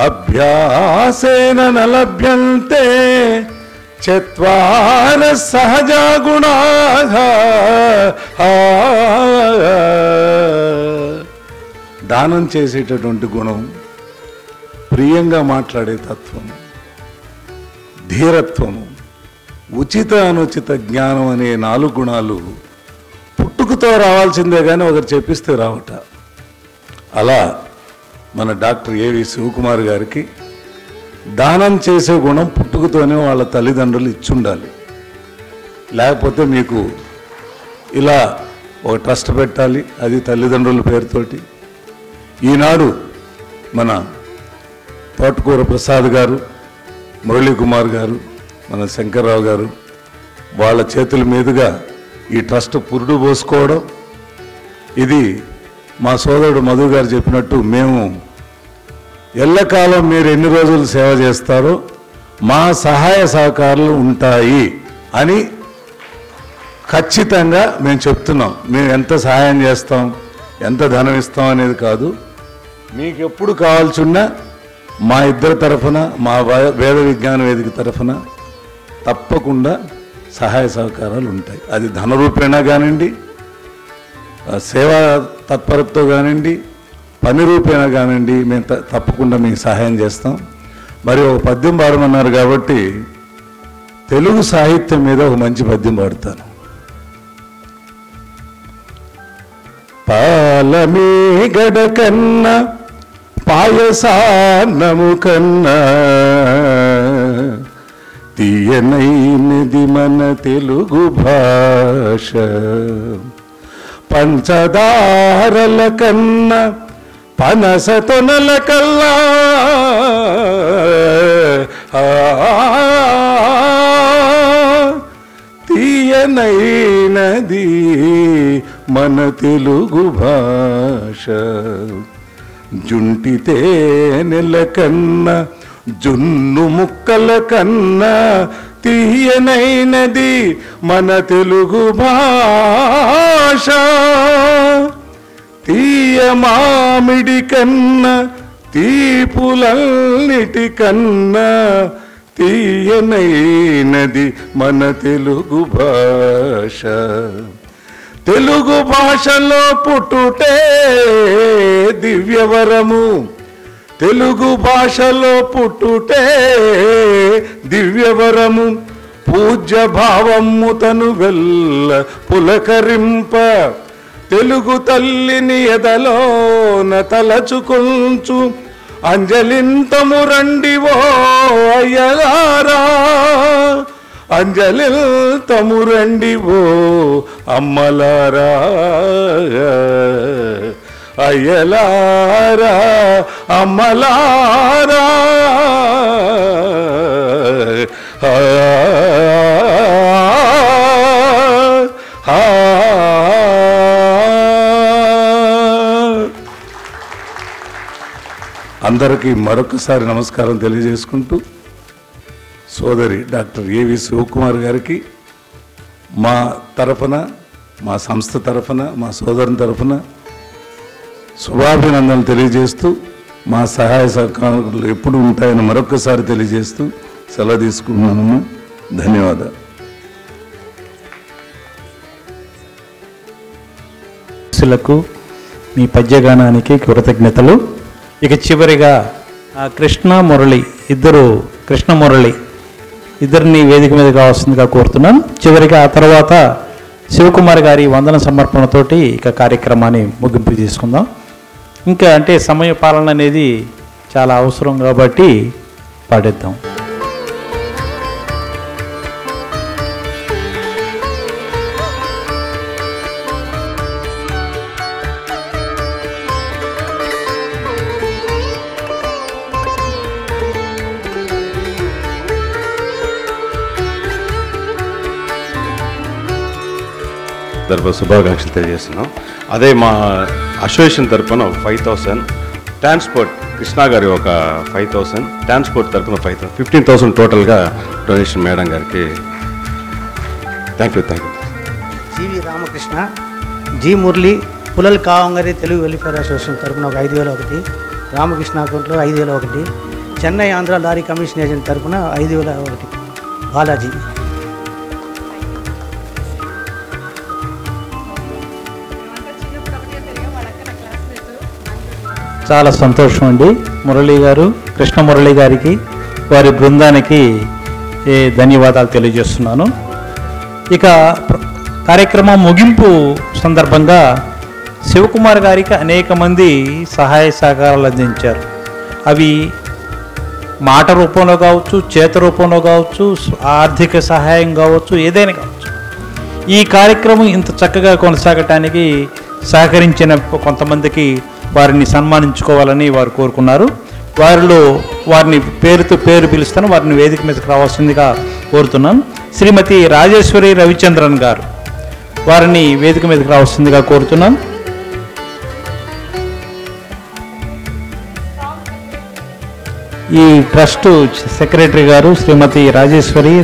అభ్యాసేన నలభ్యంతే చత్వార సహజా గుణాః. దానం చేసేటటువంటి గుణం, ప్రియంగా మాట్లాడే తత్వం, ధీరత్వము, ఉచిత అనుచిత జ్ఞానం అనే 4 గుణాలు పుట్టుకతో రావాల్సిందే కానీ ఒకరు చెప్పిస్తే రావట. అలా మన డాక్టర్ ఏవి శివకుమార్ గారికి దానం చేసే గుణం పుట్టుకతోనే వాళ్ళ తల్లిదండ్రులు ఇచ్చుండాలి. లేకపోతే మీకు ఇలా ఒక ట్రస్ట్ పెట్టాలి, అది తల్లిదండ్రుల పేరుతోటి. ఈనాడు మన తోటకూర ప్రసాద్ గారు, మురళీకుమార్ గారు, మన శంకర్రావు గారు వాళ్ళ చేతుల మీదుగా ఈ ట్రస్ట్ పురుడు పోసుకోవడం, ఇది మా సోదరుడు మధు గారు చెప్పినట్టు మేము ఎల్లకాలం మీరు ఎన్ని రోజులు సేవ చేస్తారో మా సహాయ సహకారాలు ఉంటాయి అని ఖచ్చితంగా మేము చెప్తున్నాం. మేము ఎంత సహాయం చేస్తాం, ఎంత ధనం ఇస్తాం అనేది కాదు. మీకు ఎప్పుడు కావాల్సిన్నా మా ఇద్దరి తరఫున, మా వేద విజ్ఞాన వేదిక తరఫున తప్పకుండా సహాయ సహకారాలు ఉంటాయి. అది ధన రూపేణా కానివ్వండి, సేవా తత్పరతతో కానివ్వండి, పని రూపేణా కానివ్వండి, మేము తప్పకుండా మీకు సహాయం చేస్తాం. మరి ఒక పద్యం పాడమన్నారు కాబట్టి తెలుగు సాహిత్యం మీద ఒక మంచి పద్యం పాడుతాను. పాలమీగడ కన్నా పాయసాన్నము కన్నా తీయనైనది మన తెలుగు భాష. పంచదారల కన్నా పనస తొనల కల్లా తీయనైనది మన తెలుగు భాష. జుంటి తేనెల కన్నా జున్ను ముక్కల కన్నా తీయనైనది మన తెలుగు భాష. తీయ మామిడి కన్నా తీపులన్నిటి కన్నా తీయనైనది మన తెలుగు భాష. తెలుగు భాషలో పుట్టుటే దివ్యవరము, తెలుగు భాషలో పుట్టుటే దివ్యవరము. పూజ్య భావము తను వెల్ల పులకరింప, తెలుగు తల్లిని ఎదలోన తలచుకొంచు. అంజలింతము రండివో అయ్యలారా, అంజలింతము రండివో అమ్మలారా, అయ్యలారా అమ్మలారా. అందరికీ మరొకసారి నమస్కారం తెలియజేసుకుంటూ, సోదరి డాక్టర్ ఏవి శివకుమార్ గారికి మా తరఫున, మా సంస్థ తరఫున, మా సోదరుని తరఫున శుభాభినందనలు తెలియజేస్తూ, మా సహాయ సహకారాలు ఎప్పుడు ఉంటాయని మరొకసారి తెలియజేస్తూ సెలవు తీసుకుంటున్నాను. ధన్యవాదాలు. మీ పద్యగానానికి కృతజ్ఞతలు. ఇక చివరిగా కృష్ణ మురళి ఇద్దరిని వేదిక మీద కావాల్సిందిగా కోరుతున్నాను. చివరిగా ఆ తర్వాత శివకుమార్ గారి వందన సమర్పణతోటి ఇక కార్యక్రమాన్ని ముగింపు తీసుకుందాం. ఇంకా అంటే సమయ పాలన అనేది చాలా అవసరం కాబట్టి పాడేద్దాం. తరఫున శుభాకాంక్షలు తెలియజేస్తున్నాం. అదే మా అసోసియేషన్ తరఫున 5,000, ట్రాన్స్పోర్ట్ కృష్ణ గారి ఒక 5,000, ట్రాన్స్పోర్ట్ తరఫున 5,000, 15,000 టోటల్గా డొనేషన్ మేడం గారికి. Thank you. GV Ramakrishna, G Murali, పులల్ కావంగరి తెలుగు వెల్ఫేర్ అసోసియేషన్ తరఫున ఒక 5,000 ఒకటి, రామకృష్ణ అకౌంట్లో 5,000 ఒకటి, Chennai Andhra lorry commission agent తరఫున 5,000 ఒకటి, బాలాజీ. చాలా సంతోషం అండి. మురళి గారు, కృష్ణ మురళి గారికి, వారి బృందానికి ధన్యవాదాలు తెలియజేస్తున్నాను. ఇక కార్యక్రమం ముగింపు సందర్భంగా శివకుమార్ గారికి అనేక మంది సహాయ సహకారాలు అందించారు. అవి మాట రూపంలో కావచ్చు, చేత రూపంలో కావచ్చు, ఆర్థిక సహాయం కావచ్చు, ఏదైనా కావచ్చు. ఈ కార్యక్రమం ఇంత చక్కగా కొనసాగటానికి సహకరించిన కొంతమందికి వారిని సన్మానించుకోవాలని వారు కోరుకున్నారు. వారిని పేరుతో పేరు పిలుస్తాను, వారిని వేదిక మీదకి రావాల్సిందిగా కోరుతున్నాను. శ్రీమతి రాజేశ్వరి రవిచంద్రన్ గారు, వారిని వేదిక మీదకి రావాల్సిందిగా కోరుతున్నాను. ఈ ట్రస్ట్ సెక్రటరీ గారు శ్రీమతి రాజేశ్వరి,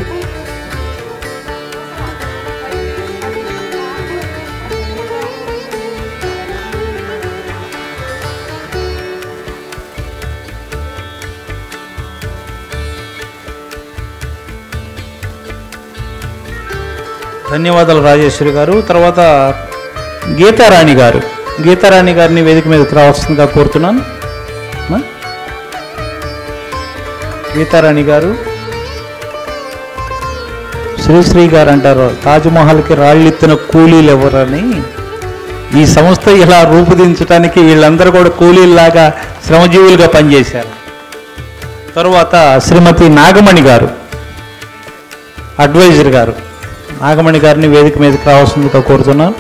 ధన్యవాదాలు రాజేశ్వరి గారు. తర్వాత గీతారాణి గారు, గీతారాణి గారిని వేదిక మీదకి రావాల్సిందిగా కోరుతున్నాను. గీతారాణి గారు, శ్రీశ్రీ గారు అంటారు, తాజ్మహల్కి రాళ్ళెత్తిన కూలీలు ఎవరని. ఈ సంస్థ ఇలా రూపుదించడానికి వీళ్ళందరూ కూడా కూలీల్లాగా శ్రమజీవులుగా పనిచేశారు. తరువాత శ్రీమతి నాగమణి గారు, అడ్వైజర్ గారు, నాగమణి గారిని వేదిక మీదకి రావాల్సిందిగా కోరుతున్నాను.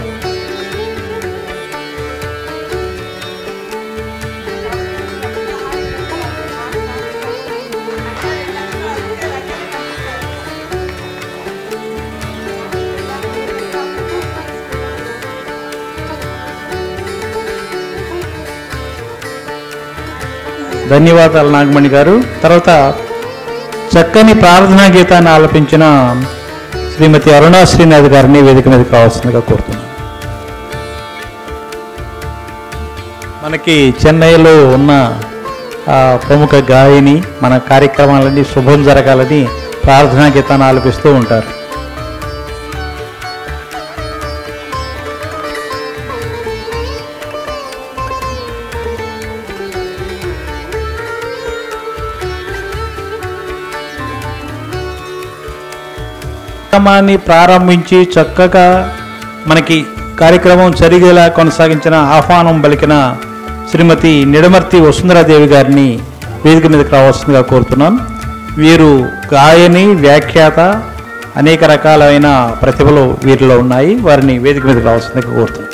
ధన్యవాదాలు నాగమణి గారు. తర్వాత చక్కని ప్రార్థనా గీతాన్ని ఆలపించిన శ్రీమతి అరుణా శ్రీనాథ్ గారిని వేదిక మీదకి రావాల్సిందిగా కోరుతున్నాను. మనకి చెన్నైలో ఉన్న ప్రముఖ గాయని మన కార్యక్రమాలన్నీ శుభం జరగాలని ప్రార్థనా గీతాన్ని ఆలపిస్తూ ఉంటారు. కార్యక్రమాన్ని ప్రారంభించి చక్కగా మనకి కార్యక్రమం జరిగేలా కొనసాగించిన ఆహ్వానం పలికిన శ్రీమతి నిడమర్తి వసుంధరాదేవి గారిని వేదిక మీదకి రావాల్సిందిగా కోరుతున్నాను. వీరు గాయని, వ్యాఖ్యాత, అనేక రకాలైన ప్రతిభలు వీరిలో ఉన్నాయి. వారిని వేదిక మీదకి రావాల్సిందిగా కోరుతున్నాను.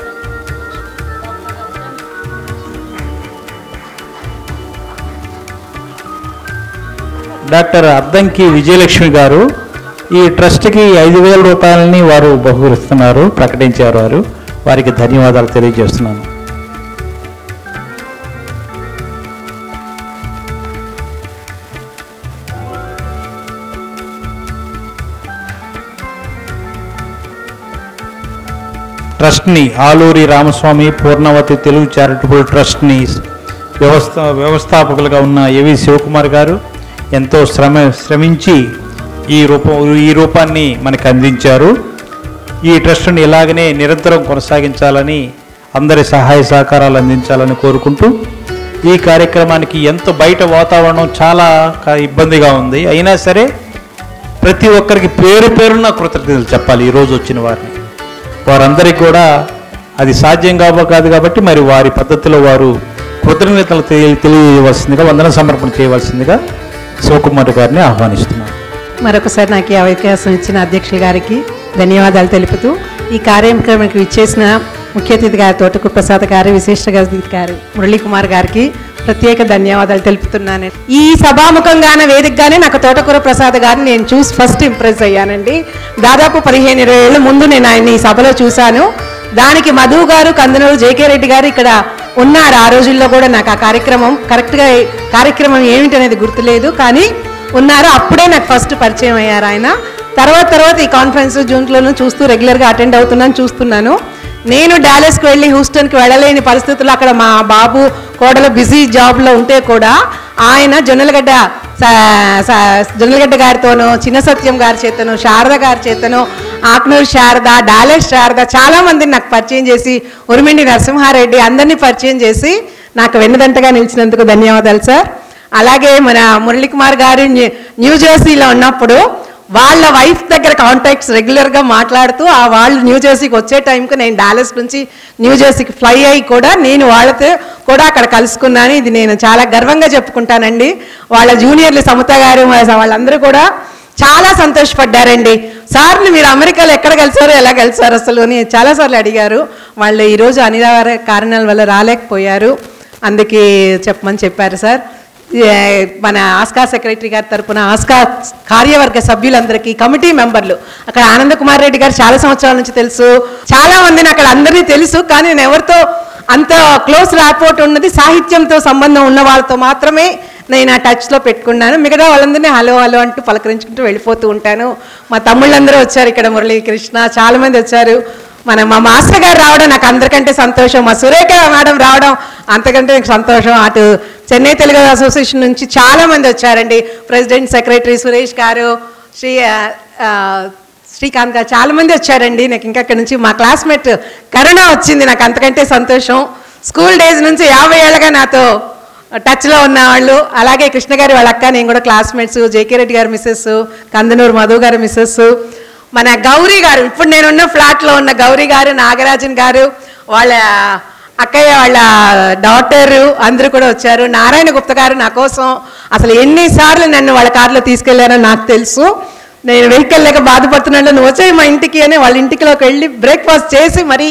డాక్టర్ అద్దంకి విజయలక్ష్మి గారు, ఈ ట్రస్ట్కి 5,000 రూపాయలని వారు బహుకరిస్తున్నారు, ప్రకటించారు. వారికి ధన్యవాదాలు తెలియజేస్తున్నాను. ట్రస్ట్ని ఆలూరి రామస్వామి పూర్ణవతి తెలుగు చారిటబుల్ ట్రస్ట్ని వ్యవస్థాపకులుగా ఉన్న ఏవి శివకుమార్ గారు ఎంతో శ్రమించి ఈ రూపాన్ని మనకు అందించారు. ఈ ట్రస్ట్ని ఇలాగనే నిరంతరం కొనసాగించాలని, అందరి సహాయ సహకారాలు అందించాలని కోరుకుంటూ, ఈ కార్యక్రమానికి ఎంతో బయట వాతావరణం చాలా ఇబ్బందిగా ఉంది. అయినా సరే ప్రతి ఒక్కరికి పేరు పేరున కృతజ్ఞతలు చెప్పాలి. ఈరోజు వచ్చిన వారందరికీ కూడా అది సాధ్యం కాదు కాబట్టి మరి వారి పద్ధతిలో వారు కృతజ్ఞతలు తెలియవలసిందిగా, వందన సమర్పణ చేయవలసిందిగా శివకుమార్ గారిని ఆహ్వానిస్తున్నాను. మరొకసారి నాకు ఈ అవకాశం ఇచ్చిన అధ్యక్షుల గారికి ధన్యవాదాలు తెలుపుతూ, ఈ కార్యక్రమానికి విచ్చేసిన ముఖ్య అతిథి గారు తోటకూర ప్రసాద్ గారు, విశిష్ట అతిథి గారు మురళీకుమార్ గారికి ప్రత్యేక ధన్యవాదాలు తెలుపుతున్నాను. ఈ సభాముఖంగానే వేదికగానే నాకు తోటకూర ప్రసాద్ గారిని నేను చూసి ఫస్ట్ ఇంప్రెస్ అయ్యానండి. దాదాపు 15-20 ఏళ్ళ ముందు నేను ఆయన ఈ సభలో చూశాను. దానికి మధు గారు, కందనూరు జేకే రెడ్డి గారు ఇక్కడ ఉన్నారు. ఆ రోజుల్లో కూడా నాకు ఆ కార్యక్రమం ఏమిటనేది గుర్తులేదు, కానీ ఉన్నారు. అప్పుడే నాకు ఫస్ట్ పరిచయం అయ్యారు ఆయన. తర్వాత ఈ కాన్ఫరెన్స్ జూన్లోనూ చూస్తూ రెగ్యులర్గా అటెండ్ అవుతున్నాను, చూస్తున్నాను. నేను డాలస్కి వెళ్ళి హ్యూస్టన్కి వెళ్ళలేని పరిస్థితుల్లో అక్కడ మా బాబు కోడలు బిజీ జాబ్లో ఉంటే కూడా ఆయన జొన్నలగడ్డ గారితోనూ, చిన్న సత్యం గారి చేతను, శారద గారి చేతను, ఆక్నూరు శారద, డాలస్ శారద చాలామందిని నాకు పరిచయం చేసి, ఉరిమిండి నరసింహారెడ్డి అందరినీ పరిచయం చేసి నాకు వెన్నుదంటగా నిలిచినందుకు ధన్యవాదాలు సార్. అలాగే మన మురళీకుమార్ గారు న్యూజెర్సీలో ఉన్నప్పుడు వాళ్ళ వైఫ్ దగ్గర కాంటాక్ట్స్ రెగ్యులర్గా మాట్లాడుతూ వాళ్ళు న్యూజెర్సీకి వచ్చే టైంకి నేను డాలస్ నుంచి న్యూజెర్సీకి ఫ్లై అయ్యి కూడా నేను వాళ్ళతో కూడా అక్కడ కలుసుకున్నాను. ఇది నేను చాలా గర్వంగా చెప్పుకుంటానండి. వాళ్ళ జూనియర్లు సమత గారు వాళ్ళందరూ కూడా చాలా సంతోషపడ్డారండి. సార్ని మీరు అమెరికాలో ఎక్కడ కలిసారో ఎలా కలిసారు అసలు అని చాలాసార్లు అడిగారు. వాళ్ళు ఈరోజు అనివార్య కారణాల వల్ల రాలేకపోయారు, అందుకే చెప్పమని చెప్పారు సార్. మన ఆస్కా సెక్రటరీ గారి తరఫున ఆస్కా కార్యవర్గ సభ్యులందరికీ, కమిటీ మెంబర్లు, అక్కడ ఆనందకుమార్ రెడ్డి గారు చాలా సంవత్సరాల నుంచి తెలుసు, చాలా మందిని అక్కడ అందరినీ తెలుసు, కానీ నేను ఎవరితో అంత క్లోజ్ ర్యాపోర్ట్ ఉన్నది సాహిత్యంతో సంబంధం ఉన్న వాళ్ళతో మాత్రమే నేను ఆ టచ్లో పెట్టుకున్నాను. మిగతా వాళ్ళందరినీ హలో హలో అంటూ పలకరించుకుంటూ వెళ్ళిపోతూ ఉంటాను. మా తమ్ముళ్ళందరూ వచ్చారు, ఇక్కడ మురళీకృష్ణ చాలామంది వచ్చారు. మా మాస్టర్ గారు రావడం నాకు అందరికంటే సంతోషం, మా సురేఖ మేడం రావడం అంతకంటే నాకు సంతోషం. అటు చెన్నై తెలుగు అసోసియేషన్ నుంచి చాలామంది వచ్చారండి, ప్రెసిడెంట్ సెక్రటరీ సురేష్ గారు, శ్రీకాంత్ గారు చాలామంది వచ్చారండి. నాకు ఇంకా అక్కడి నుంచి మా క్లాస్మేట్ కరుణ వచ్చింది, నాకు అంతకంటే సంతోషం. స్కూల్ డేస్ నుంచి 50 ఏళ్ళగా నాతో టచ్లో ఉన్నవాళ్ళు. అలాగే కృష్ణ గారి వాళ్ళ అక్క, నేను కూడా క్లాస్మేట్స్, జేకే రెడ్డి గారు మిస్సెస్, కందనూరు మధు గారు మిస్సెస్, మన గౌరీ గారు, ఇప్పుడు నేనున్న ఫ్లాట్లో ఉన్న గౌరీ గారు, నాగరాజన్ గారు వాళ్ళ అక్కయ్య వాళ్ళ డాటరు అందరూ కూడా వచ్చారు. నారాయణ గుప్త గారు నా కోసం అసలు ఎన్నిసార్లు నన్ను వాళ్ళ కారులో తీసుకెళ్లారో నాకు తెలుసు. నేను వెహికల్ లేక బాధపడుతున్నాను, నువ్వు వచ్చాయి మా ఇంటికి అని వాళ్ళ ఇంటికిలోకి వెళ్ళి బ్రేక్ఫాస్ట్ చేసి మరి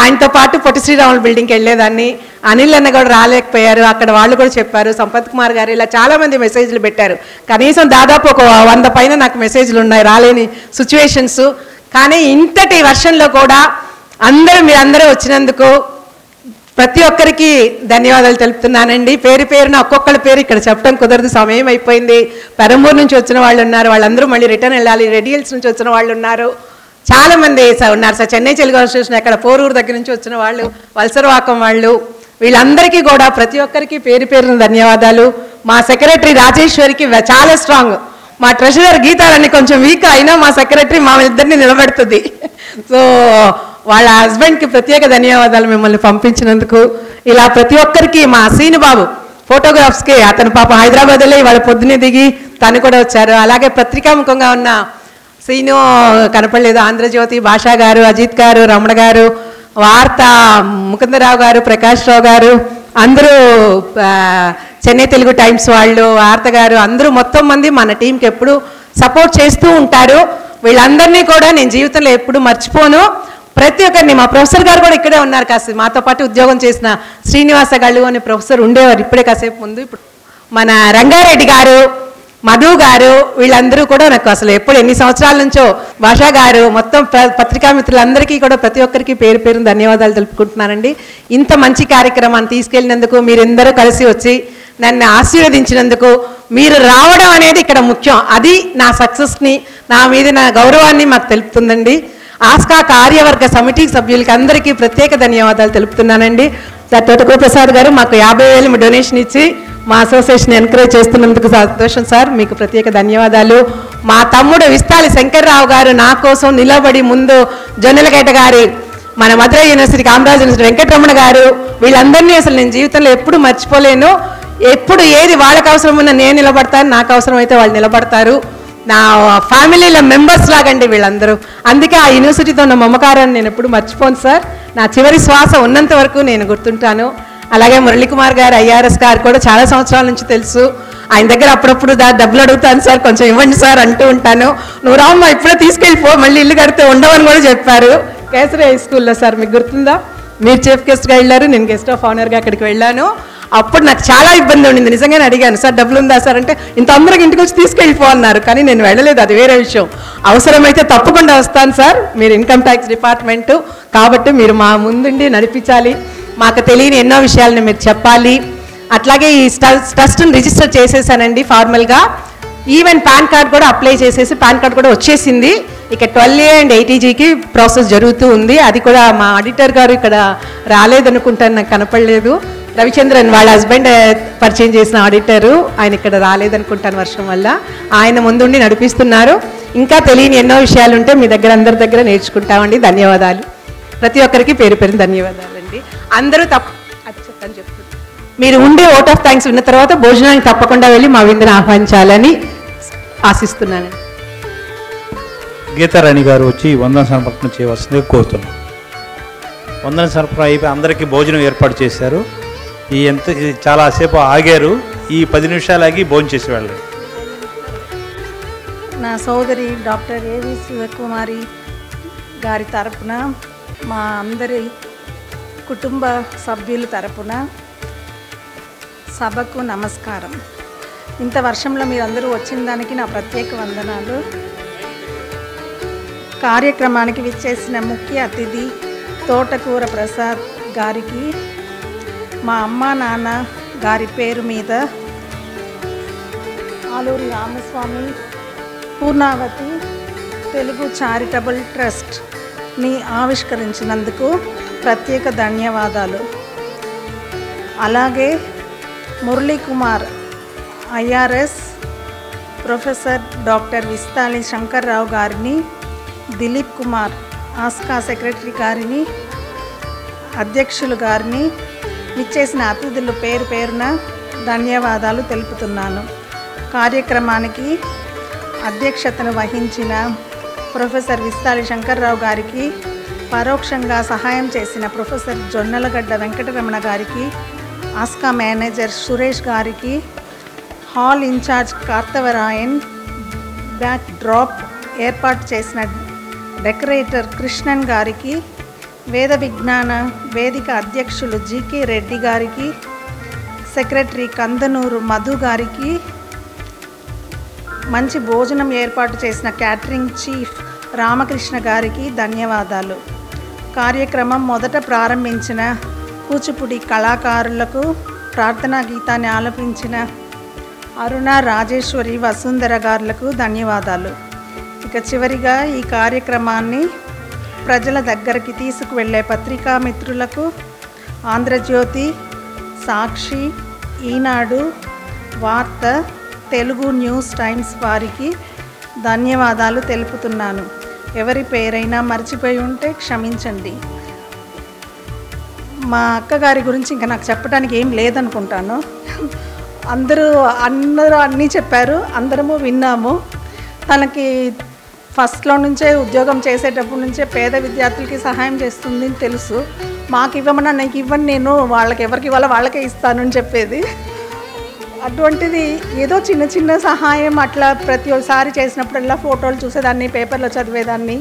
ఆయనతో పాటు పొట్టి శ్రీరాములు బిల్డింగ్కి వెళ్ళేదాన్ని. అనిల్ అన్న కూడా రాలేకపోయారు, అక్కడ వాళ్ళు కూడా చెప్పారు. సంపత్ కుమార్ గారు ఇలా చాలామంది మెసేజ్లు పెట్టారు. కనీసం దాదాపు ఒక 100 పైన నాకు మెసేజ్లు ఉన్నాయి రాలేని సిచ్యువేషన్స్. కానీ ఇంతటి వర్షంలో కూడా మీరందరూ వచ్చినందుకు ప్రతి ఒక్కరికి ధన్యవాదాలు తెలుపుతున్నానండి. పేరు పేరున ఒక్కొక్కరి పేరు ఇక్కడ చెప్పడం కుదరదు, సమయం అయిపోయింది. పెరంబూరు నుంచి వచ్చిన వాళ్ళు ఉన్నారు, వాళ్ళందరూ మళ్ళీ రిటర్న్ వెళ్ళాలి. రెడ్ హిల్స్ నుంచి వచ్చిన వాళ్ళు ఉన్నారు, చాలామంది ఉన్నారు సార్. చెన్నై తెలుగు అసోసియేషన్ అక్కడ పోరూరు దగ్గర నుంచి వచ్చిన వాళ్ళు, వలసరవాకం వాళ్ళు, వీళ్ళందరికీ కూడా ప్రతి ఒక్కరికి పేరు పేరున ధన్యవాదాలు. మా సెక్రటరీ రాజేశ్వరికి చాలా స్ట్రాంగ్, మా ట్రెషరర్ గీతాలన్నీ కొంచెం వీక్ అయినా మా సెక్రటరీ మా ఇద్దరిని నిలబెడుతుంది. సో వాళ్ళ హస్బెండ్కి ప్రత్యేక ధన్యవాదాలు మిమ్మల్ని పంపించినందుకు. ఇలా ప్రతి ఒక్కరికి, మా సీనుబాబు ఫోటోగ్రాఫ్స్కి అతను పాప హైదరాబాద్లో ఇవాళ పొద్దున్నే దిగి తను కూడా వచ్చారు. అలాగే పత్రికాముఖంగా ఉన్న సీను కనపడలేదు, ఆంధ్రజ్యోతి భాషా గారు, అజిత్ గారు, రమణ గారు, వార్త ముకుందరావు గారు, ప్రకాష్ రావు గారు, అందరూ చెన్నై తెలుగు టైమ్స్ వాళ్ళు, వార్త గారు, అందరూ మొత్తం మంది మన టీంకి ఎప్పుడు సపోర్ట్ చేస్తూ ఉంటారు. వీళ్ళందరినీ కూడా నేను జీవితంలో ఎప్పుడు మర్చిపోను. ప్రతి ఒక్కరిని, మా ప్రొఫెసర్ గారు కూడా ఇక్కడే ఉన్నారు, కాసేపు మాతో పాటు ఉద్యోగం చేసిన శ్రీనివాస గళ్ళు అనే ప్రొఫెసర్ ఉండేవారు ఇప్పుడే కాసేపు ముందు. ఇప్పుడు మన రంగారెడ్డి గారు, మధు గారు, వీళ్ళందరూ కూడా నాకు అసలు ఎప్పుడు ఎన్ని సంవత్సరాల నుంచో, భాషా గారు, మొత్తం పత్రికా మిత్రులందరికీ కూడా ప్రతి ఒక్కరికి పేరు పేరున ధన్యవాదాలు తెలుపుకుంటున్నానండి. ఇంత మంచి కార్యక్రమాన్ని తీసుకెళ్ళినందుకు, మీరందరూ కలిసి వచ్చి నన్ను ఆశీర్వదించినందుకు, మీరు రావడం అనేది ఇక్కడ ముఖ్యం, అది నా సక్సెస్ని, నా మీద నా గౌరవాన్ని మాకు తెలుపుతుందండి. ఆస్కా కార్యవర్గ సమితి సభ్యులకి అందరికీ ప్రత్యేక ధన్యవాదాలు తెలుపుతున్నానండి. సార్ తోటకూర ప్రసాద్ గారు మాకు 50,000 డొనేషన్ ఇచ్చి మా అసోసియేషన్ ఎంకరేజ్ చేస్తున్నందుకు సంతోషం సార్, మీకు ప్రత్యేక ధన్యవాదాలు. మా తమ్ముడు విస్తాలి శంకర్రావు గారు నా కోసం నిలబడి ముందు జొన్నలగడ్డ గారి, మన మధురై యూనివర్సిటీ, కామరాజ్ యూనివర్సిటీ వెంకటరమణ గారు, వీళ్ళందరినీ అసలు నేను జీవితంలో ఎప్పుడు మర్చిపోలేను. ఎప్పుడు ఏది వాళ్ళకి అవసరం ఉన్నా నేను నిలబడతాను, నాకు అవసరం అయితే వాళ్ళు నిలబడతారు. నా ఫ్యామిలీలో మెంబర్స్ లాగండి వీళ్ళందరూ. అందుకే ఆ యూనివర్సిటీతో ఉన్న మమకారాన్ని నేను ఎప్పుడు మర్చిపోను సార్. నా చివరి శ్వాస ఉన్నంత వరకు నేను గుర్తుంటాను. అలాగే మురళీకుమార్ గారు, ఐఆర్ఎస్ గారు కూడా చాలా సంవత్సరాల నుంచి తెలుసు. ఆయన దగ్గర అప్పుడప్పుడు డబ్బులు అడుగుతాను సార్, కొంచెం ఇవ్వండి సార్ అంటూ ఉంటాను. నువ్వు రామ్మా ఇప్పుడే తీసుకెళ్ళిపో, మళ్ళీ ఇల్లు కడితే ఉండవని కూడా చెప్పారు. కేసరి హై స్కూల్లో సార్, మీకు గుర్తుందా? మీరు చీఫ్ గెస్ట్గా వెళ్ళారు, నేను గెస్ట్ ఆఫ్ ఆనర్గా అక్కడికి వెళ్ళాను. అప్పుడు నాకు చాలా ఇబ్బంది ఉండింది, నిజంగానే అడిగాను సార్ డబ్బులు ఉందా సార్ అంటే, ఇంత అందరికి ఇంటికి వచ్చి తీసుకెళ్ళిపో అన్నారు. కానీ నేను వెళ్ళలేదు, అది వేరే విషయం. అవసరమైతే తప్పకుండా వస్తాను సార్, మీరు ఇన్కమ్ ట్యాక్స్ డిపార్ట్మెంటు కాబట్టి మీరు మా ముందుండి నడిపించాలి, మాకు తెలియని ఎన్నో విషయాలను మీరు చెప్పాలి. అట్లాగే ఈ ట్రస్ట్ని రిజిస్టర్ చేసేసానండి ఫార్మల్గా. ఈవెన్ పాన్ కార్డ్ కూడా అప్లై చేసేసి పాన్ కార్డ్ కూడా వచ్చేసింది. ఇక 12A and 80Gకి ప్రాసెస్ జరుగుతూ ఉంది. అది కూడా మా ఆడిటర్ గారు ఇక్కడ రాలేదనుకుంటాను, నాకు కనపడలేదు. రవిచంద్రన్ వాళ్ళ హస్బెండ్ పరిచయం చేసిన ఆడిటరు, ఆయన ఇక్కడ రాలేదనుకుంటాను వర్షం వల్ల. ఆయన ముందుండి నడిపిస్తున్నారు. ఇంకా తెలియని ఎన్నో విషయాలు ఉంటే మీ దగ్గర అందరి దగ్గర నేర్చుకుంటామండి. ధన్యవాదాలు. ప్రతి ఒక్కరికి పేరు పేరు ధన్యవాదాలండి. అందరూ చెప్పని చెప్తున్నారు. మీరు ఉండే ఓట్ ఆఫ్ థ్యాంక్స్ విన్న తర్వాత భోజనానికి తప్పకుండా వెళ్ళి మా విందుని ఆహ్వానించాలని ఆశిస్తున్నాను. గీతారాణి గారు వచ్చి వందన సమర్పణ చేయవలసిందిగా కోరుతున్నాం. వందన సమర్పణ అయిపోయి అందరికీ భోజనం ఏర్పాటు చేశారు. చాలాసేపు ఆగారు. ఈ 10 నిమిషాలు ఆగి భోజనం చేసి వెళ్ళారు. నా సోదరి డాక్టర్ ఏవి శివకుమారి గారి తరపున, మా అందరి కుటుంబ సభ్యుల తరపున సభకు నమస్కారం. ఇంత వర్షంలో మీరందరూ వచ్చిన దానికి నా ప్రత్యేక వందనాలు. కార్యక్రమానికి విచ్చేసిన ముఖ్య అతిథి తోటకూర ప్రసాద్ గారికి, మా అమ్మ నాన్న గారి పేరు మీద ఆలూరి రామస్వామి పూర్ణావతి తెలుగు చారిటబుల్ ట్రస్ట్ని ఆవిష్కరించినందుకు ప్రత్యేక ధన్యవాదాలు. అలాగే Muralikumar IRS, professor doctor Vistali Shankarrao గారిని, దిలీప్ కుమార్ ఆస్కా సెక్రటరీ గారిని, అధ్యక్షులు గారిని, విచ్చేసిన అతిథులు పేరు పేరున ధన్యవాదాలు తెలుపుతున్నాను. కార్యక్రమానికి అధ్యక్షతను వహించిన ప్రొఫెసర్ విస్తాలి శంకర్రావు గారికి, పరోక్షంగా సహాయం చేసిన ప్రొఫెసర్ జొన్నలగడ్డ వెంకటరమణ గారికి, ఆస్కా మేనేజర్ సురేష్ గారికి, హాల్ ఇన్ఛార్జ్ కార్తవరాయన్, బ్యాక్ డ్రాప్ ఏర్పాటు చేసిన డెకరేటర్ కృష్ణన్ గారికి, వేద విజ్ఞాన వేదిక అధ్యక్షులు జీకే రెడ్డి గారికి, సెక్రటరీ కందనూరు మధు గారికి, మంచి భోజనం ఏర్పాటు చేసిన క్యాటరింగ్ చీఫ్ రామకృష్ణ గారికి ధన్యవాదాలు. కార్యక్రమం మొదట ప్రారంభించిన కూచిపూడి కళాకారులకు, ప్రార్థనా గీతాన్ని ఆలపించిన అరుణ, రాజేశ్వరి, వసుంధర గారులకు ధన్యవాదాలు. ఇక చివరిగా ఈ కార్యక్రమాన్ని ప్రజల దగ్గరికి తీసుకువెళ్ళే పత్రికా మిత్రులకు, ఆంధ్రజ్యోతి, సాక్షి, ఈనాడు, వార్త, తెలుగు న్యూస్ టైమ్స్ వారికి ధన్యవాదాలు తెలుపుతున్నాను. ఎవరి పేరైనా మర్చిపోయి ఉంటే క్షమించండి. మా అక్కగారి గురించి ఇంకా నాకు చెప్పడానికి ఏం లేదనుకుంటాను. అందరూ అన్నీ చెప్పారు, అందరము విన్నాము. తనకి ఫస్ట్లో నుంచే ఉద్యోగం చేసేటప్పటి నుంచే పేద విద్యార్థులకి సహాయం చేస్తుంది అని తెలుసు. మాకు ఇవ్వమన్నా నాకు ఇవ్వను, నేను వాళ్ళకి ఎవరికి ఇవ్వాలో వాళ్ళకే ఇస్తానని చెప్పేది. అటువంటిది ఏదో చిన్న చిన్న సహాయం అట్లా ప్రతి ఒక్కసారి చేసినప్పుడల్లా ఫోటోలు చూసేదాన్ని, పేపర్లో చదివేదాన్ని.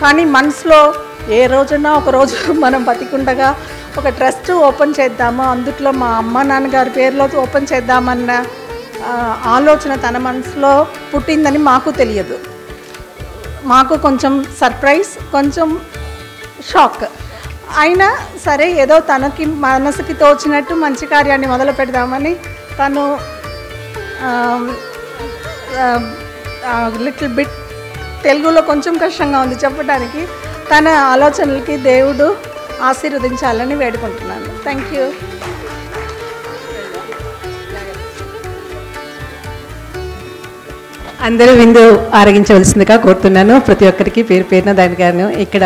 కానీ మనసులో ఏ రోజున్నా ఒక రోజు మనం బతికుండగా ఒక ట్రస్ట్ ఓపెన్ చేద్దాము, అందుట్లో మా అమ్మ నాన్నగారి పేరులో ఓపెన్ చేద్దామన్న ఆలోచన తన మనసులో పుట్టిందని మాకు తెలియదు. మాకు కొంచెం సర్ప్రైజ్, కొంచెం షాక్. అయినా సరే ఏదో తనకి మనసుకి తోచినట్టు మంచి కార్యాన్ని మొదలు పెడదామని తను లిటిల్ బిట్ తెలుగులో కొంచెం కష్టంగా ఉంది చెప్పడానికి. తన ఆలోచనలకి దేవుడు ఆశీర్వదించాలని వేడుకుంటున్నాను. Thank you. అందరూ విందు ఆరగించవలసిందిగా కోరుతున్నాను. ప్రతి ఒక్కరికి పేరు పేరున దాని గాను ఇక్కడ